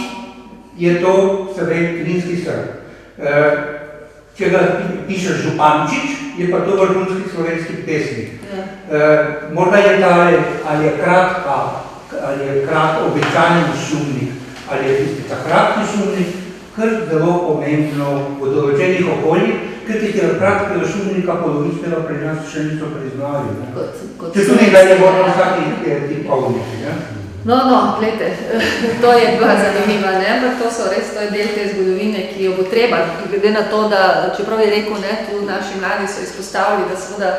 je to, se pravi, Kninski Srb. Če ga pišeš Župančič, je pa to vrhunski slovenski pesnik. Morda je tale, ali je krat običajni šumnik, ali je tisti takratni šumnik, kar zelo pomembno v določenih okoljih, ker tih kratkega šumnika polovičnega pri nas še niso priznali. Če tudi da je morda vsaki tipovnik. No, gledajte, to je bila zanimiva, ne? Ampak to je del te zgodovine, ki jo bo treba, glede na to, da, čeprav je rekel, ne, tu naši mladi so izpostavili, da seveda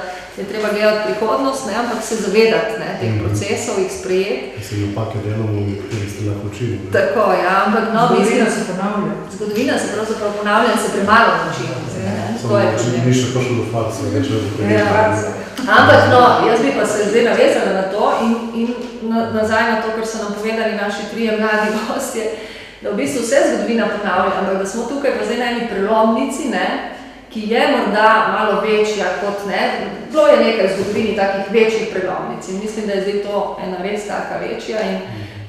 je treba gledati prihodnost, ne, ampak se zavedati, ne, teh procesov, jih sprejeti. Se napake delamo, kateri ste lahko učili. Tako, ja, ampak no, zgodovina se ponavlja. Zgodovina se pravzaprav ponavlja in se premalo naučimo. Ni še prišlo do faksa, več ampak no, jaz bi pa se zdaj navezala na to in nazaj na to, kar so nam povedali naši trije mladi gostje, da v bistvu vse zgodovina ponavlja, ampak da smo tukaj pa zdaj na eni prelomnici, ne, ki je morda malo večja kot ne. Bilo je nekaj v zgodovini takih večjih prelomnic in mislim, da je zdaj to ena res taka večja in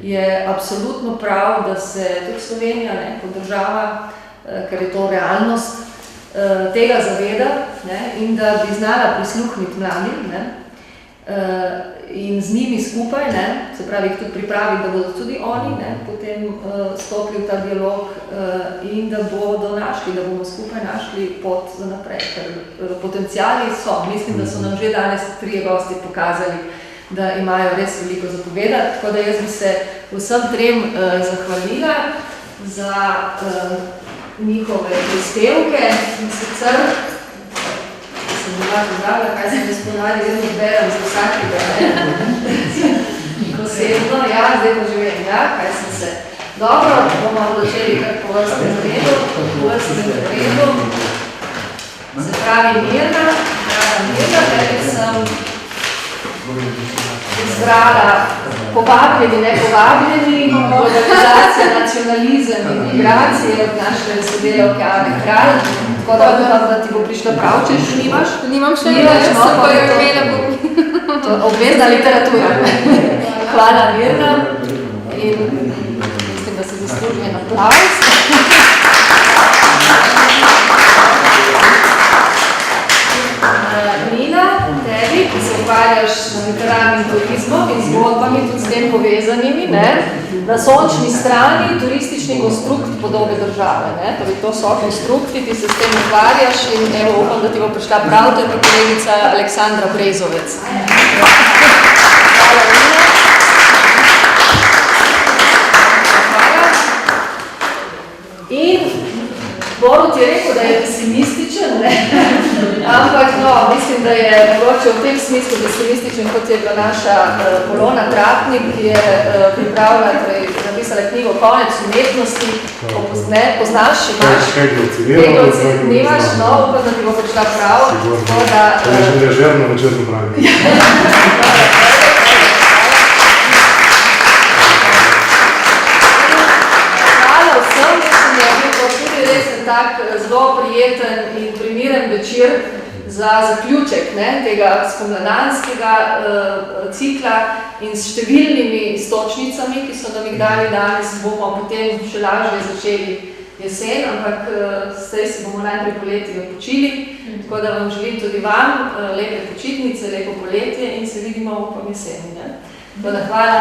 je absolutno prav, da se tudi Slovenija, ne, kot država, ker je to realnost, tega zaveda, ne, in da bi znala prisluhniti mladim, ne, in z njimi skupaj, ne, se pravi, jih tudi pripraviti, da bodo tudi oni, ne, potem stopili v ta dialog in da bodo našli, da bomo skupaj našli pot za naprej, ker potenciali so. Mislim, da so nam že danes trije gosti pokazali, da imajo res veliko za povedati, tako da jaz bi se vsem trem zahvalila za njihove prispevke in sicer sem bila pozdravila, kaj sem gospodari vedno berem za vsakega, ne? Posebno, ja, zdaj pa že vem, ja, kaj sem se. Dobro, bomo odločili kar po vrstnem redu. Se pravi Mirna, ker sem izbrala povabljeni, nepovabljeni, globalizacija, nacionalizem in migracije od naše sodelavke Ane Kralj. Tako da upam, da ti bo prišla prav, če še nimaš. Nimam še nimaš, sem pa jo imela obvezna literatura. Hvala Mirna in mislim, da se zasluži en aplavz. Nina, tebi, ki se ukvarjaš z literarnim turizmom in zgodbami tudi s tem povezanimi, ne? Na sončni strani turistični konstrukt podobe države. Ne? Torej, to so konstrukti, ti se s tem ukvarjaš in evo, upam, da ti bo prišla prav, to je pa kolegica Aleksandra Brezovec. Hvala, Nina. In Borut je rekel, da je pesimističen, ne? Ampak no, mislim, da je mogoče v tem smislu pesimističen, kot je bila naša Polona Trapnik, ki je pripravila, torej napisala knjigo Konec umetnosti. Poznaš, imaš? Hegelci, nimaš, no, upam, da ti bo prišla prav. Ležerno večerno pravim. Tak zelo prijeten in primiren večer za zaključek, ne, tega spomladanskega cikla in s številnimi istočnicami, ki so nam jih dali danes, bomo potem še lažje začeli jesen, ampak zdaj se bomo najprej poletje počili, tako da vam želim tudi vam lepe počitnice, lepo poletje in se vidimo upam jeseni. Tako da hvala.